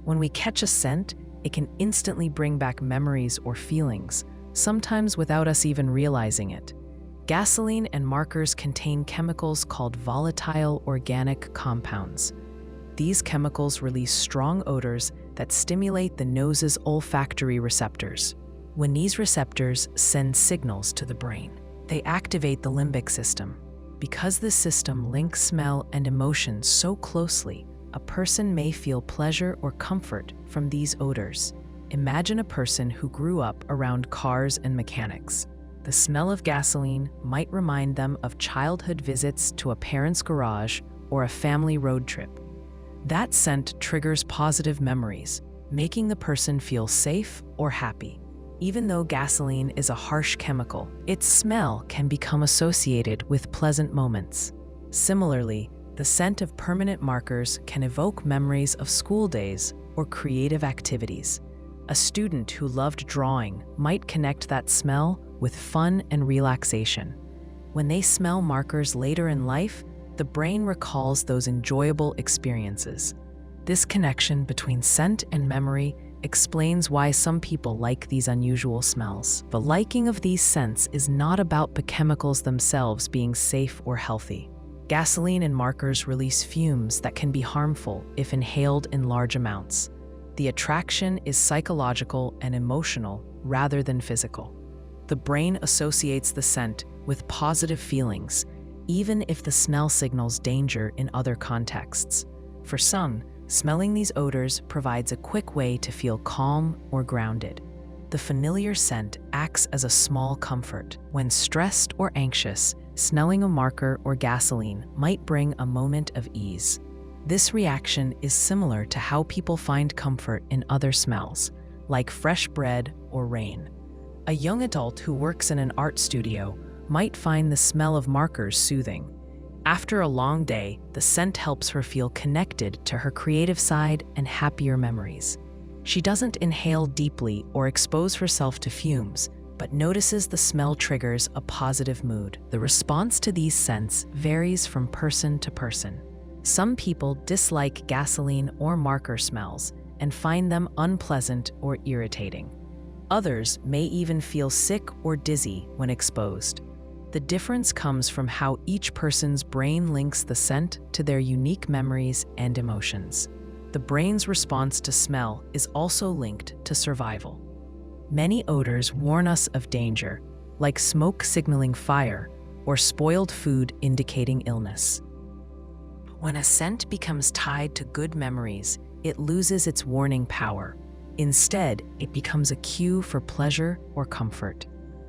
When we catch a scent, it can instantly bring back memories or feelings, sometimes without us even realizing it. Gasoline and markers contain chemicals called volatile organic compounds. These chemicals release strong odors that stimulate the nose's olfactory receptors. When these receptors send signals to the brain, they activate the limbic system. Because this system links smell and emotion so closely, a person may feel pleasure or comfort from these odors. Imagine a person who grew up around cars and mechanics. The smell of gasoline might remind them of childhood visits to a parent's garage or a family road trip. That scent triggers positive memories, making the person feel safe or happy. Even though gasoline is a harsh chemical, its smell can become associated with pleasant moments. Similarly, the scent of permanent markers can evoke memories of school days or creative activities. A student who loved drawing might connect that smell with fun and relaxation. When they smell markers later in life, the brain recalls those enjoyable experiences. This connection between scent and memory explains why some people like these unusual smells. The liking of these scents is not about the chemicals themselves being safe or healthy. Gasoline and markers release fumes that can be harmful if inhaled in large amounts. The attraction is psychological and emotional rather than physical. The brain associates the scent with positive feelings, even if the smell signals danger in other contexts. For some, smelling these odors provides a quick way to feel calm or grounded. The familiar scent acts as a small comfort. When stressed or anxious, smelling a marker or gasoline might bring a moment of ease. This reaction is similar to how people find comfort in other smells, like fresh bread or rain. A young adult who works in an art studio might find the smell of markers soothing. After a long day, the scent helps her feel connected to her creative side and happier memories. She doesn't inhale deeply or expose herself to fumes, but notices the smell triggers a positive mood. The response to these scents varies from person to person. Some people dislike gasoline or marker smells and find them unpleasant or irritating. Others may even feel sick or dizzy when exposed. The difference comes from how each person's brain links the scent to their unique memories and emotions. The brain's response to smell is also linked to survival. Many odors warn us of danger, like smoke signaling fire or spoiled food indicating illness. When a scent becomes tied to good memories, it loses its warning power. Instead, it becomes a cue for pleasure or comfort.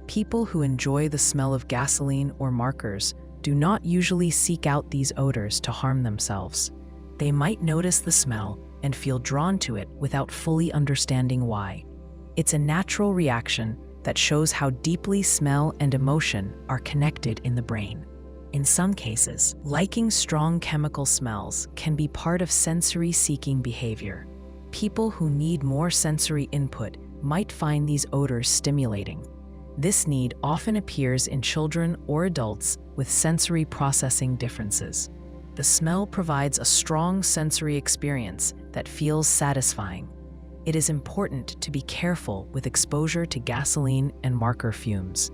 People who enjoy the smell of gasoline or markers do not usually seek out these odors to harm themselves. They might notice the smell and feel drawn to it without fully understanding why. It's a natural reaction that shows how deeply smell and emotion are connected in the brain. In some cases, liking strong chemical smells can be part of sensory-seeking behavior. People who need more sensory input might find these odors stimulating. This need often appears in children or adults with sensory processing differences. The smell provides a strong sensory experience that feels satisfying. It is important to be careful with exposure to gasoline and marker fumes.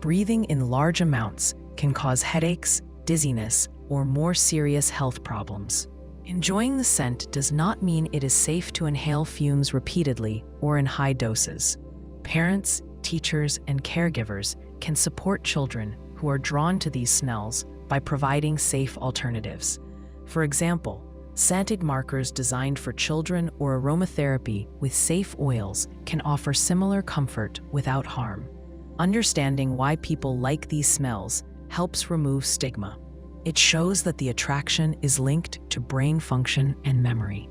Breathing in large amounts can cause headaches, dizziness, or more serious health problems. Enjoying the scent does not mean it is safe to inhale fumes repeatedly or in high doses. Parents, teachers, and caregivers can support children who are drawn to these smells by providing safe alternatives. For example, scented markers designed for children or aromatherapy with safe oils can offer similar comfort without harm. Understanding why people like these smells helps remove stigma. It shows that the attraction is linked to brain function and memory,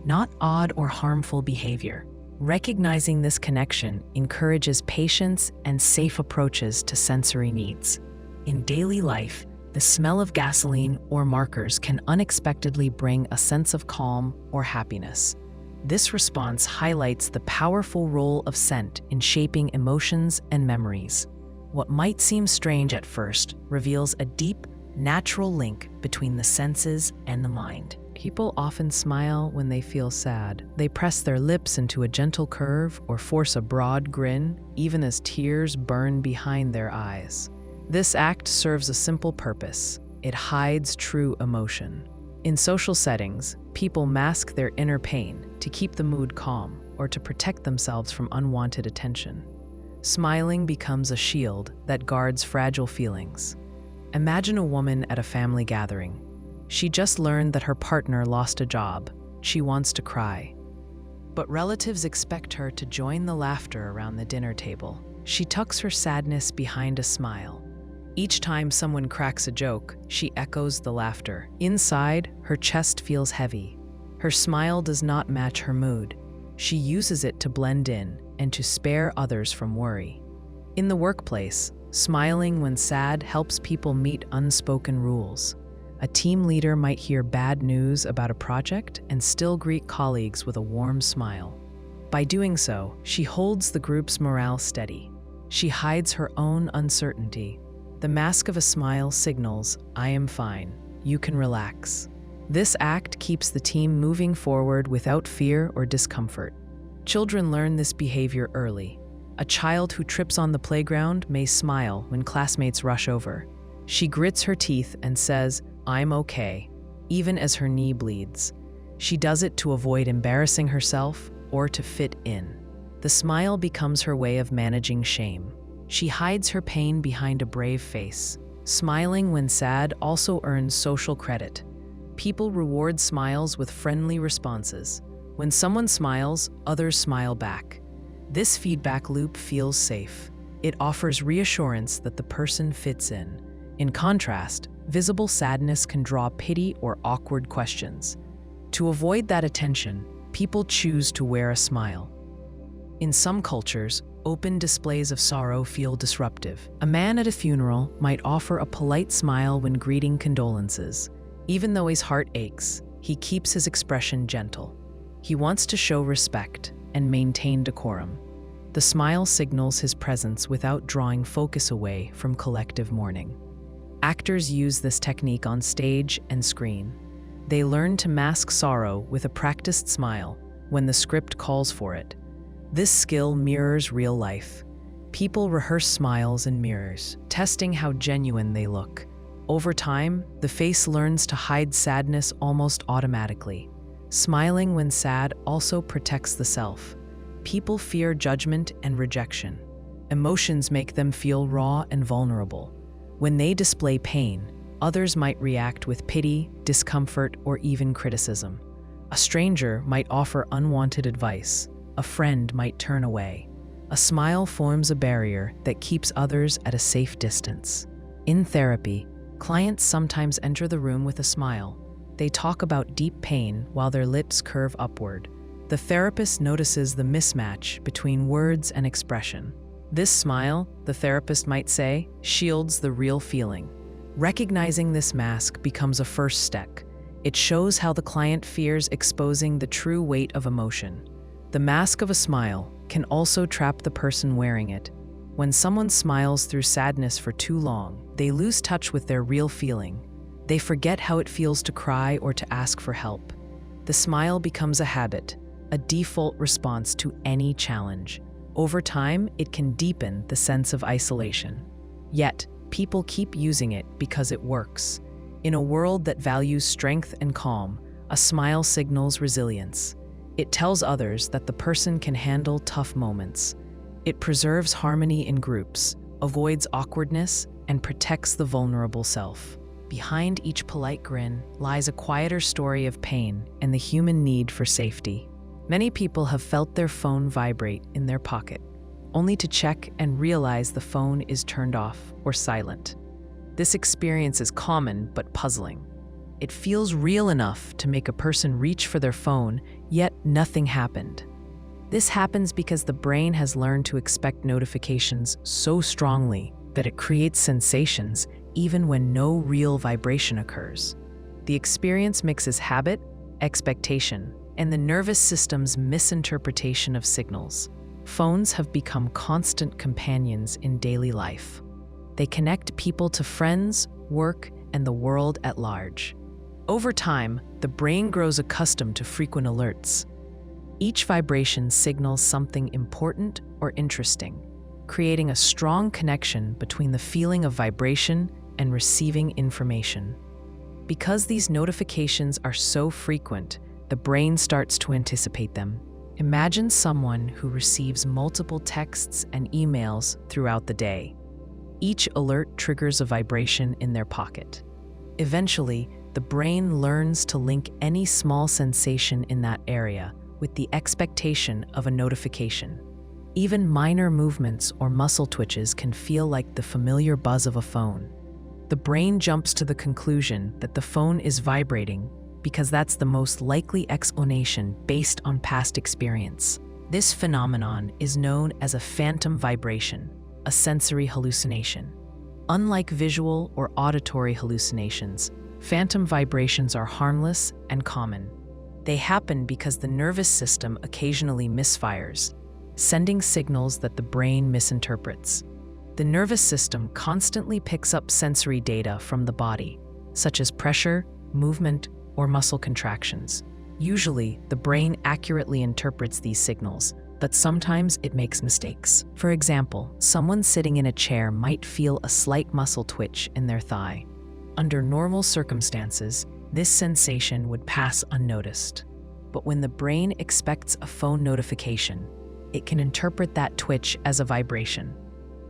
not odd or harmful behavior. Recognizing this connection encourages patience and safe approaches to sensory needs. In daily life, the smell of gasoline or markers can unexpectedly bring a sense of calm or happiness. This response highlights the powerful role of scent in shaping emotions and memories. What might seem strange at first reveals a deep, natural link between the senses and the mind. People often smile when they feel sad. They press their lips into a gentle curve or force a broad grin, even as tears burn behind their eyes. This act serves a simple purpose. It hides true emotion. In social settings, people mask their inner pain to keep the mood calm or to protect themselves from unwanted attention. Smiling becomes a shield that guards fragile feelings. Imagine a woman at a family gathering. She just learned that her partner lost a job. She wants to cry. But relatives expect her to join the laughter around the dinner table. She tucks her sadness behind a smile. Each time someone cracks a joke, she echoes the laughter. Inside, her chest feels heavy. Her smile does not match her mood. She uses it to blend in and to spare others from worry. In the workplace, smiling when sad helps people meet unspoken rules. A team leader might hear bad news about a project and still greet colleagues with a warm smile. By doing so, she holds the group's morale steady. She hides her own uncertainty. The mask of a smile signals, "I am fine. You can relax." This act keeps the team moving forward without fear or discomfort. Children learn this behavior early. A child who trips on the playground may smile when classmates rush over. She grits her teeth and says, "I'm okay," even as her knee bleeds. She does it to avoid embarrassing herself or to fit in. The smile becomes her way of managing shame. She hides her pain behind a brave face. Smiling when sad also earns social credit. People reward smiles with friendly responses. When someone smiles, others smile back. This feedback loop feels safe. It offers reassurance that the person fits in. In contrast, visible sadness can draw pity or awkward questions. To avoid that attention, people choose to wear a smile. In some cultures, open displays of sorrow feel disruptive. A man at a funeral might offer a polite smile when greeting condolences. Even though his heart aches, he keeps his expression gentle. He wants to show respect and maintain decorum. The smile signals his presence without drawing focus away from collective mourning. Actors use this technique on stage and screen. They learn to mask sorrow with a practiced smile when the script calls for it. This skill mirrors real life. People rehearse smiles in mirrors, testing how genuine they look. Over time, the face learns to hide sadness almost automatically. Smiling when sad also protects the self. People fear judgment and rejection. Emotions make them feel raw and vulnerable. When they display pain, others might react with pity, discomfort, or even criticism. A stranger might offer unwanted advice. A friend might turn away. A smile forms a barrier that keeps others at a safe distance. In therapy, clients sometimes enter the room with a smile. They talk about deep pain while their lips curve upward. The therapist notices the mismatch between words and expression. This smile, the therapist might say, shields the real feeling. Recognizing this mask becomes a first step. It shows how the client fears exposing the true weight of emotion. The mask of a smile can also trap the person wearing it. When someone smiles through sadness for too long, they lose touch with their real feeling. They forget how it feels to cry or to ask for help. The smile becomes a habit, a default response to any challenge. Over time, it can deepen the sense of isolation. Yet, people keep using it because it works. In a world that values strength and calm, a smile signals resilience. It tells others that the person can handle tough moments. It preserves harmony in groups, avoids awkwardness, and protects the vulnerable self. Behind each polite grin lies a quieter story of pain and the human need for safety. Many people have felt their phone vibrate in their pocket, only to check and realize the phone is turned off or silent. This experience is common but puzzling. It feels real enough to make a person reach for their phone, yet nothing happened. This happens because the brain has learned to expect notifications so strongly that it creates sensations even when no real vibration occurs. The experience mixes habit, expectation, and the nervous system's misinterpretation of signals. Phones have become constant companions in daily life. They connect people to friends, work, and the world at large. Over time, the brain grows accustomed to frequent alerts. Each vibration signals something important or interesting, creating a strong connection between the feeling of vibration and receiving information. Because these notifications are so frequent, the brain starts to anticipate them. Imagine someone who receives multiple texts and emails throughout the day. Each alert triggers a vibration in their pocket. Eventually, the brain learns to link any small sensation in that area with the expectation of a notification. Even minor movements or muscle twitches can feel like the familiar buzz of a phone. The brain jumps to the conclusion that the phone is vibrating because that's the most likely explanation based on past experience. This phenomenon is known as a phantom vibration, a sensory hallucination. Unlike visual or auditory hallucinations, phantom vibrations are harmless and common. They happen because the nervous system occasionally misfires, sending signals that the brain misinterprets. The nervous system constantly picks up sensory data from the body, such as pressure, movement, or muscle contractions. Usually, the brain accurately interprets these signals, but sometimes it makes mistakes. For example, someone sitting in a chair might feel a slight muscle twitch in their thigh. Under normal circumstances, this sensation would pass unnoticed. But when the brain expects a phone notification, it can interpret that twitch as a vibration.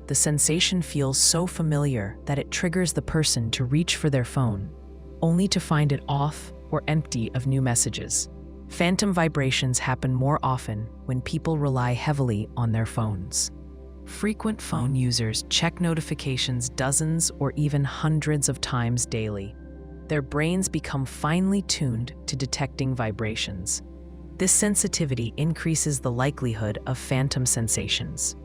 The sensation feels so familiar that it triggers the person to reach for their phone, only to find it off or empty of new messages. Phantom vibrations happen more often when people rely heavily on their phones. Frequent phone users check notifications dozens or even hundreds of times daily. Their brains become finely tuned to detecting vibrations. This sensitivity increases the likelihood of phantom sensations.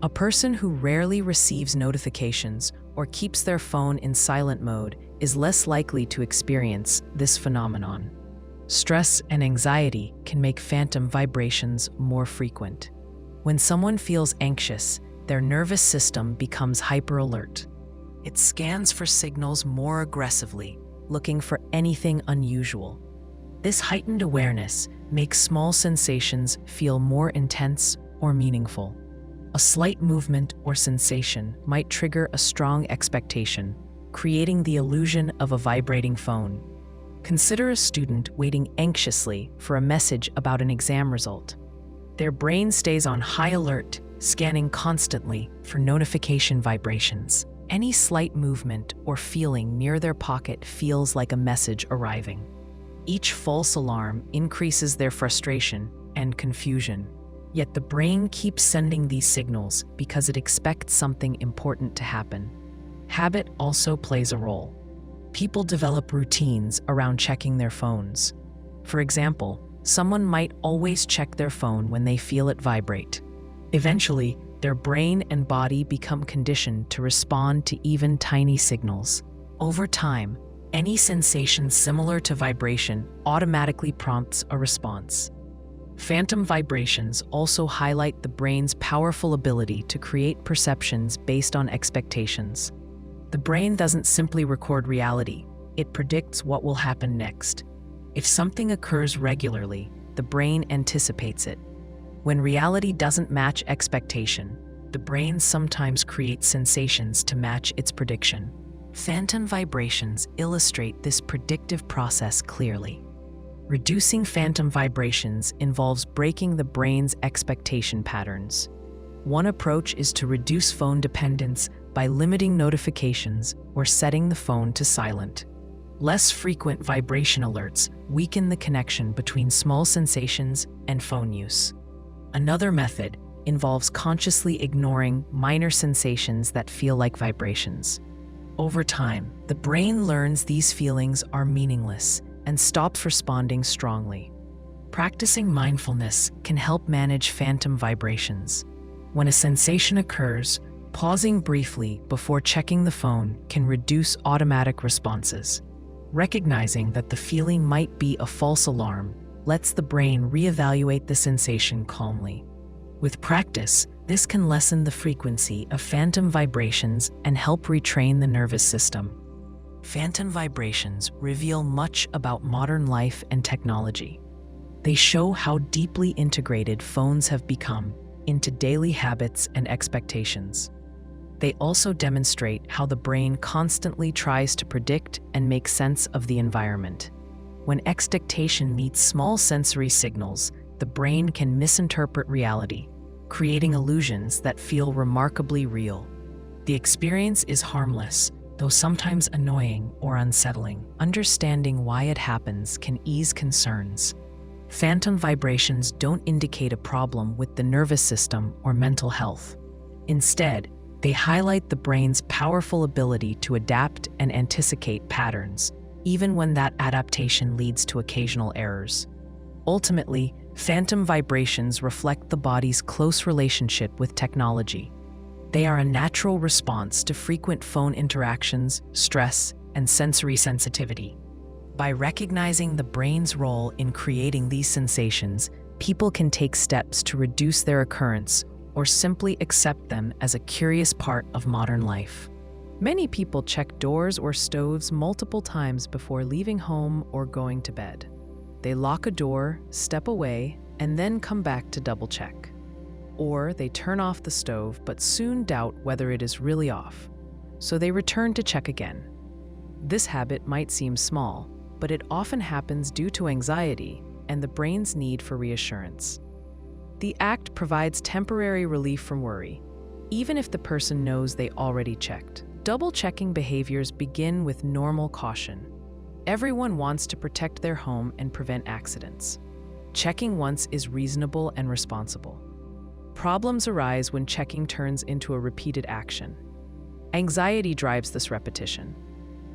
A person who rarely receives notifications or keeps their phone in silent mode is less likely to experience this phenomenon. Stress and anxiety can make phantom vibrations more frequent. When someone feels anxious, their nervous system becomes hyper-alert. It scans for signals more aggressively, looking for anything unusual. This heightened awareness makes small sensations feel more intense or meaningful. A slight movement or sensation might trigger a strong expectation, creating the illusion of a vibrating phone. Consider a student waiting anxiously for a message about an exam result. Their brain stays on high alert, scanning constantly for notification vibrations. Any slight movement or feeling near their pocket feels like a message arriving. Each false alarm increases their frustration and confusion. Yet the brain keeps sending these signals because it expects something important to happen. Habit also plays a role. People develop routines around checking their phones. For example, someone might always check their phone when they feel it vibrate. Eventually, their brain and body become conditioned to respond to even tiny signals. Over time, any sensation similar to vibration automatically prompts a response. Phantom vibrations also highlight the brain's powerful ability to create perceptions based on expectations. The brain doesn't simply record reality, it predicts what will happen next. If something occurs regularly, the brain anticipates it. When reality doesn't match expectation, the brain sometimes creates sensations to match its prediction. Phantom vibrations illustrate this predictive process clearly. Reducing phantom vibrations involves breaking the brain's expectation patterns. One approach is to reduce phone dependence by limiting notifications or setting the phone to silent. Less frequent vibration alerts weaken the connection between small sensations and phone use. Another method involves consciously ignoring minor sensations that feel like vibrations. Over time, the brain learns these feelings are meaningless and stops responding strongly. Practicing mindfulness can help manage phantom vibrations. When a sensation occurs, pausing briefly before checking the phone can reduce automatic responses. Recognizing that the feeling might be a false alarm lets the brain reevaluate the sensation calmly. With practice, this can lessen the frequency of phantom vibrations and help retrain the nervous system. Phantom vibrations reveal much about modern life and technology. They show how deeply integrated phones have become into daily habits and expectations. They also demonstrate how the brain constantly tries to predict and make sense of the environment. When expectation meets small sensory signals, the brain can misinterpret reality, creating illusions that feel remarkably real. The experience is harmless, though sometimes annoying or unsettling. Understanding why it happens can ease concerns. Phantom vibrations don't indicate a problem with the nervous system or mental health. Instead, they highlight the brain's powerful ability to adapt and anticipate patterns, even when that adaptation leads to occasional errors. Ultimately, phantom vibrations reflect the body's close relationship with technology. They are a natural response to frequent phone interactions, stress, and sensory sensitivity. By recognizing the brain's role in creating these sensations, people can take steps to reduce their occurrence or simply accept them as a curious part of modern life. Many people check doors or stoves multiple times before leaving home or going to bed. They lock a door, step away, and then come back to double-check. Or they turn off the stove but soon doubt whether it is really off, so they return to check again. This habit might seem small, but it often happens due to anxiety and the brain's need for reassurance. The act provides temporary relief from worry, even if the person knows they already checked. Double-checking behaviors begin with normal caution. Everyone wants to protect their home and prevent accidents. Checking once is reasonable and responsible. Problems arise when checking turns into a repeated action. Anxiety drives this repetition.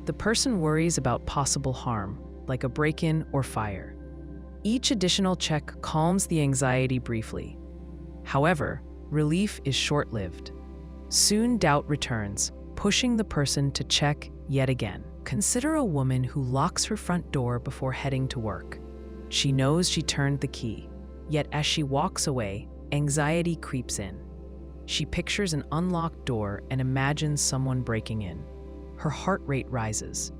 The person worries about possible harm, like a break-in or fire. Each additional check calms the anxiety briefly. However, relief is short-lived. Soon doubt returns, pushing the person to check yet again. Consider a woman who locks her front door before heading to work. She knows she turned the key, yet as she walks away, anxiety creeps in. She pictures an unlocked door and imagines someone breaking in. Her heart rate rises.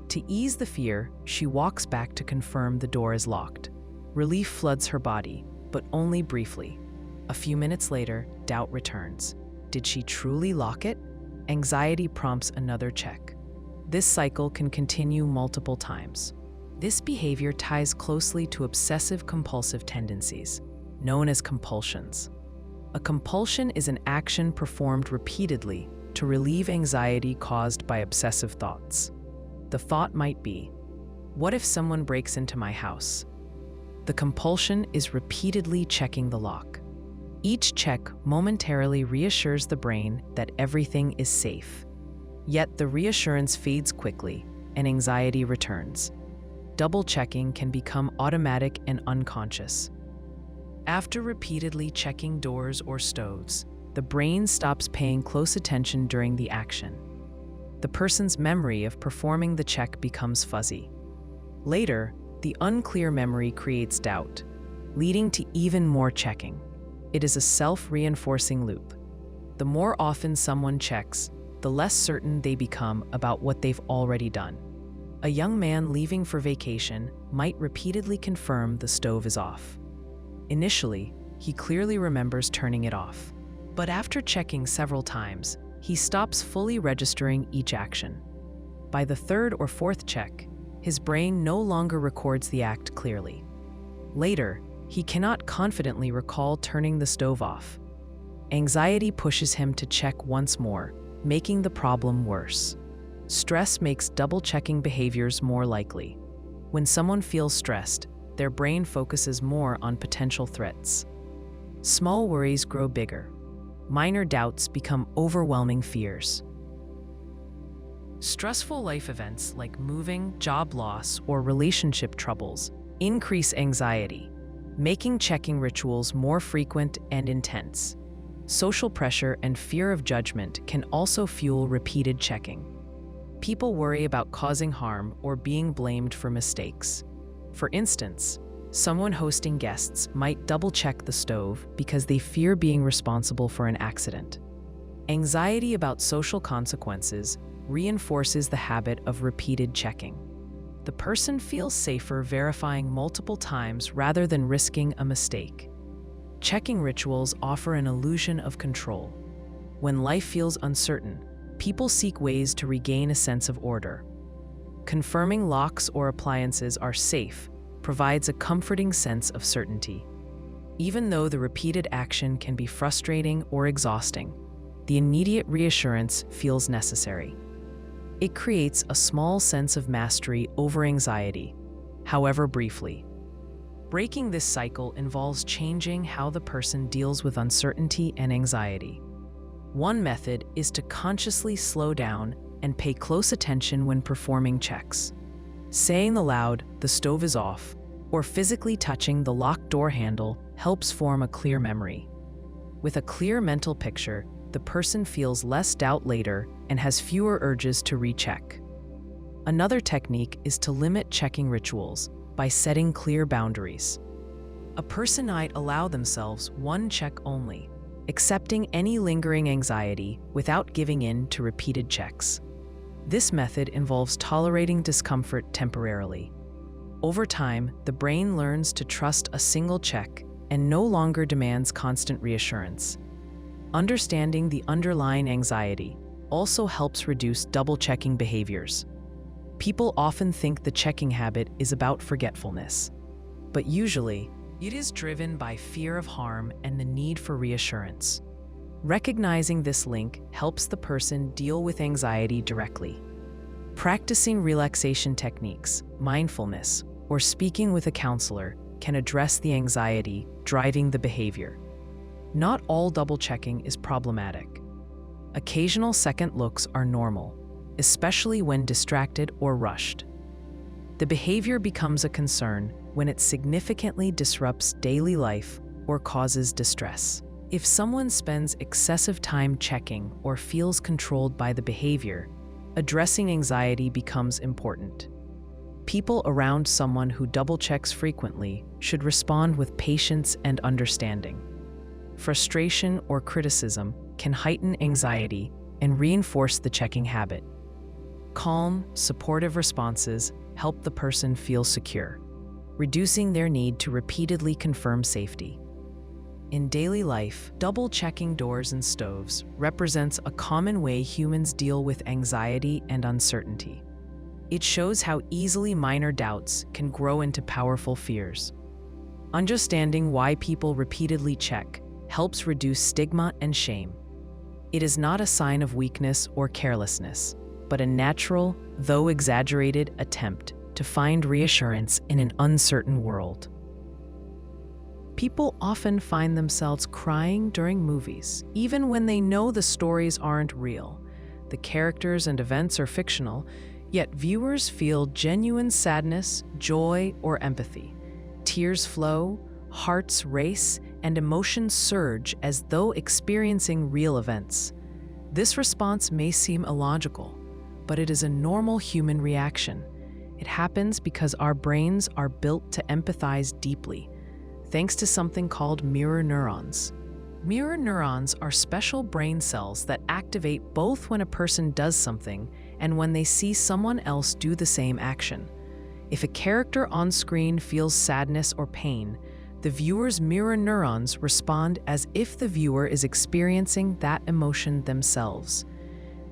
To ease the fear, she walks back to confirm the door is locked. Relief floods her body, but only briefly. A few minutes later, doubt returns. Did she truly lock it? Anxiety prompts another check. This cycle can continue multiple times. This behavior ties closely to obsessive-compulsive tendencies, known as compulsions. A compulsion is an action performed repeatedly to relieve anxiety caused by obsessive thoughts. The thought might be, "What if someone breaks into my house?" The compulsion is repeatedly checking the lock. Each check momentarily reassures the brain that everything is safe. Yet the reassurance fades quickly, and anxiety returns. Double-checking can become automatic and unconscious. After repeatedly checking doors or stoves, the brain stops paying close attention during the action. The person's memory of performing the check becomes fuzzy. Later, the unclear memory creates doubt, leading to even more checking. It is a self-reinforcing loop. The more often someone checks, the less certain they become about what they've already done. A young man leaving for vacation might repeatedly confirm the stove is off. Initially, he clearly remembers turning it off. But after checking several times, he stops fully registering each action. By the third or fourth check, his brain no longer records the act clearly. Later, he cannot confidently recall turning the stove off. Anxiety pushes him to check once more, making the problem worse. Stress makes double-checking behaviors more likely. When someone feels stressed, their brain focuses more on potential threats. Small worries grow bigger. Minor doubts become overwhelming fears. Stressful life events like moving, job loss, or relationship troubles increase anxiety, making checking rituals more frequent and intense. Social pressure and fear of judgment can also fuel repeated checking. People worry about causing harm or being blamed for mistakes. For instance, someone hosting guests might double-check the stove because they fear being responsible for an accident. Anxiety about social consequences reinforces the habit of repeated checking. The person feels safer verifying multiple times rather than risking a mistake. Checking rituals offer an illusion of control. When life feels uncertain, people seek ways to regain a sense of order. Confirming locks or appliances are safe provides a comforting sense of certainty. Even though the repeated action can be frustrating or exhausting, the immediate reassurance feels necessary. It creates a small sense of mastery over anxiety, however briefly. Breaking this cycle involves changing how the person deals with uncertainty and anxiety. One method is to consciously slow down and pay close attention when performing checks. Saying aloud, "The stove is off," or physically touching the locked door handle helps form a clear memory. With a clear mental picture, the person feels less doubt later and has fewer urges to recheck. Another technique is to limit checking rituals by setting clear boundaries. A person might allow themselves one check only, accepting any lingering anxiety without giving in to repeated checks. This method involves tolerating discomfort temporarily. Over time, the brain learns to trust a single check and no longer demands constant reassurance. Understanding the underlying anxiety also helps reduce double-checking behaviors. People often think the checking habit is about forgetfulness, but usually, it is driven by fear of harm and the need for reassurance. Recognizing this link helps the person deal with anxiety directly. Practicing relaxation techniques, mindfulness, or speaking with a counselor can address the anxiety driving the behavior. Not all double-checking is problematic. Occasional second looks are normal, especially when distracted or rushed. The behavior becomes a concern when it significantly disrupts daily life or causes distress. If someone spends excessive time checking or feels controlled by the behavior, addressing anxiety becomes important. People around someone who double-checks frequently should respond with patience and understanding. Frustration or criticism can heighten anxiety and reinforce the checking habit. Calm, supportive responses help the person feel secure, reducing their need to repeatedly confirm safety. In daily life, double-checking doors and stoves represents a common way humans deal with anxiety and uncertainty. It shows how easily minor doubts can grow into powerful fears. Understanding why people repeatedly check helps reduce stigma and shame. It is not a sign of weakness or carelessness, but a natural, though exaggerated, attempt to find reassurance in an uncertain world. People often find themselves crying during movies, even when they know the stories aren't real. The characters and events are fictional, yet viewers feel genuine sadness, joy, or empathy. Tears flow, hearts race, and emotions surge as though experiencing real events. This response may seem illogical, but it is a normal human reaction. It happens because our brains are built to empathize deeply, thanks to something called mirror neurons. Mirror neurons are special brain cells that activate both when a person does something and when they see someone else do the same action. If a character on screen feels sadness or pain, the viewer's mirror neurons respond as if the viewer is experiencing that emotion themselves.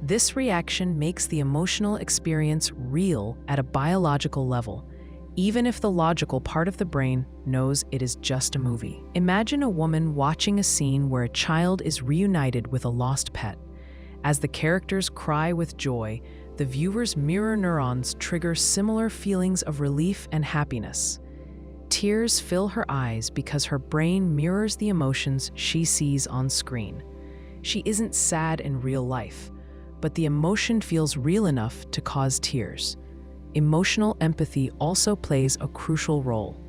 This reaction makes the emotional experience real at a biological level, even if the logical part of the brain knows it is just a movie. Imagine a woman watching a scene where a child is reunited with a lost pet. As the characters cry with joy, the viewer's mirror neurons trigger similar feelings of relief and happiness. Tears fill her eyes because her brain mirrors the emotions she sees on screen. She isn't sad in real life, but the emotion feels real enough to cause tears. Emotional empathy also plays a crucial role.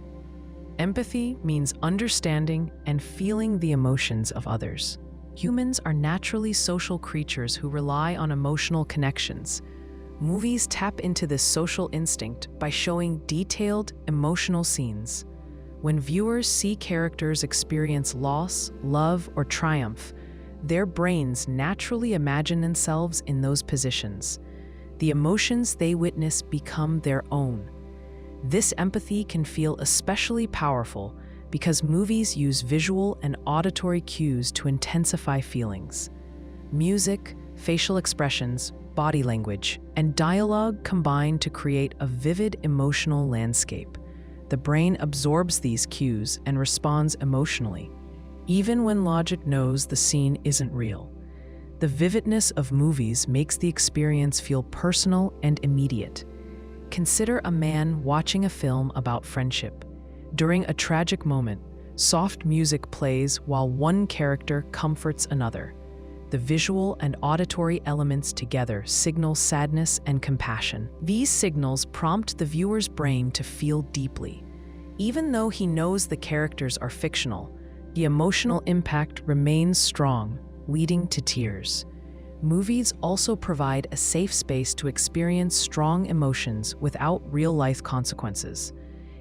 Empathy means understanding and feeling the emotions of others. Humans are naturally social creatures who rely on emotional connections. Movies tap into this social instinct by showing detailed, emotional scenes. When viewers see characters experience loss, love, or triumph, their brains naturally imagine themselves in those positions. The emotions they witness become their own. This empathy can feel especially powerful because movies use visual and auditory cues to intensify feelings. Music, facial expressions, body language, and dialogue combine to create a vivid emotional landscape. The brain absorbs these cues and responds emotionally, even when logic knows the scene isn't real. The vividness of movies makes the experience feel personal and immediate. Consider a man watching a film about friendship. During a tragic moment, soft music plays while one character comforts another. The visual and auditory elements together signal sadness and compassion. These signals prompt the viewer's brain to feel deeply. Even though he knows the characters are fictional, the emotional impact remains strong, leading to tears. Movies also provide a safe space to experience strong emotions without real-life consequences.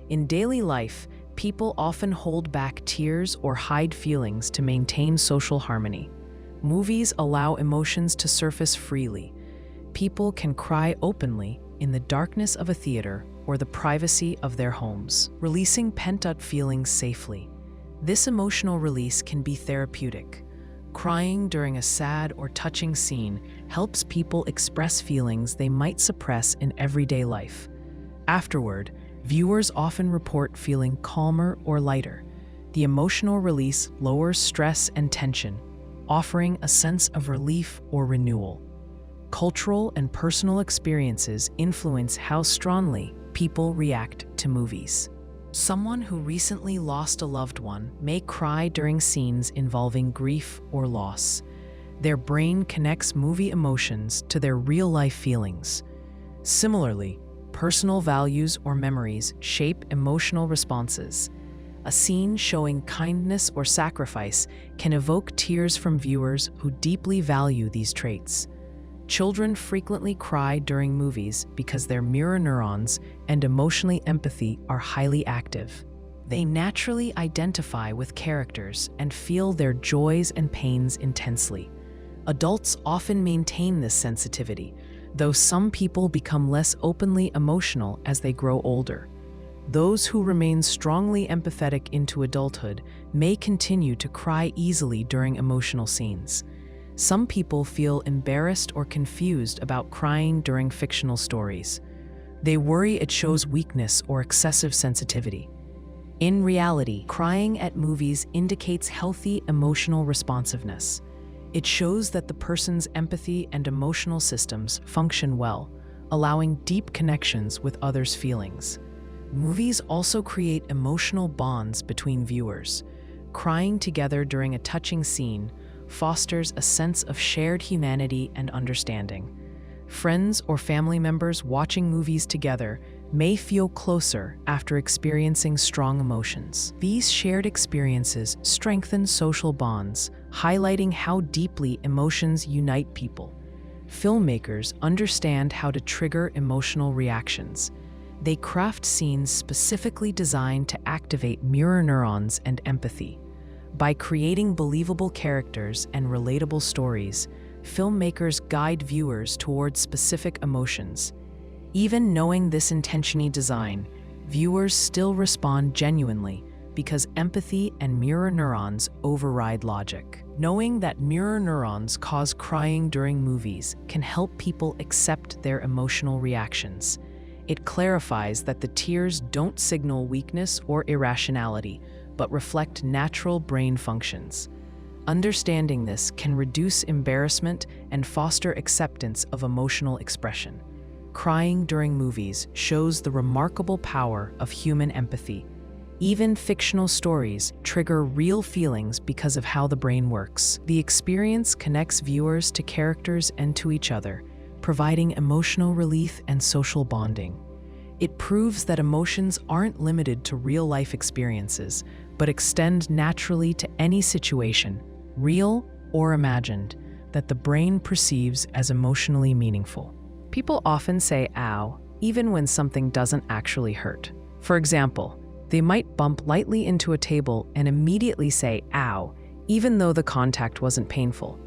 In daily life, people often hold back tears or hide feelings to maintain social harmony. Movies allow emotions to surface freely. People can cry openly in the darkness of a theater or the privacy of their homes, releasing pent-up feelings safely. This emotional release can be therapeutic. Crying during a sad or touching scene helps people express feelings they might suppress in everyday life. Afterward, viewers often report feeling calmer or lighter. The emotional release lowers stress and tension, offering a sense of relief or renewal. Cultural and personal experiences influence how strongly people react to movies. Someone who recently lost a loved one may cry during scenes involving grief or loss. Their brain connects movie emotions to their real-life feelings. Similarly, personal values or memories shape emotional responses. A scene showing kindness or sacrifice can evoke tears from viewers who deeply value these traits. Children frequently cry during movies because their mirror neurons and emotional empathy are highly active. They naturally identify with characters and feel their joys and pains intensely. Adults often maintain this sensitivity, though some people become less openly emotional as they grow older. Those who remain strongly empathetic into adulthood may continue to cry easily during emotional scenes. Some people feel embarrassed or confused about crying during fictional stories. They worry it shows weakness or excessive sensitivity. In reality, crying at movies indicates healthy emotional responsiveness. It shows that the person's empathy and emotional systems function well, allowing deep connections with others' feelings. Movies also create emotional bonds between viewers. Crying together during a touching scene fosters a sense of shared humanity and understanding. Friends or family members watching movies together may feel closer after experiencing strong emotions. These shared experiences strengthen social bonds, highlighting how deeply emotions unite people. Filmmakers understand how to trigger emotional reactions. They craft scenes specifically designed to activate mirror neurons and empathy. By creating believable characters and relatable stories, filmmakers guide viewers towards specific emotions. Even knowing this intentional design, viewers still respond genuinely because empathy and mirror neurons override logic. Knowing that mirror neurons cause crying during movies can help people accept their emotional reactions. It clarifies that the tears don't signal weakness or irrationality, but reflect natural brain functions. Understanding this can reduce embarrassment and foster acceptance of emotional expression. Crying during movies shows the remarkable power of human empathy. Even fictional stories trigger real feelings because of how the brain works. The experience connects viewers to characters and to each other, providing emotional relief and social bonding. It proves that emotions aren't limited to real-life experiences, but extend naturally to any situation, real or imagined, that the brain perceives as emotionally meaningful. People often say "ow" even when something doesn't actually hurt. For example, they might bump lightly into a table and immediately say "ow," even though the contact wasn't painful.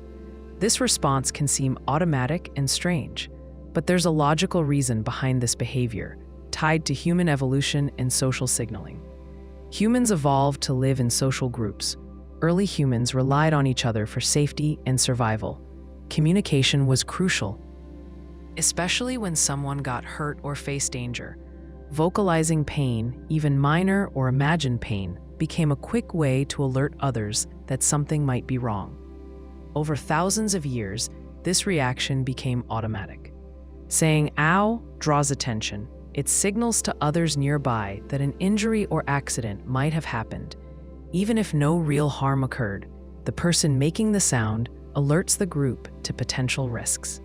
This response can seem automatic and strange, but there's a logical reason behind this behavior, tied to human evolution and social signaling. Humans evolved to live in social groups. Early humans relied on each other for safety and survival. Communication was crucial, especially when someone got hurt or faced danger. Vocalizing pain, even minor or imagined pain, became a quick way to alert others that something might be wrong. Over thousands of years, this reaction became automatic. Saying "ow" draws attention. It signals to others nearby that an injury or accident might have happened. Even if no real harm occurred, the person making the sound alerts the group to potential risks.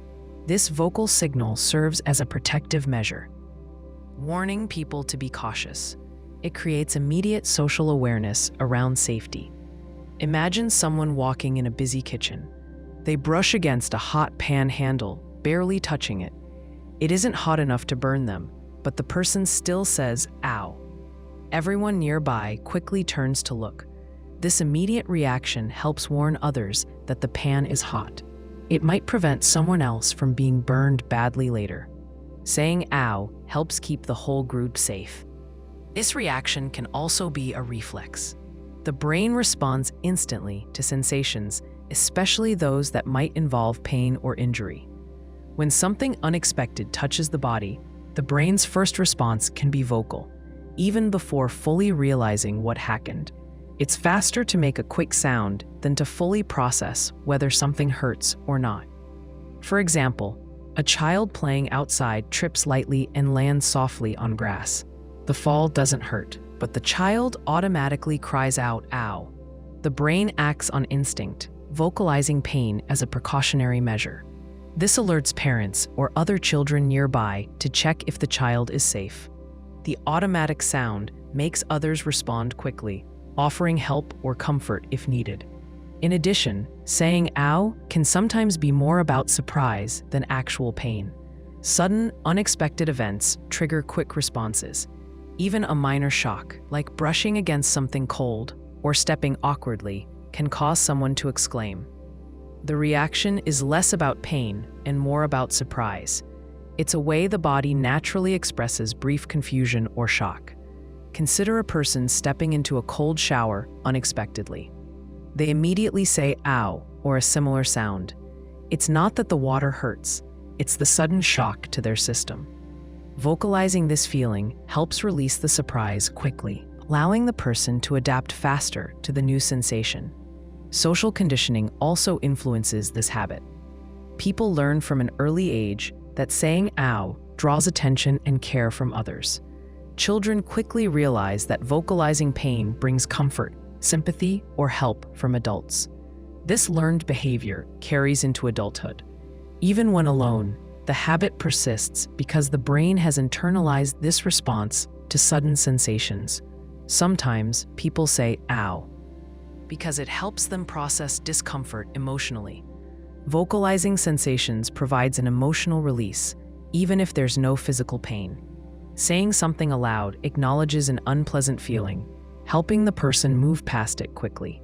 This vocal signal serves as a protective measure, warning people to be cautious. It creates immediate social awareness around safety. Imagine someone walking in a busy kitchen. They brush against a hot pan handle, barely touching it. It isn't hot enough to burn them, but the person still says "ow." Everyone nearby quickly turns to look. This immediate reaction helps warn others that the pan is hot. It might prevent someone else from being burned badly later. Saying "ow" helps keep the whole group safe. This reaction can also be a reflex. The brain responds instantly to sensations, especially those that might involve pain or injury. When something unexpected touches the body, the brain's first response can be vocal, even before fully realizing what happened. It's faster to make a quick sound than to fully process whether something hurts or not. For example, a child playing outside trips lightly and lands softly on grass. The fall doesn't hurt, but the child automatically cries out "ow." The brain acts on instinct, vocalizing pain as a precautionary measure. This alerts parents or other children nearby to check if the child is safe. The automatic sound makes others respond quickly, offering help or comfort if needed. In addition, saying "ow" can sometimes be more about surprise than actual pain. Sudden, unexpected events trigger quick responses. Even a minor shock, like brushing against something cold or stepping awkwardly, can cause someone to exclaim. The reaction is less about pain and more about surprise. It's a way the body naturally expresses brief confusion or shock. Consider a person stepping into a cold shower unexpectedly. They immediately say "ow" or a similar sound. It's not that the water hurts, it's the sudden shock to their system. Vocalizing this feeling helps release the surprise quickly, allowing the person to adapt faster to the new sensation. Social conditioning also influences this habit. People learn from an early age that saying "ow" draws attention and care from others. Children quickly realize that vocalizing pain brings comfort, sympathy, or help from adults. This learned behavior carries into adulthood. Even when alone, the habit persists because the brain has internalized this response to sudden sensations. Sometimes people say "ow" because it helps them process discomfort emotionally. Vocalizing sensations provides an emotional release, even if there's no physical pain. Saying something aloud acknowledges an unpleasant feeling, helping the person move past it quickly.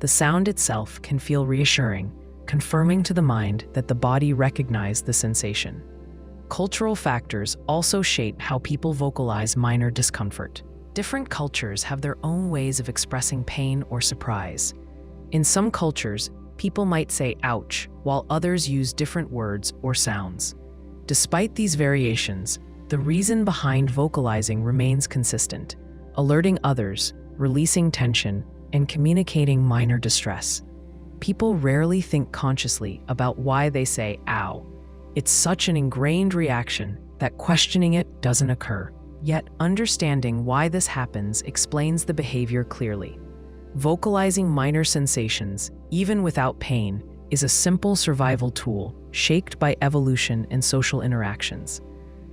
The sound itself can feel reassuring, confirming to the mind that the body recognized the sensation. Cultural factors also shape how people vocalize minor discomfort. Different cultures have their own ways of expressing pain or surprise. In some cultures, people might say "ouch," while others use different words or sounds. Despite these variations, the reason behind vocalizing remains consistent: alerting others, releasing tension, and communicating minor distress. People rarely think consciously about why they say "ow." It's such an ingrained reaction that questioning it doesn't occur. Yet, understanding why this happens explains the behavior clearly. Vocalizing minor sensations, even without pain, is a simple survival tool shaped by evolution and social interactions.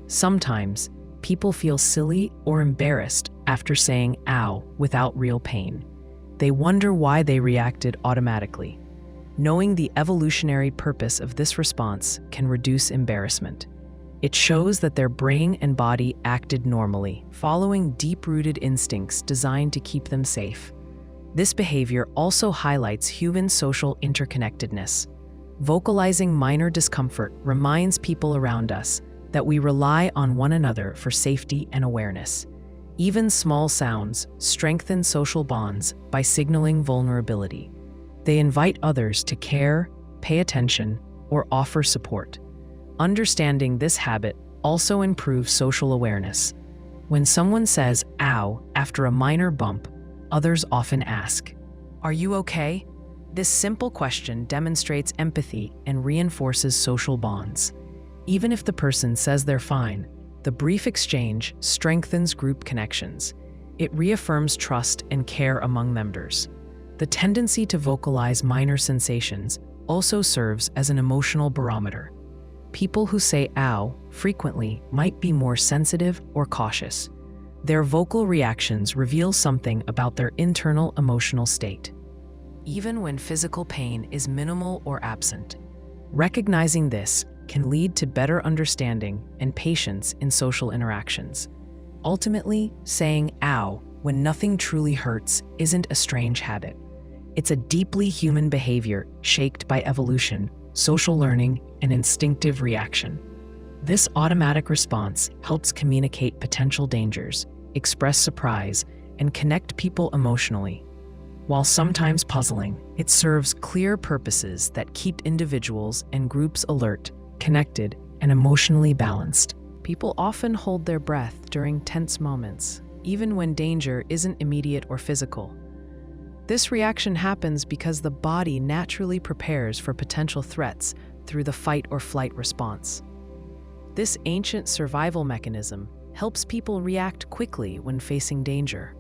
Sometimes, people feel silly or embarrassed after saying "ow" without real pain. They wonder why they reacted automatically. Knowing the evolutionary purpose of this response can reduce embarrassment. It shows that their brain and body acted normally, following deep-rooted instincts designed to keep them safe. This behavior also highlights human social interconnectedness. Vocalizing minor discomfort reminds people around us that we rely on one another for safety and awareness. Even small sounds strengthen social bonds by signaling vulnerability. They invite others to care, pay attention, or offer support. Understanding this habit also improves social awareness. When someone says "ow" after a minor bump, others often ask, "Are you okay?" This simple question demonstrates empathy and reinforces social bonds. Even if the person says they're fine, the brief exchange strengthens group connections. It reaffirms trust and care among members. The tendency to vocalize minor sensations also serves as an emotional barometer. People who say "ow" frequently might be more sensitive or cautious. Their vocal reactions reveal something about their internal emotional state. Even when physical pain is minimal or absent, recognizing this can lead to better understanding and patience in social interactions. Ultimately, saying "ow" when nothing truly hurts isn't a strange habit. It's a deeply human behavior shaped by evolution, social learning, and instinctive reaction. This automatic response helps communicate potential dangers, express surprise, and connect people emotionally. While sometimes puzzling, it serves clear purposes that keep individuals and groups alert, connected, and emotionally balanced. People often hold their breath during tense moments, even when danger isn't immediate or physical. This reaction happens because the body naturally prepares for potential threats through the fight or flight response. This ancient survival mechanism helps people react quickly when facing danger.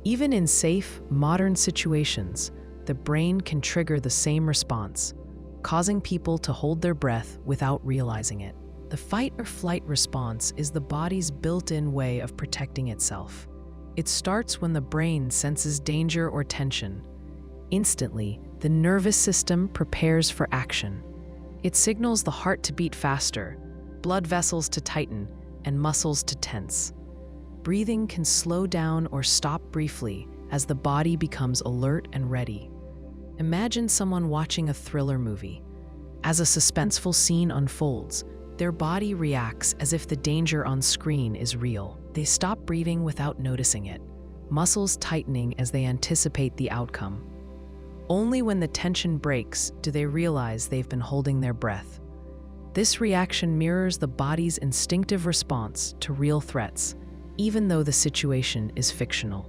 Even in safe, modern situations, the brain can trigger the same response, causing people to hold their breath without realizing it. The fight or flight response is the body's built-in way of protecting itself. It starts when the brain senses danger or tension. Instantly, the nervous system prepares for action. It signals the heart to beat faster, blood vessels to tighten, and muscles to tense. Breathing can slow down or stop briefly as the body becomes alert and ready. Imagine someone watching a thriller movie. As a suspenseful scene unfolds, their body reacts as if the danger on screen is real. They stop breathing without noticing it, muscles tightening as they anticipate the outcome. Only when the tension breaks do they realize they've been holding their breath. This reaction mirrors the body's instinctive response to real threats, even though the situation is fictional.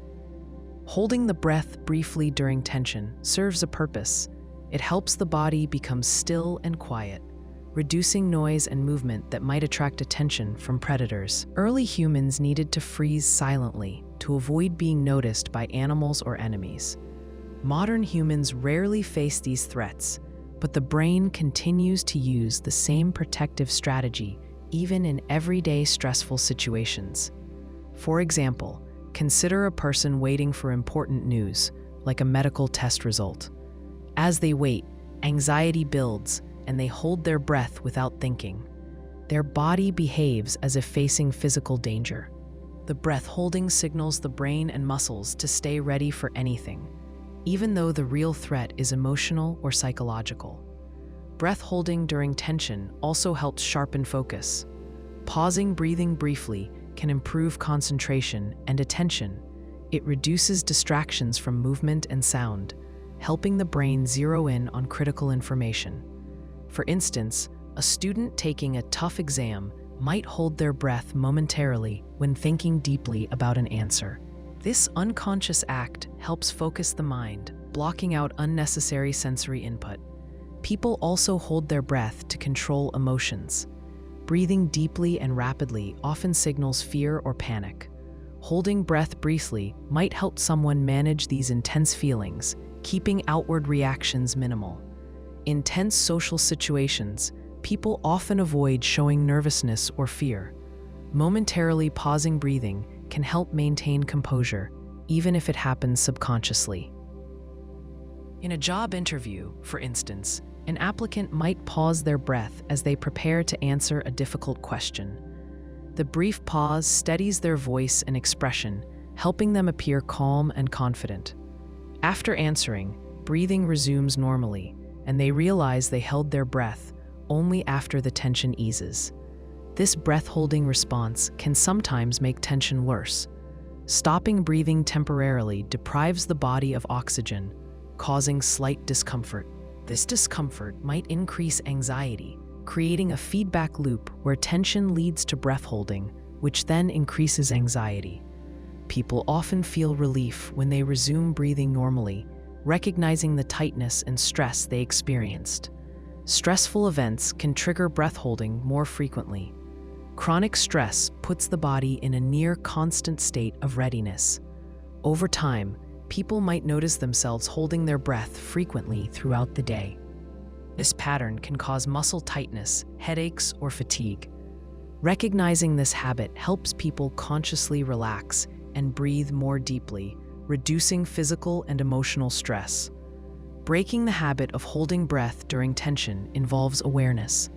Holding the breath briefly during tension serves a purpose. It helps the body become still and quiet, reducing noise and movement that might attract attention from predators. Early humans needed to freeze silently to avoid being noticed by animals or enemies. Modern humans rarely face these threats, but the brain continues to use the same protective strategy even in everyday stressful situations. For example, consider a person waiting for important news, like a medical test result. As they wait, anxiety builds, and they hold their breath without thinking. Their body behaves as if facing physical danger. The breath holding signals the brain and muscles to stay ready for anything, even though the real threat is emotional or psychological. Breath holding during tension also helps sharpen focus. Pausing breathing briefly can improve concentration and attention. It reduces distractions from movement and sound, helping the brain zero in on critical information. For instance, a student taking a tough exam might hold their breath momentarily when thinking deeply about an answer. This unconscious act helps focus the mind, blocking out unnecessary sensory input. People also hold their breath to control emotions. Breathing deeply and rapidly often signals fear or panic. Holding breath briefly might help someone manage these intense feelings, keeping outward reactions minimal. In tense social situations, people often avoid showing nervousness or fear. Momentarily pausing breathing can help maintain composure, even if it happens subconsciously. In a job interview, for instance, an applicant might pause their breath as they prepare to answer a difficult question. The brief pause steadies their voice and expression, helping them appear calm and confident. After answering, breathing resumes normally, and they realize they held their breath only after the tension eases. This breath-holding response can sometimes make tension worse. Stopping breathing temporarily deprives the body of oxygen, causing slight discomfort. This discomfort might increase anxiety, creating a feedback loop where tension leads to breath holding, which then increases anxiety. People often feel relief when they resume breathing normally, recognizing the tightness and stress they experienced. Stressful events can trigger breath holding more frequently. Chronic stress puts the body in a near constant state of readiness. Over time, people might notice themselves holding their breath frequently throughout the day. This pattern can cause muscle tightness, headaches, or fatigue. Recognizing this habit helps people consciously relax and breathe more deeply, reducing physical and emotional stress. Breaking the habit of holding breath during tension involves awareness.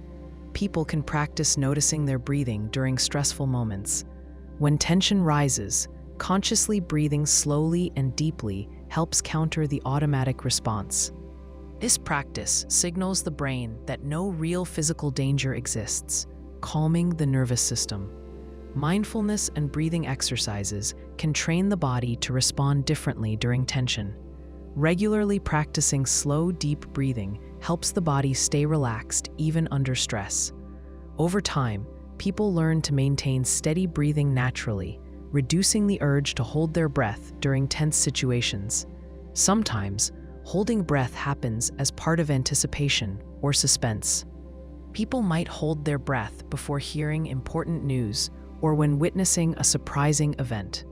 People can practice noticing their breathing during stressful moments. When tension rises, consciously breathing slowly and deeply helps counter the automatic response. This practice signals the brain that no real physical danger exists, calming the nervous system. Mindfulness and breathing exercises can train the body to respond differently during tension. Regularly practicing slow, deep breathing helps the body stay relaxed even under stress. Over time, people learn to maintain steady breathing naturally, reducing the urge to hold their breath during tense situations. Sometimes, holding breath happens as part of anticipation or suspense. People might hold their breath before hearing important news or when witnessing a surprising event.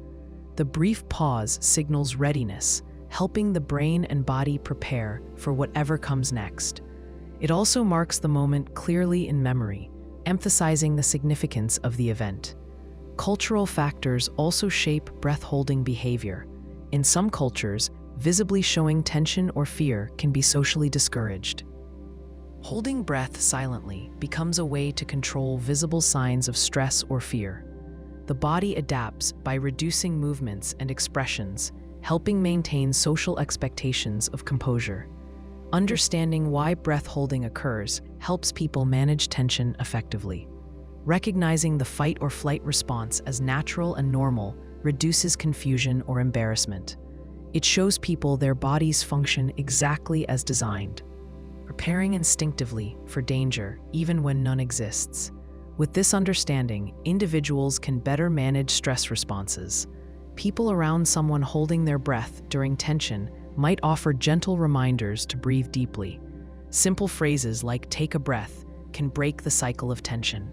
The brief pause signals readiness, helping the brain and body prepare for whatever comes next. It also marks the moment clearly in memory, emphasizing the significance of the event. Cultural factors also shape breath-holding behavior. In some cultures, visibly showing tension or fear can be socially discouraged. Holding breath silently becomes a way to control visible signs of stress or fear. The body adapts by reducing movements and expressions, helping maintain social expectations of composure. Understanding why breath holding occurs helps people manage tension effectively. Recognizing the fight or flight response as natural and normal reduces confusion or embarrassment. It shows people their bodies function exactly as designed. preparing instinctively for danger even when none exists. With this understanding, individuals can better manage stress responses. People around someone holding their breath during tension might offer gentle reminders to breathe deeply. Simple phrases like "take a breath" can break the cycle of tension.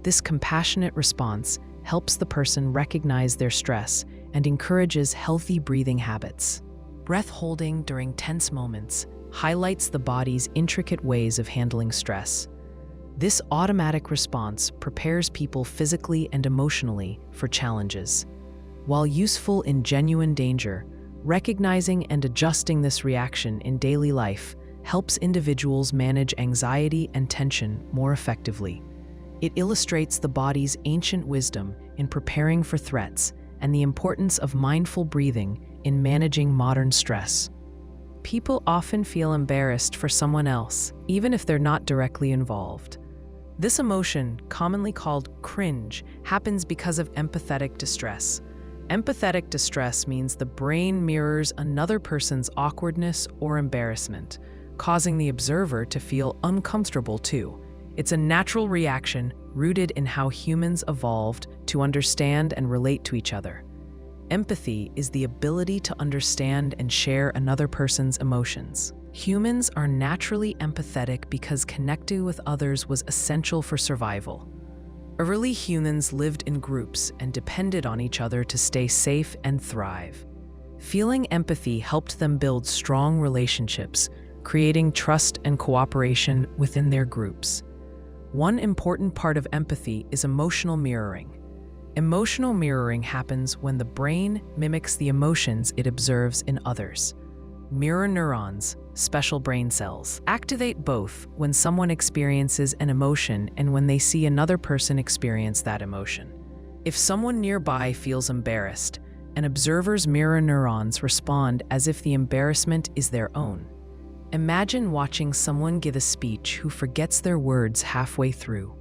This compassionate response helps the person recognize their stress and encourages healthy breathing habits. Breath holding during tense moments highlights the body's intricate ways of handling stress. This automatic response prepares people physically and emotionally for challenges. While useful in genuine danger, recognizing and adjusting this reaction in daily life helps individuals manage anxiety and tension more effectively. It illustrates the body's ancient wisdom in preparing for threats and the importance of mindful breathing in managing modern stress. People often feel embarrassed for someone else, even if they're not directly involved. This emotion, commonly called cringe, happens because of empathetic distress. Empathetic distress means the brain mirrors another person's awkwardness or embarrassment, causing the observer to feel uncomfortable too. It's a natural reaction rooted in how humans evolved to understand and relate to each other. Empathy is the ability to understand and share another person's emotions. Humans are naturally empathetic because connecting with others was essential for survival. Early humans lived in groups and depended on each other to stay safe and thrive. Feeling empathy helped them build strong relationships, creating trust and cooperation within their groups. One important part of empathy is emotional mirroring. Emotional mirroring happens when the brain mimics the emotions it observes in others. Mirror neurons, special brain cells, activate both when someone experiences an emotion and when they see another person experience that emotion. If someone nearby feels embarrassed, an observer's mirror neurons respond as if the embarrassment is their own. Imagine watching someone give a speech who forgets their words halfway through.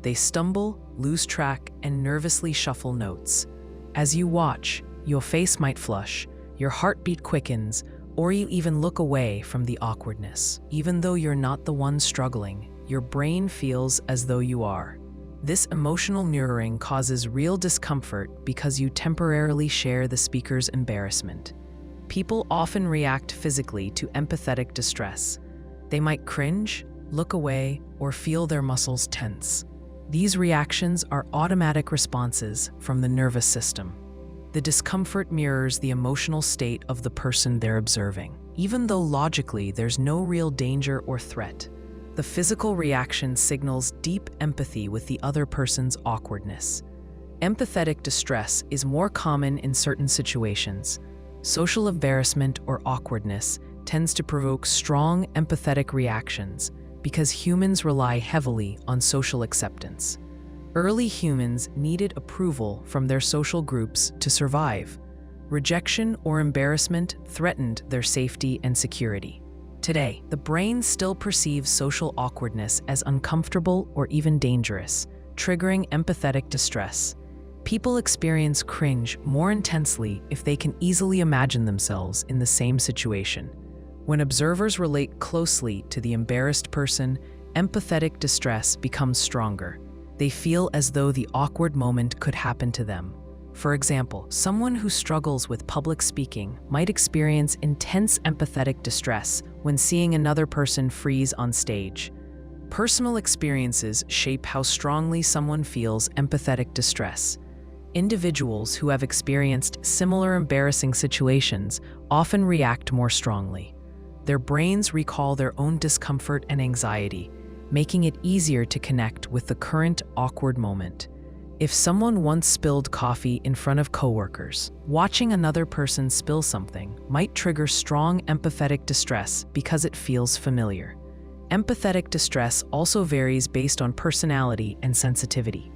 They stumble, lose track, and nervously shuffle notes. As you watch, your face might flush, your heartbeat quickens, or you even look away from the awkwardness. Even though you're not the one struggling, your brain feels as though you are. This emotional mirroring causes real discomfort because you temporarily share the speaker's embarrassment. People often react physically to empathetic distress. They might cringe, look away, or feel their muscles tense. These reactions are automatic responses from the nervous system. The discomfort mirrors the emotional state of the person they're observing. Even though logically there's no real danger or threat, the physical reaction signals deep empathy with the other person's awkwardness. Empathetic distress is more common in certain situations. Social embarrassment or awkwardness tends to provoke strong empathetic reactions because humans rely heavily on social acceptance. Early humans needed approval from their social groups to survive. Rejection or embarrassment threatened their safety and security. Today, the brain still perceives social awkwardness as uncomfortable or even dangerous, triggering empathetic distress. People experience cringe more intensely if they can easily imagine themselves in the same situation. When observers relate closely to the embarrassed person, empathetic distress becomes stronger. They feel as though the awkward moment could happen to them. For example, someone who struggles with public speaking might experience intense empathetic distress when seeing another person freeze on stage. Personal experiences shape how strongly someone feels empathetic distress. Individuals who have experienced similar embarrassing situations often react more strongly. Their brains recall their own discomfort and anxiety, making it easier to connect with the current awkward moment. If someone once spilled coffee in front of coworkers, watching another person spill something might trigger strong empathetic distress because it feels familiar. Empathetic distress also varies based on personality and sensitivity.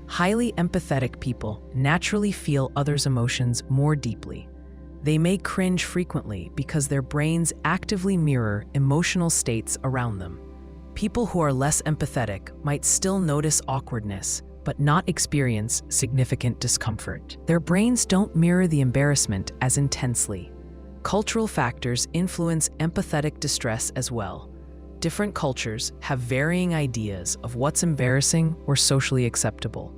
Highly empathetic people naturally feel others' emotions more deeply. They may cringe frequently because their brains actively mirror emotional states around them. People who are less empathetic might still notice awkwardness, but not experience significant discomfort. Their brains don't mirror the embarrassment as intensely. Cultural factors influence empathetic distress as well. Different cultures have varying ideas of what's embarrassing or socially acceptable.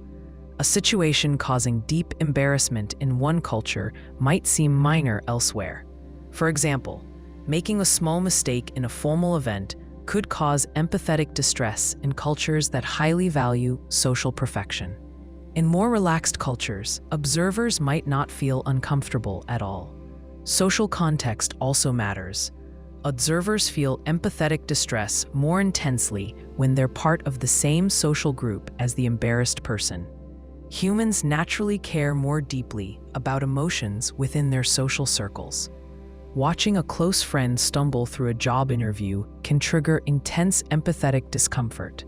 A situation causing deep embarrassment in one culture might seem minor elsewhere. For example, making a small mistake in a formal event could cause empathetic distress in cultures that highly value social perfection. In more relaxed cultures, observers might not feel uncomfortable at all. Social context also matters. Observers feel empathetic distress more intensely when they're part of the same social group as the embarrassed person. Humans naturally care more deeply about emotions within their social circles. Watching a close friend stumble through a job interview can trigger intense empathetic discomfort,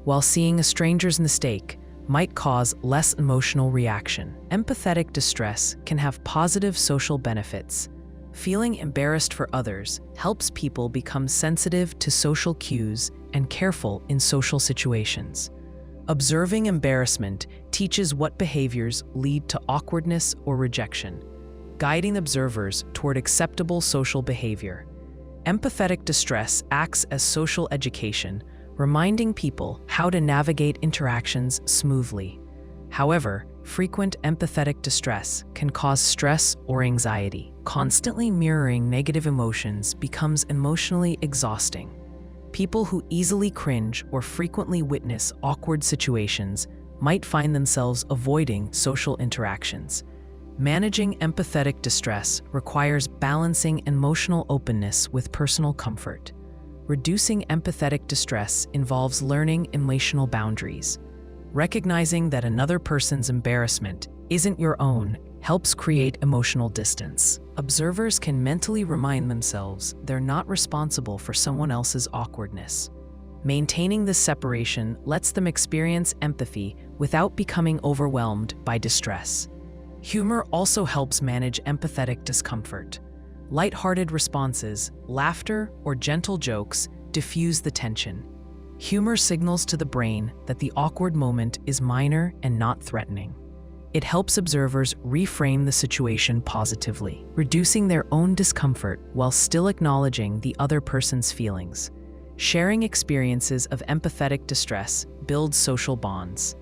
while seeing a stranger's mistake might cause less emotional reaction. Empathetic distress can have positive social benefits. Feeling embarrassed for others helps people become sensitive to social cues and careful in social situations. Observing embarrassment teaches what behaviors lead to awkwardness or rejection, guiding observers toward acceptable social behavior. Empathetic distress acts as social education, reminding people how to navigate interactions smoothly. However, frequent empathetic distress can cause stress or anxiety. Constantly mirroring negative emotions becomes emotionally exhausting. People who easily cringe or frequently witness awkward situations might find themselves avoiding social interactions. Managing empathetic distress requires balancing emotional openness with personal comfort. Reducing empathetic distress involves learning emotional boundaries. Recognizing that another person's embarrassment isn't your own helps create emotional distance. Observers can mentally remind themselves they're not responsible for someone else's awkwardness. Maintaining this separation lets them experience empathy without becoming overwhelmed by distress. Humor also helps manage empathetic discomfort. Lighthearted responses, laughter, or gentle jokes diffuse the tension. Humor signals to the brain that the awkward moment is minor and not threatening. It helps observers reframe the situation positively, reducing their own discomfort while still acknowledging the other person's feelings. Sharing experiences of empathetic distress builds social bonds.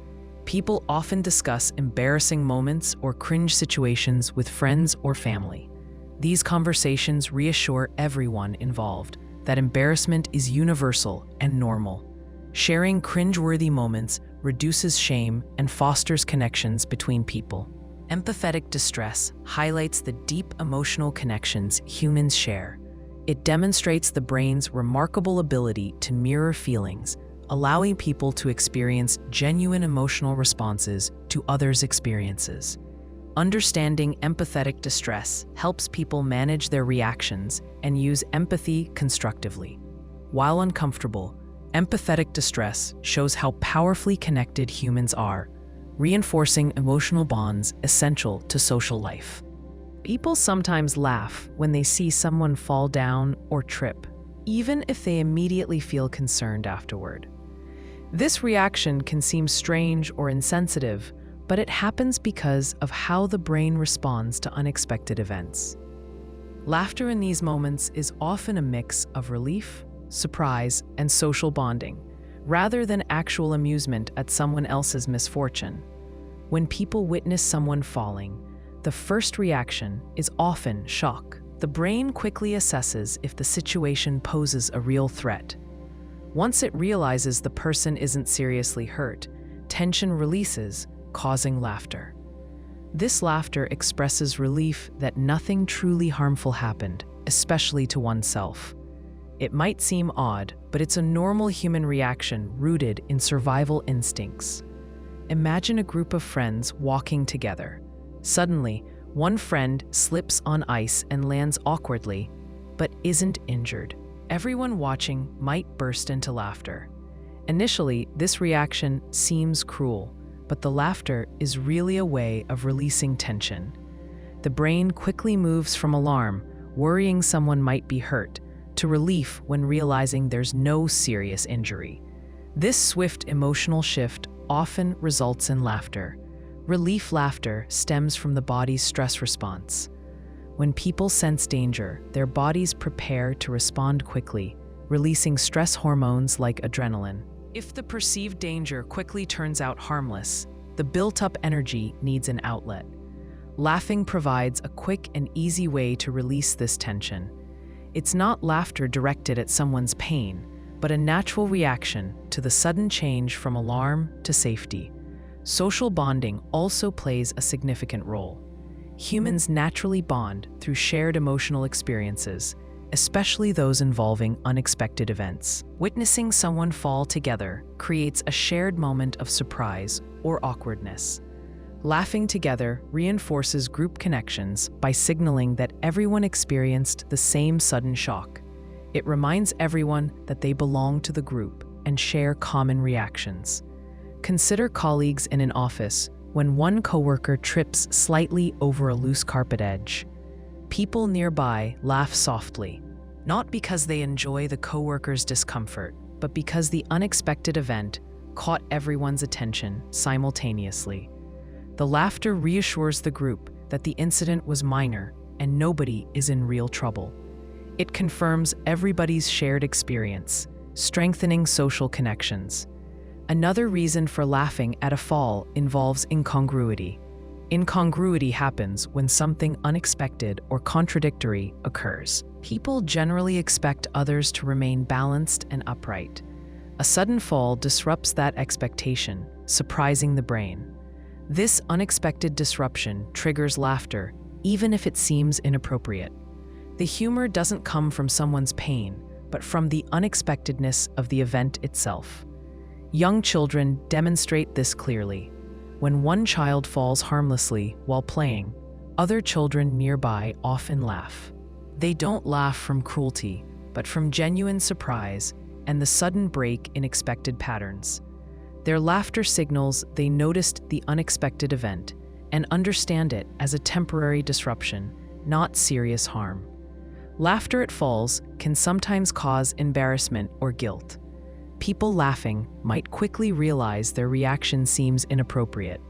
People often discuss embarrassing moments or cringe situations with friends or family. These conversations reassure everyone involved that embarrassment is universal and normal. Sharing cringeworthy moments reduces shame and fosters connections between people. Empathetic distress highlights the deep emotional connections humans share. It demonstrates the brain's remarkable ability to mirror feelings, allowing people to experience genuine emotional responses to others' experiences. Understanding empathetic distress helps people manage their reactions and use empathy constructively. While uncomfortable, empathetic distress shows how powerfully connected humans are, reinforcing emotional bonds essential to social life. People sometimes laugh when they see someone fall down or trip, even if they immediately feel concerned afterward. This reaction can seem strange or insensitive, but it happens because of how the brain responds to unexpected events. Laughter in these moments is often a mix of relief, surprise, and social bonding, rather than actual amusement at someone else's misfortune. When people witness someone falling, the first reaction is often shock. The brain quickly assesses if the situation poses a real threat. Once it realizes the person isn't seriously hurt, tension releases, causing laughter. This laughter expresses relief that nothing truly harmful happened, especially to oneself. It might seem odd, but it's a normal human reaction rooted in survival instincts. Imagine a group of friends walking together. Suddenly, one friend slips on ice and lands awkwardly, but isn't injured. Everyone watching might burst into laughter. Initially, this reaction seems cruel, but the laughter is really a way of releasing tension. The brain quickly moves from alarm, worrying someone might be hurt, to relief when realizing there's no serious injury. This swift emotional shift often results in laughter. Relief laughter stems from the body's stress response. When people sense danger, their bodies prepare to respond quickly, releasing stress hormones like adrenaline. If the perceived danger quickly turns out harmless, the built-up energy needs an outlet. Laughing provides a quick and easy way to release this tension. It's not laughter directed at someone's pain, but a natural reaction to the sudden change from alarm to safety. Social bonding also plays a significant role. Humans naturally bond through shared emotional experiences, especially those involving unexpected events. Witnessing someone fall together creates a shared moment of surprise or awkwardness. Laughing together reinforces group connections by signaling that everyone experienced the same sudden shock. It reminds everyone that they belong to the group and share common reactions. Consider colleagues in an office when one coworker trips slightly over a loose carpet edge. People nearby laugh softly, not because they enjoy the coworker's discomfort, but because the unexpected event caught everyone's attention simultaneously. The laughter reassures the group that the incident was minor and nobody is in real trouble. It confirms everybody's shared experience, strengthening social connections. Another reason for laughing at a fall involves incongruity. Incongruity happens when something unexpected or contradictory occurs. People generally expect others to remain balanced and upright. A sudden fall disrupts that expectation, surprising the brain. This unexpected disruption triggers laughter, even if it seems inappropriate. The humor doesn't come from someone's pain, but from the unexpectedness of the event itself. Young children demonstrate this clearly. When one child falls harmlessly while playing, other children nearby often laugh. They don't laugh from cruelty, but from genuine surprise and the sudden break in expected patterns. Their laughter signals they noticed the unexpected event and understand it as a temporary disruption, not serious harm. Laughter at falls can sometimes cause embarrassment or guilt. People laughing might quickly realize their reaction seems inappropriate.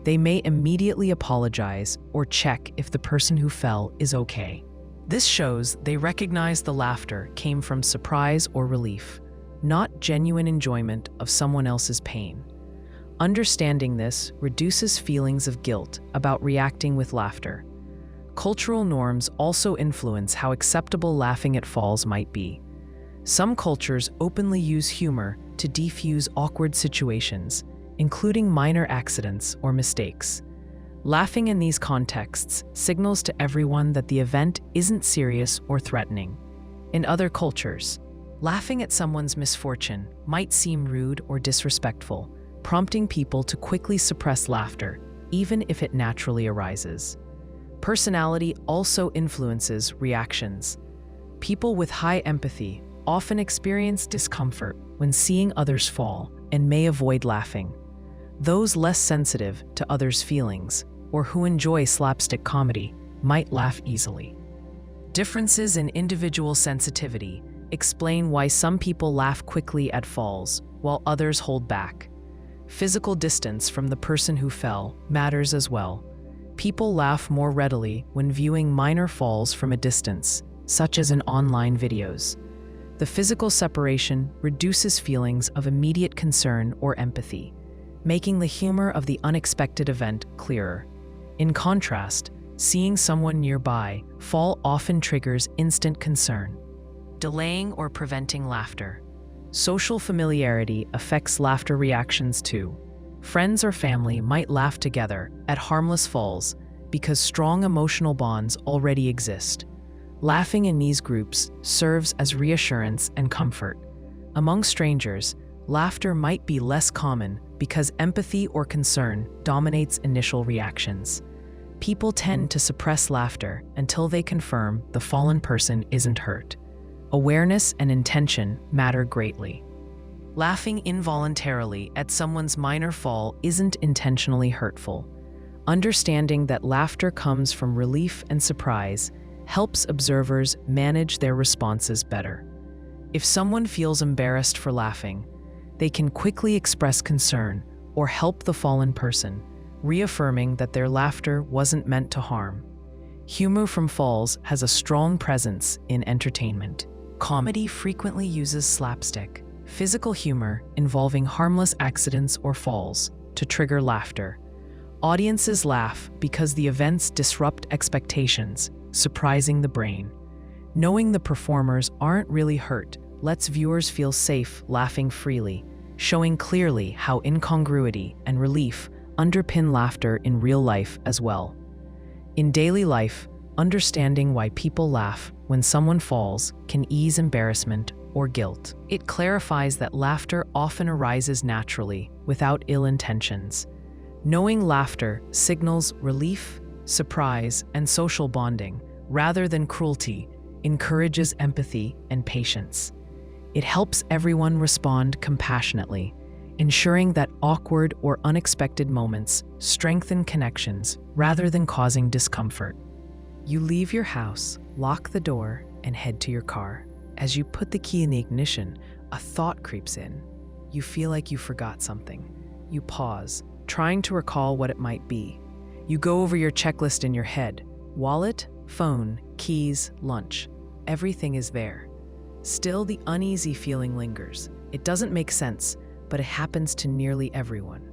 They may immediately apologize or check if the person who fell is okay. This shows they recognize the laughter came from surprise or relief, not genuine enjoyment of someone else's pain. Understanding this reduces feelings of guilt about reacting with laughter. Cultural norms also influence how acceptable laughing at falls might be. Some cultures openly use humor to defuse awkward situations, including minor accidents or mistakes. Laughing in these contexts signals to everyone that the event isn't serious or threatening. In other cultures, laughing at someone's misfortune might seem rude or disrespectful, prompting people to quickly suppress laughter, even if it naturally arises. Personality also influences reactions. People with high empathy often experience discomfort when seeing others fall and may avoid laughing. Those less sensitive to others' feelings or who enjoy slapstick comedy might laugh easily. Differences in individual sensitivity explain why some people laugh quickly at falls while others hold back. Physical distance from the person who fell matters as well. People laugh more readily when viewing minor falls from a distance, such as in online videos. The physical separation reduces feelings of immediate concern or empathy, making the humor of the unexpected event clearer. In contrast, seeing someone nearby fall often triggers instant concern, delaying or preventing laughter. Social familiarity affects laughter reactions too. Friends or family might laugh together at harmless falls because strong emotional bonds already exist. Laughing in these groups serves as reassurance and comfort. Among strangers, laughter might be less common because empathy or concern dominates initial reactions. People tend to suppress laughter until they confirm the fallen person isn't hurt. Awareness and intention matter greatly. Laughing involuntarily at someone's minor fall isn't intentionally hurtful. Understanding that laughter comes from relief and surprise helps observers manage their responses better. If someone feels embarrassed for laughing, they can quickly express concern or help the fallen person, reaffirming that their laughter wasn't meant to harm. Humor from falls has a strong presence in entertainment. Comedy frequently uses slapstick, physical humor involving harmless accidents or falls, to trigger laughter. Audiences laugh because the events disrupt expectations, surprising the brain. Knowing the performers aren't really hurt lets viewers feel safe laughing freely, showing clearly how incongruity and relief underpin laughter in real life as well. In daily life, understanding why people laugh when someone falls can ease embarrassment or guilt. It clarifies that laughter often arises naturally, without ill intentions. Knowing laughter signals relief, surprise, and social bonding, rather than cruelty, encourages empathy and patience. It helps everyone respond compassionately, ensuring that awkward or unexpected moments strengthen connections rather than causing discomfort. You leave your house, lock the door, and head to your car. As you put the key in the ignition, a thought creeps in. You feel like you forgot something. You pause, trying to recall what it might be. You go over your checklist in your head: wallet, phone, keys, lunch. Everything is there. Still, the uneasy feeling lingers. It doesn't make sense, but it happens to nearly everyone.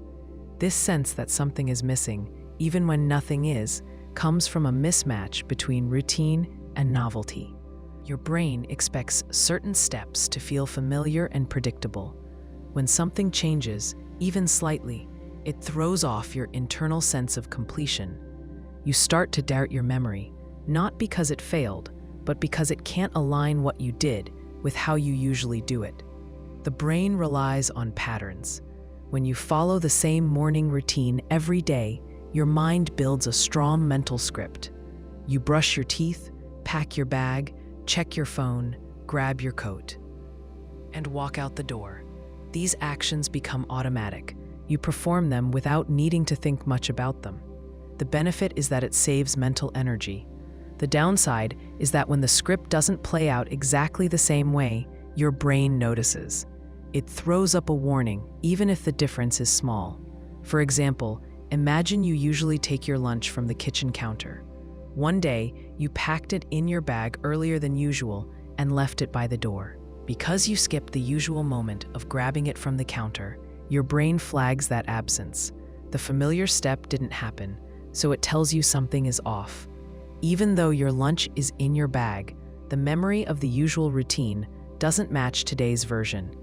This sense that something is missing, even when nothing is, comes from a mismatch between routine and novelty. Your brain expects certain steps to feel familiar and predictable. When something changes, even slightly, it throws off your internal sense of completion. You start to doubt your memory, not because it failed, but because it can't align what you did with how you usually do it. The brain relies on patterns. When you follow the same morning routine every day, your mind builds a strong mental script. You brush your teeth, pack your bag, check your phone, grab your coat, and walk out the door. These actions become automatic. You perform them without needing to think much about them. The benefit is that it saves mental energy. The downside is that when the script doesn't play out exactly the same way, your brain notices. It throws up a warning, even if the difference is small. For example, imagine you usually take your lunch from the kitchen counter. One day, you packed it in your bag earlier than usual and left it by the door. Because you skipped the usual moment of grabbing it from the counter, your brain flags that absence. The familiar step didn't happen, so it tells you something is off. Even though your lunch is in your bag, the memory of the usual routine doesn't match today's version.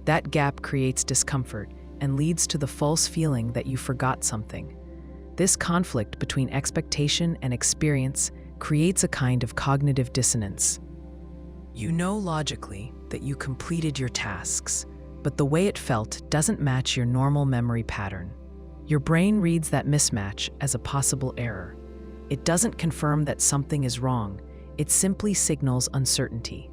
That gap creates discomfort and leads to the false feeling that you forgot something. This conflict between expectation and experience creates a kind of cognitive dissonance. You know logically that you completed your tasks, but the way it felt doesn't match your normal memory pattern. Your brain reads that mismatch as a possible error. It doesn't confirm that something is wrong, it simply signals uncertainty.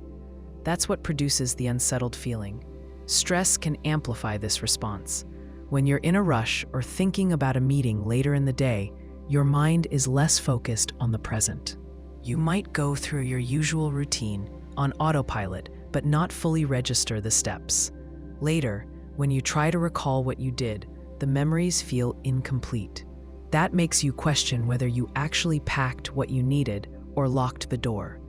That's what produces the unsettled feeling. Stress can amplify this response. When you're in a rush or thinking about a meeting later in the day, your mind is less focused on the present. You might go through your usual routine on autopilot, but not fully register the steps. Later, when you try to recall what you did, the memories feel incomplete. That makes you question whether you actually packed what you needed or locked the door.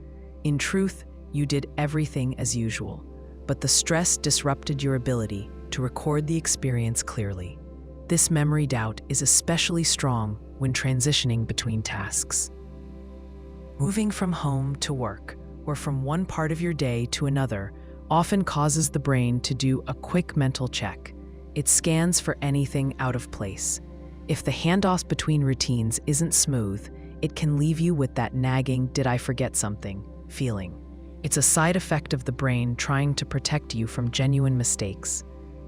In truth, you did everything as usual, but the stress disrupted your ability to record the experience clearly. This memory doubt is especially strong when transitioning between tasks. Moving from home to work, or from one part of your day to another, often causes the brain to do a quick mental check. It scans for anything out of place. If the handoff between routines isn't smooth, it can leave you with that nagging "did I forget something" feeling. It's a side effect of the brain trying to protect you from genuine mistakes.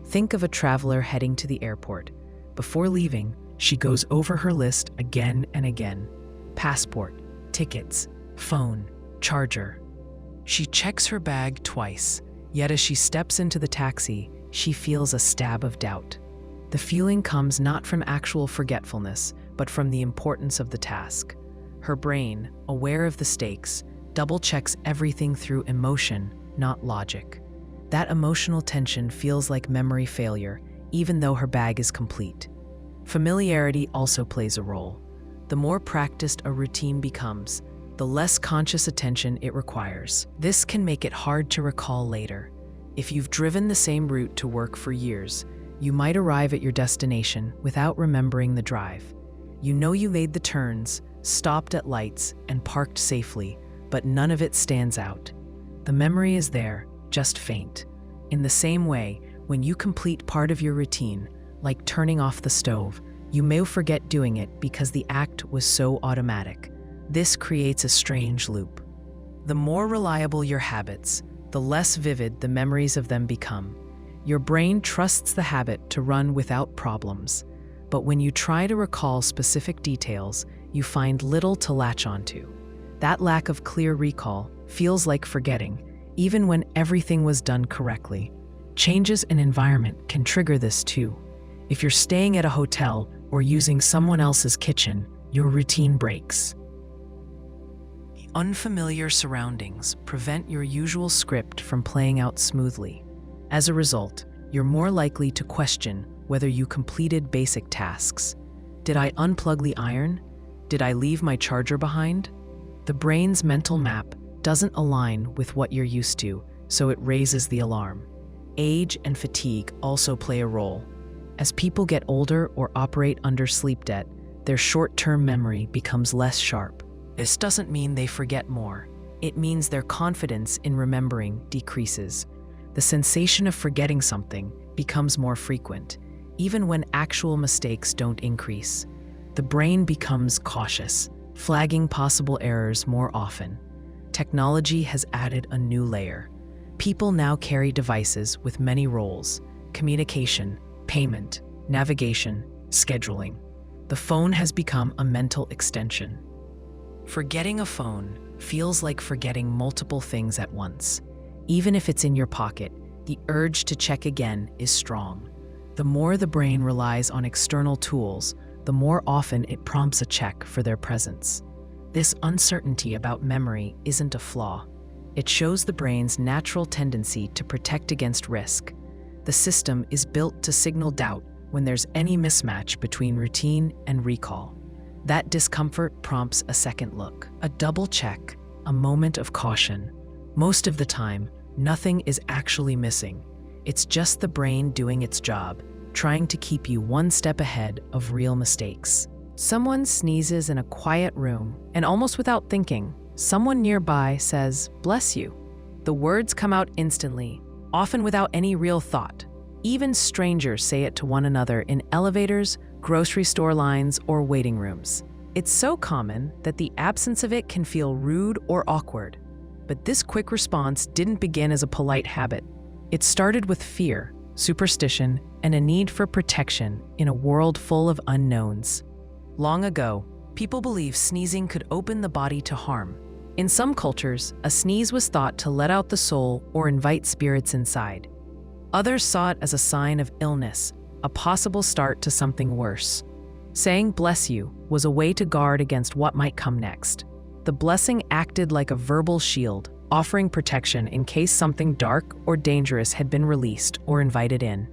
Think of a traveler heading to the airport. Before leaving, she goes over her list again and again. Passport, tickets, phone, charger. She checks her bag twice, yet as she steps into the taxi, she feels a stab of doubt. The feeling comes not from actual forgetfulness, but from the importance of the task. Her brain, aware of the stakes, double-checks everything through emotion, not logic. That emotional tension feels like memory failure, even though her bag is complete. Familiarity also plays a role. The more practiced a routine becomes, the less conscious attention it requires. This can make it hard to recall later. If you've driven the same route to work for years, you might arrive at your destination without remembering the drive. You know you made the turns, stopped at lights, and parked safely, but none of it stands out. The memory is there, just faint. In the same way, when you complete part of your routine, like turning off the stove, you may forget doing it because the act was so automatic. This creates a strange loop. The more reliable your habits, the less vivid the memories of them become. Your brain trusts the habit to run without problems, but when you try to recall specific details, you find little to latch onto. That lack of clear recall feels like forgetting, even when everything was done correctly. Changes in environment can trigger this too. If you're staying at a hotel or using someone else's kitchen, your routine breaks. Unfamiliar surroundings prevent your usual script from playing out smoothly. As a result, you're more likely to question whether you completed basic tasks. Did I unplug the iron? Did I leave my charger behind? The brain's mental map doesn't align with what you're used to, so it raises the alarm. Age and fatigue also play a role. As people get older or operate under sleep debt, their short-term memory becomes less sharp. This doesn't mean they forget more. It means their confidence in remembering decreases. The sensation of forgetting something becomes more frequent, even when actual mistakes don't increase. The brain becomes cautious, flagging possible errors more often. Technology has added a new layer. People now carry devices with many roles: communication, payment, navigation, scheduling. The phone has become a mental extension. Forgetting a phone feels like forgetting multiple things at once. Even if it's in your pocket, the urge to check again is strong. The more the brain relies on external tools, the more often it prompts a check for their presence. This uncertainty about memory isn't a flaw. It shows the brain's natural tendency to protect against risk. The system is built to signal doubt when there's any mismatch between routine and recall. That discomfort prompts a second look, a double check, a moment of caution. Most of the time, nothing is actually missing. It's just the brain doing its job, trying to keep you one step ahead of real mistakes. Someone sneezes in a quiet room, and almost without thinking, someone nearby says, "Bless you." The words come out instantly, often without any real thought. Even strangers say it to one another in elevators, grocery store lines, or waiting rooms. It's so common that the absence of it can feel rude or awkward. But this quick response didn't begin as a polite habit. It started with fear, superstition, and a need for protection in a world full of unknowns. Long ago, people believed sneezing could open the body to harm. In some cultures, a sneeze was thought to let out the soul or invite spirits inside. Others saw it as a sign of illness, a possible start to something worse. Saying "bless you" was a way to guard against what might come next. The blessing acted like a verbal shield, offering protection in case something dark or dangerous had been released or invited in.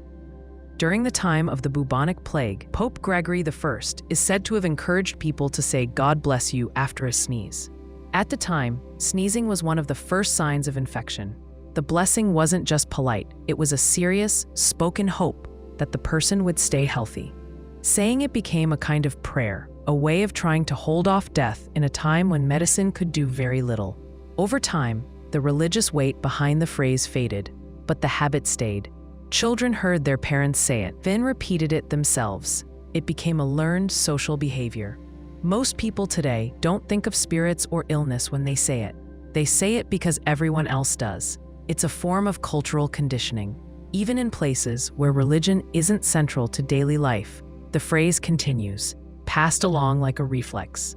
During the time of the bubonic plague, Pope Gregory I is said to have encouraged people to say "God bless you" after a sneeze. At the time, sneezing was one of the first signs of infection. The blessing wasn't just polite, it was a serious, spoken hope that the person would stay healthy. Saying it became a kind of prayer, a way of trying to hold off death in a time when medicine could do very little. Over time, the religious weight behind the phrase faded, but the habit stayed. Children heard their parents say it, then repeated it themselves. It became a learned social behavior. Most people today don't think of spirits or illness when they say it. They say it because everyone else does. It's a form of cultural conditioning. Even in places where religion isn't central to daily life, the phrase continues, passed along like a reflex.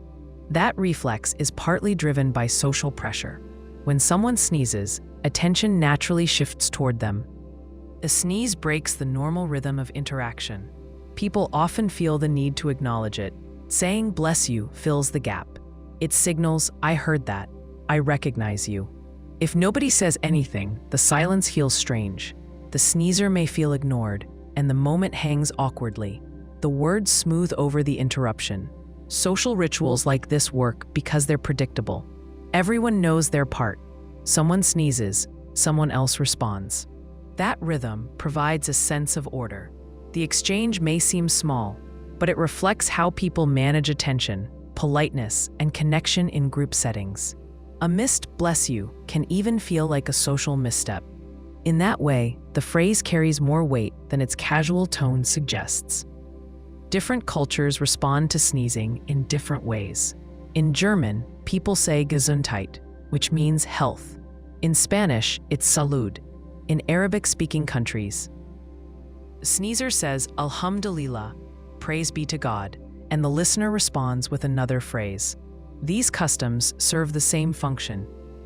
That reflex is partly driven by social pressure. When someone sneezes, attention naturally shifts toward them. A sneeze breaks the normal rhythm of interaction. People often feel the need to acknowledge it. Saying "bless you" fills the gap. It signals, "I heard that. I recognize you." If nobody says anything, the silence feels strange. The sneezer may feel ignored, and the moment hangs awkwardly. The words smooth over the interruption. Social rituals like this work because they're predictable. Everyone knows their part. Someone sneezes, someone else responds. That rhythm provides a sense of order. The exchange may seem small, but it reflects how people manage attention, politeness, and connection in group settings. A missed "bless you" can even feel like a social misstep. In that way, the phrase carries more weight than its casual tone suggests. Different cultures respond to sneezing in different ways. In German, people say Gesundheit, which means health. In Spanish, it's salud. In Arabic-speaking countries, the sneezer says Alhamdulillah, praise be to God, and the listener responds with another phrase. These customs serve the same function,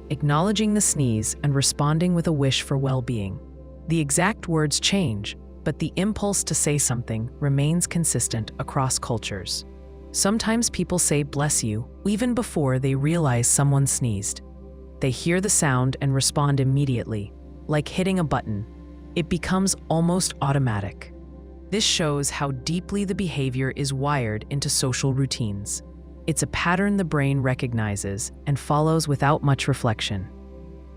acknowledging the sneeze and responding with a wish for well-being. The exact words change, but the impulse to say something remains consistent across cultures. Sometimes people say "bless you" even before they realize someone sneezed. They hear the sound and respond immediately, like hitting a button. It becomes almost automatic. This shows how deeply the behavior is wired into social routines. It's a pattern the brain recognizes and follows without much reflection.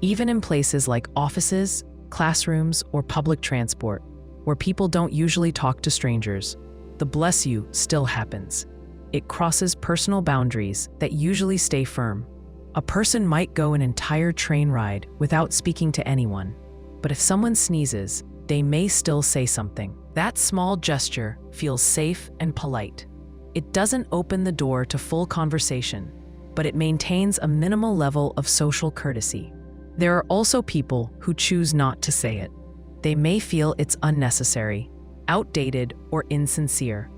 Even in places like offices, classrooms, or public transport, where people don't usually talk to strangers, the "bless you" still happens. It crosses personal boundaries that usually stay firm. A person might go an entire train ride without speaking to anyone, but if someone sneezes, they may still say something. That small gesture feels safe and polite. It doesn't open the door to full conversation, but it maintains a minimal level of social courtesy. There are also people who choose not to say it. They may feel it's unnecessary, outdated, or insincere.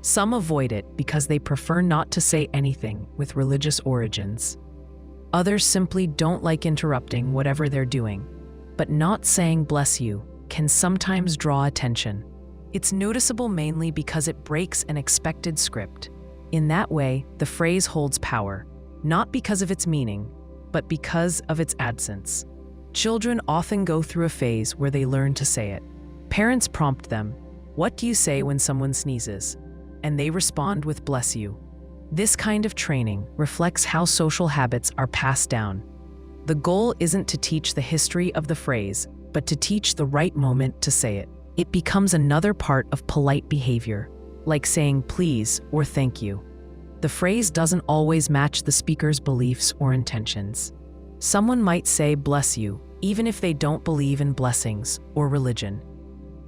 Some avoid it because they prefer not to say anything with religious origins. Others simply don't like interrupting whatever they're doing. But not saying "bless you" can sometimes draw attention. It's noticeable mainly because it breaks an expected script. In that way, the phrase holds power, not because of its meaning, but because of its absence. Children often go through a phase where they learn to say it. Parents prompt them, "What do you say when someone sneezes?" And they respond with "bless you." This kind of training reflects how social habits are passed down. The goal isn't to teach the history of the phrase, but to teach the right moment to say it. It becomes another part of polite behavior, like saying "please" or "thank you." The phrase doesn't always match the speaker's beliefs or intentions. Someone might say "bless you" even if they don't believe in blessings or religion.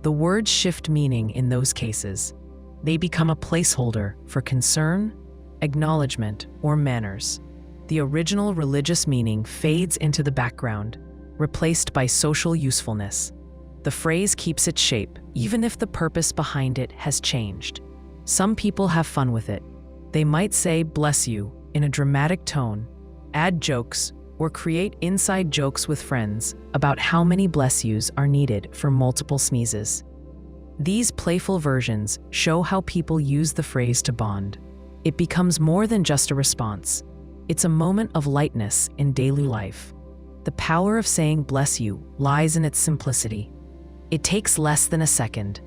The words shift meaning in those cases. They become a placeholder for concern, acknowledgement, or manners. The original religious meaning fades into the background, replaced by social usefulness. The phrase keeps its shape, even if the purpose behind it has changed. Some people have fun with it. They might say "bless you" in a dramatic tone, add jokes, or create inside jokes with friends about how many "bless yous" are needed for multiple sneezes. These playful versions show how people use the phrase to bond. It becomes more than just a response. It's a moment of lightness in daily life. The power of saying "bless you" lies in its simplicity. It takes less than a second,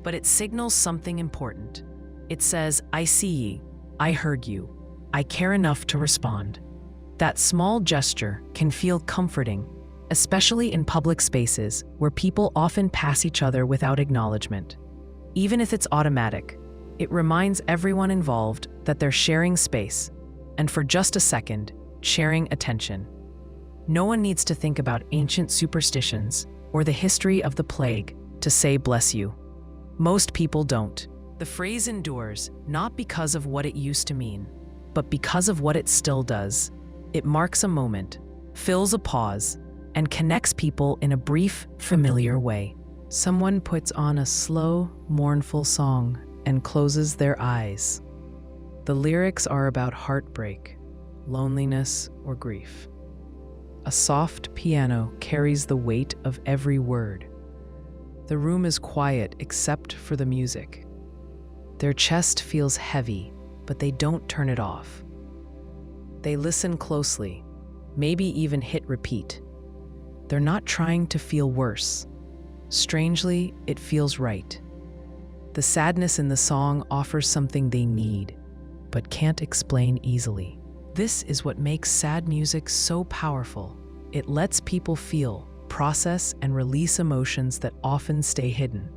but it signals something important. It says, "I see ye, I heard you, I care enough to respond." That small gesture can feel comforting, especially in public spaces where people often pass each other without acknowledgement. Even if it's automatic, it reminds everyone involved that they're sharing space, and for just a second, sharing attention. No one needs to think about ancient superstitions or the history of the plague to say "bless you." Most people don't. The phrase endures not because of what it used to mean, but because of what it still does. It marks a moment, fills a pause, and connects people in a brief, familiar way. Someone puts on a slow, mournful song and closes their eyes. The lyrics are about heartbreak, loneliness, or grief. A soft piano carries the weight of every word. The room is quiet except for the music. Their chest feels heavy, but they don't turn it off. They listen closely, maybe even hit repeat. They're not trying to feel worse. Strangely, it feels right. The sadness in the song offers something they need, but can't explain easily. This is what makes sad music so powerful. It lets people feel, process, and release emotions that often stay hidden.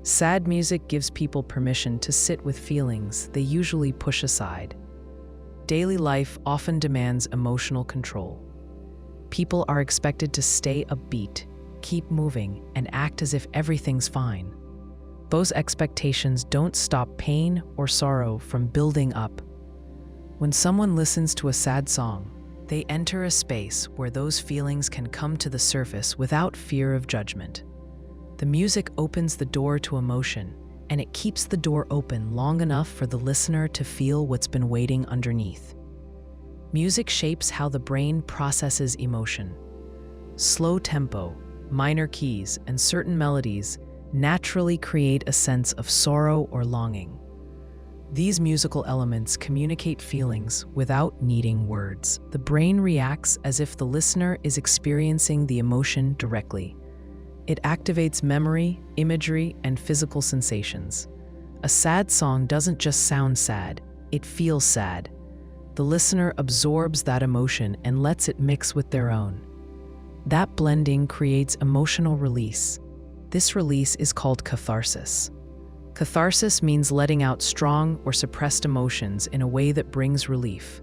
Sad music gives people permission to sit with feelings they usually push aside. Daily life often demands emotional control. People are expected to stay upbeat, keep moving, and act as if everything's fine. Those expectations don't stop pain or sorrow from building up. When someone listens to a sad song, they enter a space where those feelings can come to the surface without fear of judgment. The music opens the door to emotion, and it keeps the door open long enough for the listener to feel what's been waiting underneath. Music shapes how the brain processes emotion. Slow tempo, minor keys, and certain melodies naturally create a sense of sorrow or longing. These musical elements communicate feelings without needing words. The brain reacts as if the listener is experiencing the emotion directly. It activates memory, imagery, and physical sensations. A sad song doesn't just sound sad, it feels sad. The listener absorbs that emotion and lets it mix with their own. That blending creates emotional release. This release is called catharsis. Catharsis means letting out strong or suppressed emotions in a way that brings relief.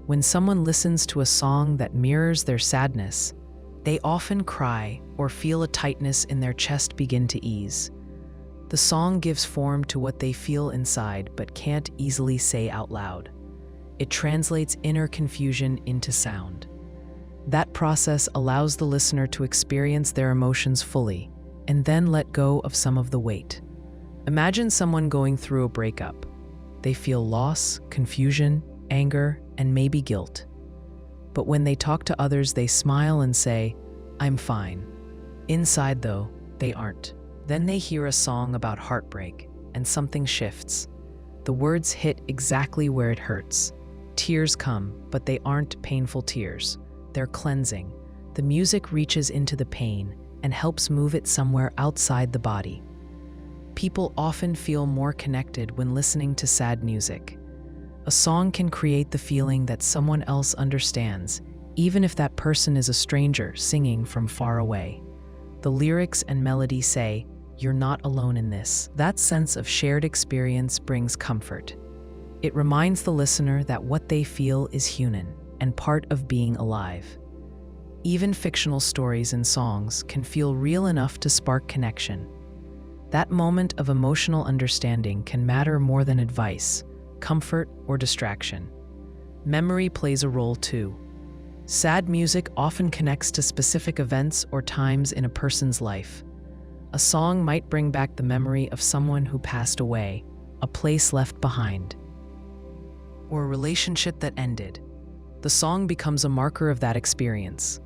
When someone listens to a song that mirrors their sadness, they often cry or feel a tightness in their chest begin to ease. The song gives form to what they feel inside but can't easily say out loud. It translates inner confusion into sound. That process allows the listener to experience their emotions fully and then let go of some of the weight. Imagine someone going through a breakup. They feel loss, confusion, anger, and maybe guilt. But when they talk to others, they smile and say, "I'm fine." Inside, though, they aren't. Then they hear a song about heartbreak, and something shifts. The words hit exactly where it hurts. Tears come, but they aren't painful tears. They're cleansing. The music reaches into the pain and helps move it somewhere outside the body. People often feel more connected when listening to sad music. A song can create the feeling that someone else understands, even if that person is a stranger singing from far away. The lyrics and melody say, "You're not alone in this." That sense of shared experience brings comfort. It reminds the listener that what they feel is human and part of being alive. Even fictional stories and songs can feel real enough to spark connection. That moment of emotional understanding can matter more than advice, comfort, or distraction. Memory plays a role too. Sad music often connects to specific events or times in a person's life. A song might bring back the memory of someone who passed away, a place left behind, or a relationship that ended. The song becomes a marker of that experience.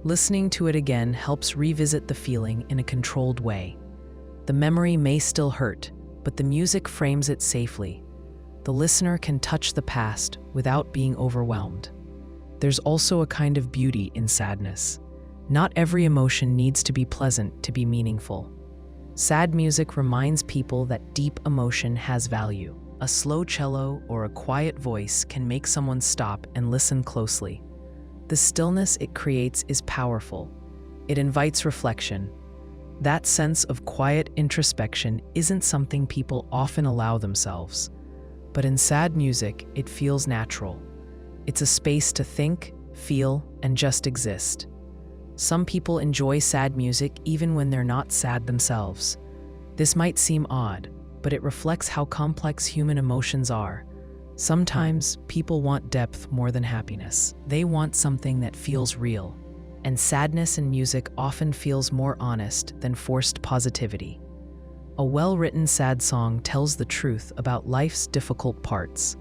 Listening to it again helps revisit the feeling in a controlled way. The memory may still hurt, but the music frames it safely. The listener can touch the past without being overwhelmed. There's also a kind of beauty in sadness. Not every emotion needs to be pleasant to be meaningful. Sad music reminds people that deep emotion has value. A slow cello or a quiet voice can make someone stop and listen closely. The stillness it creates is powerful. It invites reflection. That sense of quiet introspection isn't something people often allow themselves. But in sad music, it feels natural. It's a space to think, feel, and just exist. Some people enjoy sad music even when they're not sad themselves. This might seem odd, but it reflects how complex human emotions are. Sometimes people want depth more than happiness. They want something that feels real. And sadness in music often feels more honest than forced positivity. A well-written sad song tells the truth about life's difficult parts.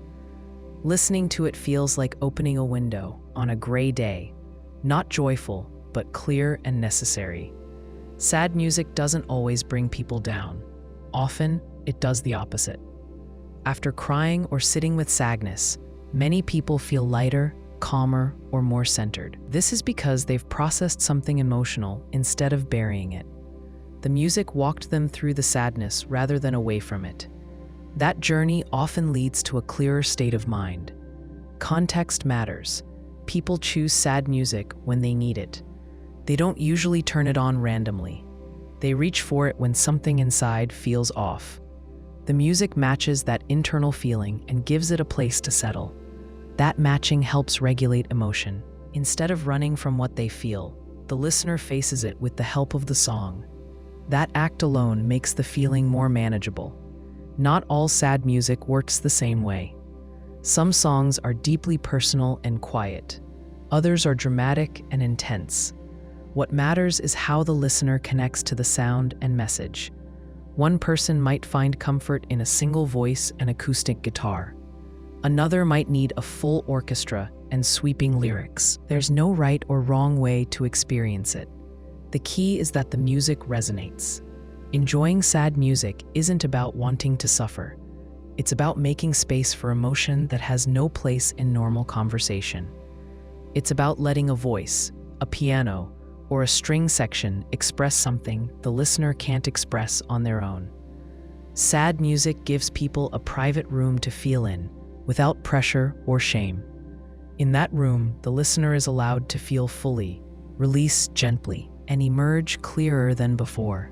Listening to it feels like opening a window on a gray day, not joyful, but clear and necessary. Sad music doesn't always bring people down. Often, it does the opposite. After crying or sitting with sadness, many people feel lighter, calmer, or more centered. This is because they've processed something emotional instead of burying it. The music walked them through the sadness rather than away from it. That journey often leads to a clearer state of mind. Context matters. People choose sad music when they need it. They don't usually turn it on randomly. They reach for it when something inside feels off. The music matches that internal feeling and gives it a place to settle. That matching helps regulate emotion. Instead of running from what they feel, the listener faces it with the help of the song. That act alone makes the feeling more manageable. Not all sad music works the same way. Some songs are deeply personal and quiet. Others are dramatic and intense. What matters is how the listener connects to the sound and message. One person might find comfort in a single voice and acoustic guitar. Another might need a full orchestra and sweeping lyrics. There's no right or wrong way to experience it. The key is that the music resonates. Enjoying sad music isn't about wanting to suffer. It's about making space for emotion that has no place in normal conversation. It's about letting a voice, a piano, or a string section express something the listener can't express on their own. Sad music gives people a private room to feel in, without pressure or shame. In that room, the listener is allowed to feel fully, release gently, and emerge clearer than before.